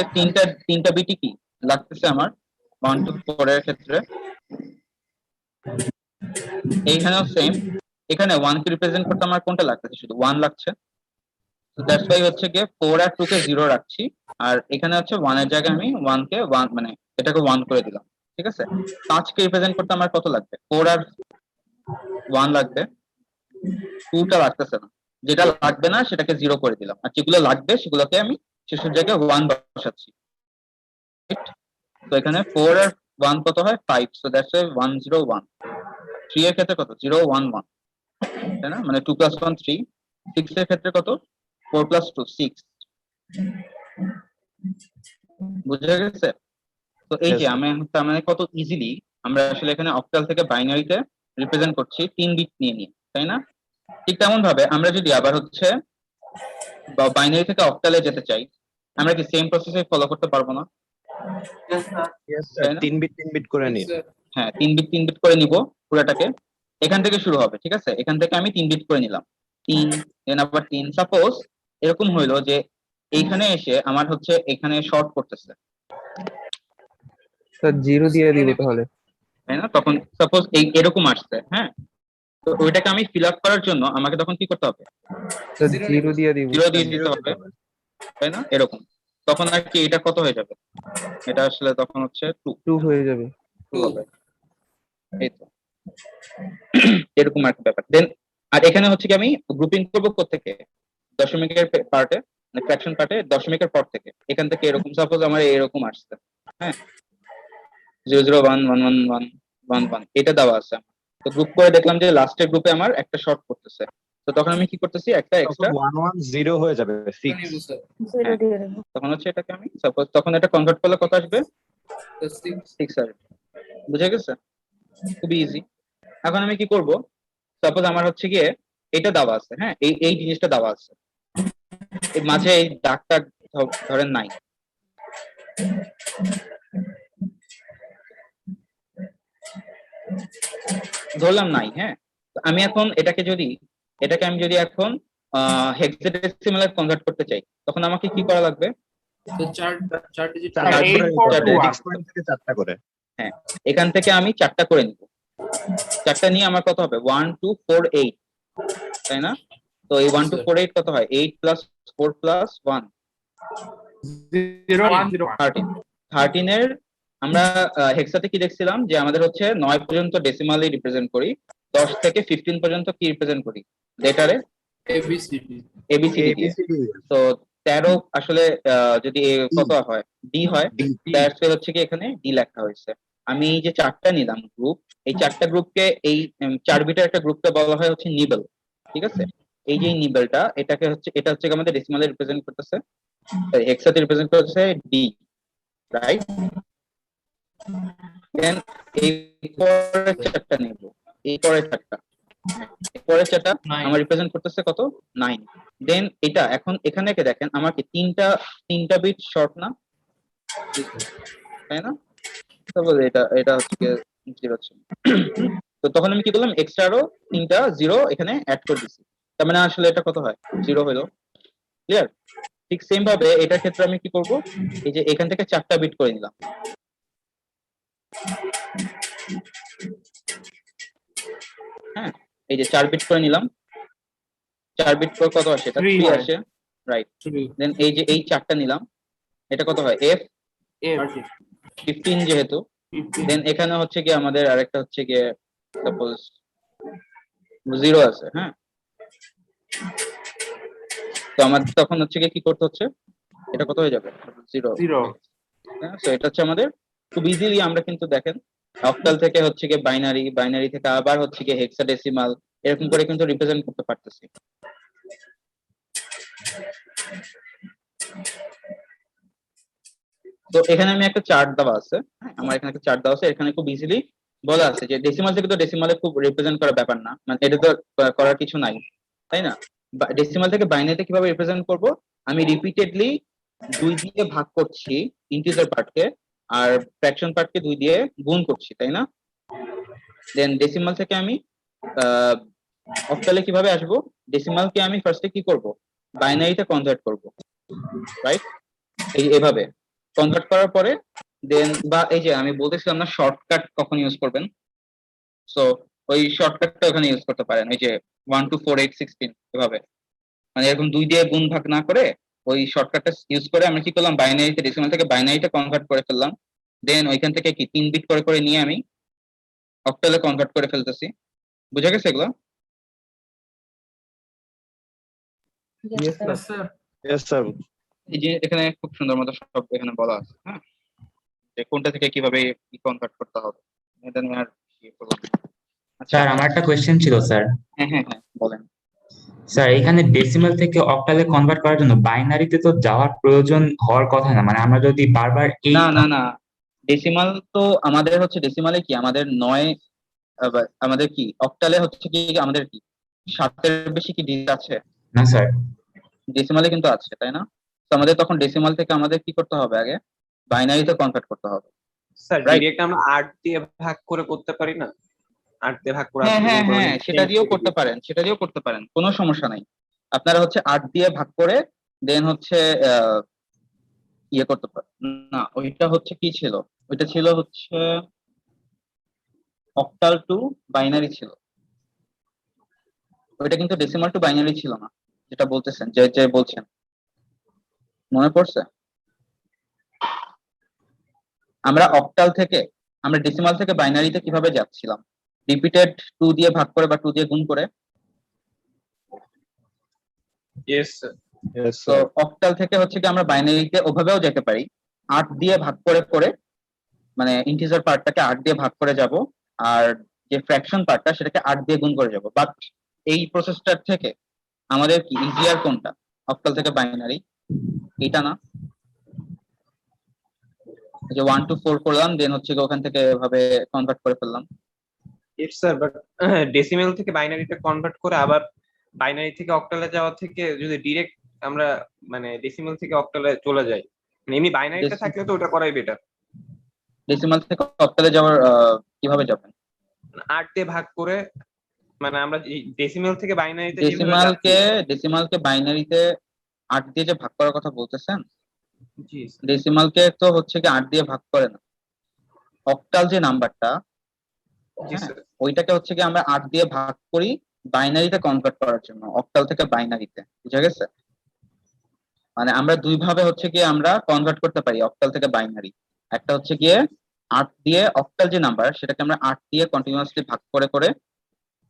[SPEAKER 1] তিনটা বিটি কি লাগতেছে আমার 1 2 4 এর ক্ষেত্রে। এইখানেও সেম, এখানে 1 কে রিপ্রেজেন্ট করতে আমার কোনটা লাগতেছে, শুধু 1 লাগছে। তো দ্যাটস ওয়াই হচ্ছে গিয়ে 4 আর 2 কে 0 রাখছি, আর এখানে হচ্ছে 1 এর জায়গায় আমি 1 কে 1 মানে এটাকে 1 করে দিলাম, ঠিক আছে? 5 কে রিপ্রেজেন্ট করতে আমার কত লাগবে, 4 আর 1 লাগবে, 2টা লাগতেছে না, যেটা লাগবে না সেটাকে 0 করে দিলাম, আর যেগুলো লাগবে সেগুলোকে আমি শেষের জায়গায় 1 বসাচ্ছি। তো এখানে 4 আর 1 কত হয় 5, সো দ্যাটস ওয়াই 101। 3 এর ক্ষেত্রে কত 011, তাই না? মানে 2 + 1 3। 6 এর ক্ষেত্রে কত 4 + 2 6। বুঝা গেছে? তো এই যে আমি তার মানে কত ইজিলি আমরা আসলে এখানে অক্টাল থেকে বাইনারিতে রিপ্রেজেন্ট করছি 3 বিট নিয়ে, তাই না? ঠিক তেমন ভাবে আমরা যদি আবার হচ্ছে বাইনারি থেকে অক্টালে যেতে চাই, আমরা কি সেম প্রসেসে ফলো করতে পারবো না?
[SPEAKER 12] Yes, sir. 3 বিট করে নিন।
[SPEAKER 1] হ্যাঁ, 3 বিট করে নিব পুরোটাকে। এখান থেকে শুরু হবে, ঠিক আছে? এখান থেকে আমি 3 বিট করে নিলাম, 3 দেন আবার 3। সাপোজ এরকম হইলো যে এইখানে এসে আমার হচ্ছে এখানে শর্ট করতেছে,
[SPEAKER 14] স্যার 0 দিয়ে দিব তাহলে।
[SPEAKER 1] তাই না? তখন সাপোজ এরকম আসছে, হ্যাঁ, তো ওইটাকে আমি ফিল আপ করার জন্য আমাকে তখন কি করতে হবে?
[SPEAKER 14] স্যার 0 দিয়ে দিব।
[SPEAKER 1] 0 দিয়ে দিতে হবে, তাই না? এরকম তখন আর কি এটা কত হয়ে যাবে? এটা আসলে তখন হচ্ছে
[SPEAKER 14] 2 হয়ে যাবে।
[SPEAKER 1] 2 হবে, এই তো এরকম একটা ব্যাপার। দেন আর এখানে হচ্ছে কি আমি গ্রুপিং করবো কোত্থেকে? দশমিকের পার্টে, মানে ফ্র্যাকশন পার্টে দশমিকের পর থেকে। এখান থেকে এরকম সাপোজ আমার এরকম আসছে, হ্যাঁ, 0 0 1 1 1 1 1 1 এটা দেওয়া আছে। তো গ্রুপ করে দেখলাম যে লাস্টের গ্রুপে আমার একটা শর্ট করতেছে, তো তখন আমি কি করতেছি একটা এক্সট্রা
[SPEAKER 12] 1 1 0 হয়ে যাবে 6।
[SPEAKER 13] 0 দিয়ে দেবো।
[SPEAKER 1] তখন হচ্ছে এটাকে আমি সাপোজ তখন এটা কনভার্ট করলে কত আসবে? 6 আসবে। বুঝা গেছে? খুবই ইজি। এখন আমি কি করব? সাপোজ আমার হচ্ছে গিয়ে এটা দেওয়া আছে, হ্যাঁ, এই জিনিসটা দেওয়া আছে, এই মাঝে এই দাগটা ধরেন নাই, ধরলাম নাই, হ্যাঁ, তো আমি এখন এটাকে আমি যদি এখন হেক্সাডেসিমালে কনভার্ট করতে চাই, তখন আমাকে কি করা লাগবে?
[SPEAKER 2] তো 4 ডিজিট
[SPEAKER 12] চারটা করে,
[SPEAKER 1] হ্যাঁ, এখান থেকে আমি 4টা করে নিব। 4টা নিয়ে আমার কত হবে? 1 2 4 8, তাই না? তো এই 1 2 4 8 কত হয়? 8 + 4 + 1
[SPEAKER 8] 0 1 0
[SPEAKER 1] 13 এর আমরা হেক্সাতে কি দেখছিলাম যে আমাদের হচ্ছে 9 পর্যন্ত ডেসিমালি রিপ্রেজেন্ট করি, 10 থেকে 15 পর্যন্ত কি রিপ্রেজেন্ট করি? লেটারে এবিসিডি। তো 13 আসলে যদি কত হয়? ডি হয়, দ্যাটস হচ্ছে কি এখানে ডি লেখা হয়েছে। আমি এই যে 4টা নিলাম গ্রুপ, এই 4টা গ্রুপকে এই 4 বিটের একটা গ্রুপকে বলা হয় হচ্ছে নিবেল, ঠিক আছে? এই যে নিবেলটা এটা হচ্ছে আমাদের ডেসিমালে রিপ্রেজেন্ট করতেছে, হেক্সাতে রিপ্রেজেন্ট করতেছে ডি, রাইট? দেন এই পরের 4টা নেব, এই পরের 4টা, পরের 4টা আমার রিপ্রেজেন্ট করতেছে কত? 9। দেন এটা এখন এখানে দেখেন আমাকে তিনটা বিট শর্ট না, তাই না? তারপর এটা হচ্ছে 0 ছিল। তো তখন আমি কি করলাম? এক্সট্রা আরো 3টা 0 এখানে অ্যাড করে দিছি, তার মানে আসলে এটা কত হয়? 0 হলো। ক্লিয়ার? ঠিক সেম ভাবে এটার ক্ষেত্রে আমি কি করব? এই যে এখান থেকে 4টা বিট করে নিলাম, হ্যাঁ, এই যে 4 বিট করে নিলাম, 4 বিট করে কত আসে? এটা 3 আসে, রাইট? দেন এই যে এই 4টা নিলাম, এটা কত হয়? এফ 15 যেহেতু। দেন এখানে হচ্ছে কি আমাদের আরেকটা হচ্ছে কি সাপোজ 0 আছে, হ্যাঁ, তো আমাদের তখন হচ্ছে কি করতে হচ্ছে? এটা কত হয়ে যাবে? 0। হ্যাঁ, তো এটা হচ্ছে আমাদের খুব ইজিলি আমরা কিন্তু দেখেন অক্টাল থেকে হচ্ছে কি বাইনারি থেকে আবার হচ্ছে কি হেক্সাডেসিমাল, এরকম করে কিন্তু রিপ্রেজেন্ট করতে পারতেছি। তো এখানে আমি একটা চার্ট দেওয়া আছে, আমার এখানে একটা চার্ট দেওয়া আছে, এখানে খুব ইজিলি বলা আছে যে ডেসিমাল থেকে তো ডেসিমালে খুব রিপ্রেজেন্ট করার ব্যাপার না, মানে এটা তো করার কিছু নাই, তাই না? ডেসিমাল থেকে বাইনারিতে কিভাবে রিপ্রেজেন্ট করব? আমি রিপিটেডলি 2 দিয়ে ভাগ করছি ইন্টিজার পার্টকে, আর ফ্র্যাকশন পার্টকে 2 দিয়ে গুণ করছি, তাই না? দেন ডেসিমাল থেকে আমি অক্টালে কিভাবে আসবো? ডেসিমালকে আমি ফার্স্টে কি করব? বাইনারিতে কনভার্ট করব, রাইট? এইভাবে কনভার্ট করার পরে দেন বা এই যে আমি বলতেছিলাম না শর্টকাট কখন ইউজ করবেন, সো ওই শর্টকাটটা ওখানে ইউজ করতে পারেন, ওই যে 1 2 4 8 16 এভাবে, মানে এরকম 2 দিয়ে গুণ ভাগ না করে ওই শর্টকাটটা ইউজ করে আমরা কি করলাম? বাইনারিতে ডেসিমাল থেকে বাইনারিতে কনভার্ট করে ফেললাম। দেন ওইখান থেকে কি 3 বিট করে নিয়ে আমি অক্টালে কনভার্ট করে ফেলতেছি। বুঝা গেছে এগুলো?
[SPEAKER 3] Yes, sir.
[SPEAKER 12] Yes, sir.
[SPEAKER 1] এই যে এখানে খুব সুন্দর মতো সব এখানে বলা আছে, হ্যাঁ, যে কোনটা থেকে কিভাবে কনভার্ট করতে হবে। এটা নিয়ে আর কি বলবো?
[SPEAKER 15] স্যার আমার একটা কোয়েশ্চেন ছিল স্যার।
[SPEAKER 1] হ্যাঁ হ্যাঁ হ্যাঁ, বলেন।
[SPEAKER 15] স্যার এখানে ডেসিমাল থেকে অক্টালে কনভার্ট করার জন্য বাইনারিতে তো যাওয়ার প্রয়োজন হওয়ার কথা না, মানে আমরা যদি বারবার এই
[SPEAKER 1] না ডেসিমাল তো আমাদের হচ্ছে ডেসিমালে কি আমাদের 9 আমাদের কি অক্টালে হচ্ছে কি আমাদের কি 7-এর বেশি কি ডিজিট আছে?
[SPEAKER 15] না স্যার,
[SPEAKER 1] ডেসিমালে কিন্তু আছে, তাই না? তো আমাদের তখন ডেসিমাল থেকে আমাদের কি করতে হবে? আগে বাইনারিতে কনভার্ট করতে হবে।
[SPEAKER 7] স্যার ডাইরেক্ট আমরা 8 দিয়ে ভাগ করে করতে পারি না? 8 দিয়ে ভাগ করা?
[SPEAKER 1] হ্যাঁ, সেটা দিয়েও করতে পারেন, কোনো সমস্যা নাই। আপনারা হচ্ছে 8 দিয়ে ভাগ করে দেন হচ্ছে ইয়ে করতে পারে না, ওইটা হচ্ছে কি ছিল, ওইটা ছিল হচ্ছে অক্টাল টু বাইনারি ছিল, ওইটা কিন্তু ডেসিমাল টু বাইনারি ছিল না, যেটা বলতেছেন যে যে বলছেন, মনে পড়ছে? আমরা অক্টাল থেকে আমরা ডেসিমাল থেকে বাইনারিতে কিভাবে যাচ্ছিলাম, রিপিটেড 2 দিয়ে ভাগ করে বা 2 দিয়ে গুণ করে।
[SPEAKER 7] Yes sir.
[SPEAKER 1] তো অক্টাল থেকে হচ্ছে কি আমরা বাইনারিতে ওভাবেও যেতে পারি, 8 দিয়ে ভাগ করে করে, মানে ইন্টিজার পার্টটাকে 8 দিয়ে ভাগ করে যাব, আর যে ফ্র্যাকশন পার্টটা সেটাকে 8 দিয়ে গুণ করে যাব। বাট এই প্রসেসটার থেকে আমাদের কি ইজিয়ার কোনটা, অক্টাল থেকে বাইনারি? এটা না, যে 1 to 4 করলাম, দেন হচ্ছে ওখান থেকে এভাবে কনভার্ট করে ফেললাম।
[SPEAKER 7] ইয়েস স্যার, বাট ডেসিমেল থেকে বাইনারিতে কনভার্ট করে আবার বাইনারি থেকে অক্টালে যাওয়া থেকে যদি ডিরেক্ট আমরা মানে ডেসিমেল থেকে অক্টালে চলে যাই, মানে এমনি বাইনারিতে থাকলে তো ওটা করাই বেটার।
[SPEAKER 1] ডেসিমাল থেকে অক্টালে যাওয়ার কিভাবে যাবেন?
[SPEAKER 7] 8 দিয়ে ভাগ করে, মানে আমরা ডেসিমেল থেকে বাইনারিতে
[SPEAKER 1] ডেসিমালকে বাইনারিতে 8 দিয়ে যে ভাগ করার কথা বলতেছেন,
[SPEAKER 7] জি
[SPEAKER 1] ডেসিমালকে তো হচ্ছে কি 8 দিয়ে ভাগ করে না, অক্টাল যে নাম্বারটা ওইটাকে হচ্ছে কি আমরা 8 দিয়ে ভাগ করি বাইনারিতে কনভার্ট করার জন্য, অক্টাল থেকে বাইনারিতে, বুঝা গেছে? মানে আমরা দুই ভাবে হচ্ছে কি আমরা কনভার্ট করতে পারি অক্টাল থেকে বাইনারি। একটা হচ্ছে গিয়ে 8 দিয়ে অক্টাল যে নাম্বার সেটাকে আমরা 8 দিয়ে কন্টিনিউয়াসলি ভাগ করে করে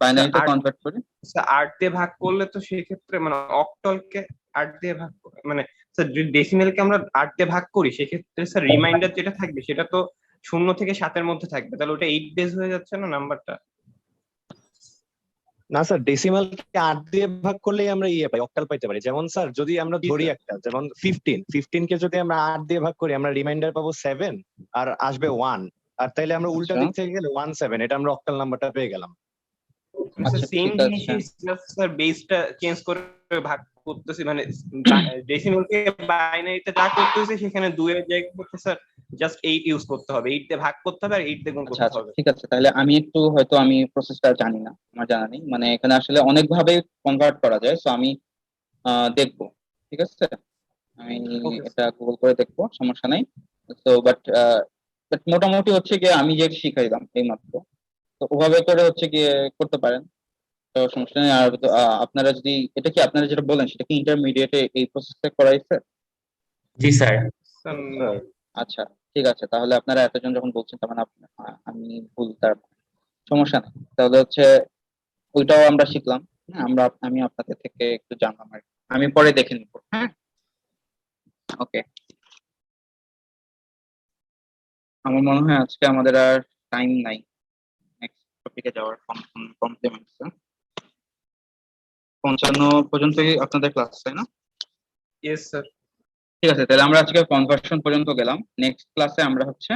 [SPEAKER 1] বাইনারিতে কনভার্ট করি।
[SPEAKER 7] 8 দিয়ে ভাগ করলে তো সেই ক্ষেত্রে মানে অক্টালকে 8 দিয়ে ভাগ মানে স্যার ডেসিমেলকে আমরা 8 দিয়ে ভাগ করি, সেক্ষেত্রে স্যার রিমাইন্ডার যেটা থাকবে সেটা তো 0 থেকে 7 এর মধ্যে থাকবে, তাহলে ওটা 8 বেস হয়ে যাচ্ছে না নাম্বারটা?
[SPEAKER 12] না স্যার, ডেসিমাল কে 8 দিয়ে ভাগ করলেই আমরা ইয়ে পাই, অক্টাল পাইতে পারি। যেমন স্যার যদি আমরা ধরি একটা, যেমন 15 কে যদি আমরা 8 দিয়ে ভাগ করি আমরা রিমাইন্ডার পাবো 7 আর আসবে 1, আর তাইলে আমরা উল্টা দিক থেকে গেলে 17, এটা আমরা অক্টাল নাম্বারটা পেয়ে গেলাম।
[SPEAKER 7] সেম জিনিসই জাস্ট স্যার বেসটা চেঞ্জ করে ভাগ করতেছি, মানে ডেসিমাল কে বাইনারিতে যা করতেছি সেখানে 2 এর জায়গায় করতে স্যার জাস্ট 8 ইউজ করতে হবে, 8 দিয়ে ভাগ করতে হবে আর 8 দিয়ে গুণ করতে হবে।
[SPEAKER 1] ঠিক আছে, তাহলে আমি একটু হয়তো আমি প্রসেসটা জানি না, আমার জানা নেই, মানে এখানে আসলে অনেক ভাবে কনভার্ট করা যায়, সো আমি দেখবো, ঠিক আছে? আমি এটা গুগল করে দেখবো, সমস্যা নাই। তো বাট মোটামুটি হচ্ছে গিয়ে আমি যে শিখাইলাম এই মাত্র, তো ওভাবে করে হচ্ছে গিয়ে করতে পারেন, তো সমস্যা নেই। আর আপনারা যদি এটা কি আপনারা যেটা বলেন সেটা কি ইন্টারমিডিয়েটে এই প্রসেসটা করাইছে?
[SPEAKER 15] জি স্যার।
[SPEAKER 1] আচ্ছা ঠিক আছে, তাহলে আপনারা এতজন যখন বলছেন তার মানে আমি ভুল, তার সমস্যা নেই। তাহলে হচ্ছে ওইটাও আমরা শিখলাম, আমি আপনাদের থেকে একটু জানলাম আর কি। আমি পরে দেখে নিব। হ্যাঁ, ওকে। আমার মনে হয় আজকে আমাদের আর টাইম নাই নেক্সট টপিকে যাওয়ার। কমপ্লিমেন্টস 55 পর্যন্তই আপনাদের ক্লাস, তাই না?
[SPEAKER 7] Yes sir.
[SPEAKER 1] ঠিক আছে, তাহলে আমরা আজকে কনভার্সন পর্যন্ত গেলাম, নেক্সট ক্লাসে আমরা হচ্ছে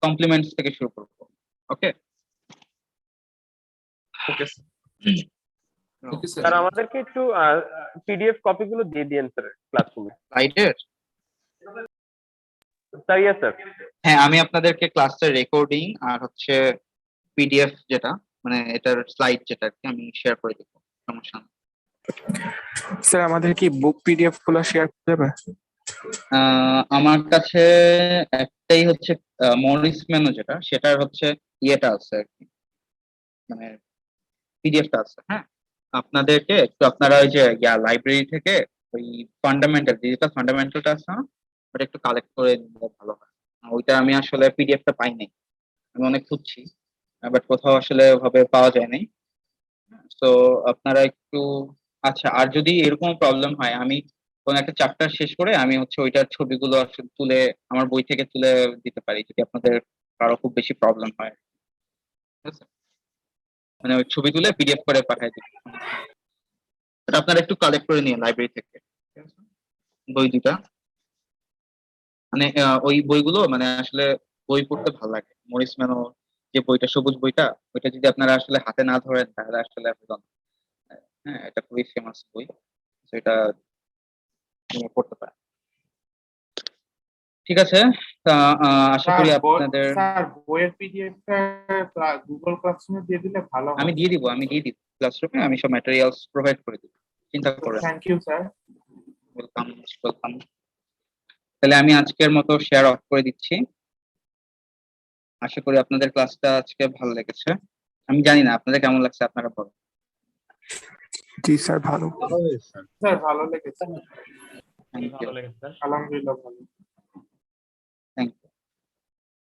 [SPEAKER 1] কমপ্লিমেন্টস থেকে শুরু করব। ওকে
[SPEAKER 7] ওকে
[SPEAKER 10] স্যার আমাদেরকে একটু পিডিএফ কপিগুলো দিয়ে দিয়েন স্যার ক্লাসরুমে।
[SPEAKER 1] স্লাইডের?
[SPEAKER 10] Sir yes sir.
[SPEAKER 1] হ্যাঁ, আমি আপনাদেরকে ক্লাসের রেকর্ডিং আর হচ্ছে পিডিএফ যেটা মানে এটার স্লাইড যেটা আর কি আমি শেয়ার করে দেব, সমস্যা নেই।
[SPEAKER 11] স্যার আমাদের কি বুক পিডিএফ গুলো শেয়ার করতে হবে?
[SPEAKER 1] আমার কাছে একটাই হচ্ছে মরিস মেনু যেটা, সেটার হচ্ছে ইয়েটা আছে আর কি, মানে পিডিএফটা আছে। হ্যাঁ, আপনাদেরকে একটু আপনারা ওই যে লাইব্রেরি থেকে ওই ফান্ডামেন্টাল ডিজিটাল ফান্ডামেন্টালটা আছে না, ওটা একটু কালেক্ট করে নিলে ভালো হয়। ওইটা আমি আসলে পিডিএফটা পাই নাই, আমি অনেক খুঁজছি বাট কোথাও আসলে ওভাবে পাওয়া যায় নাই। তো আপনারা একটু, আচ্ছা, আর যদি এরকম প্রবলেম হয় আমি কোন একটা চ্যাপ্টার শেষ করে আমি হচ্ছে ওইটার ছবিগুলো আসলে তুলে আমার বই থেকে তুলে দিতে পারি যদি আপনাদের কারো খুব বেশি প্রবলেম হয়, ঠিক আছে? মানে ওই ছবি তুলে পিডিএফ করে পাঠাই দিই, আপনারা একটু কালেক্ট করে নিন লাইব্রেরি থেকে, ঠিক আছে? বই দুটা, মানে ওই বইগুলো মানে আসলে বই পড়তে ভালো লাগে। মরিস মেনো যে বইটা, সবুজ বইটা, ওইটা যদি আপনারা আসলে হাতে না ধরেন তাহলে আসলে হ্যাঁ, এটা খুবই ফেমাস বই, সেটা পড়তে পারেন। ঠিক আছে, আশা করি আপনাদের
[SPEAKER 8] স্যার বইয়ের পিডিএফটা গুগল ক্লাসরুমে দিয়ে দিলে ভালো হয়।
[SPEAKER 1] আমি দিয়ে দিব ক্লাসরুমে, আমি সব ম্যাটেরিয়ালস প্রোভাইড করে দিব, চিন্তা করবেন।
[SPEAKER 8] Thank you sir.
[SPEAKER 1] Welcome, welcome. তাহলে আমি আজকের মতো শেয়ার অফ করে দিচ্ছি। আশা করি আপনাদের ক্লাসটা আজকে ভালো লেগেছে। আমি জানি না আপনাদের কেমন লাগছে, আপনারা বলুন।
[SPEAKER 11] জি স্যার ভালো।
[SPEAKER 8] স্যার ভালো লেগেছে,
[SPEAKER 1] Thank you.
[SPEAKER 8] আলহামদুলিল্লাহ ভালো।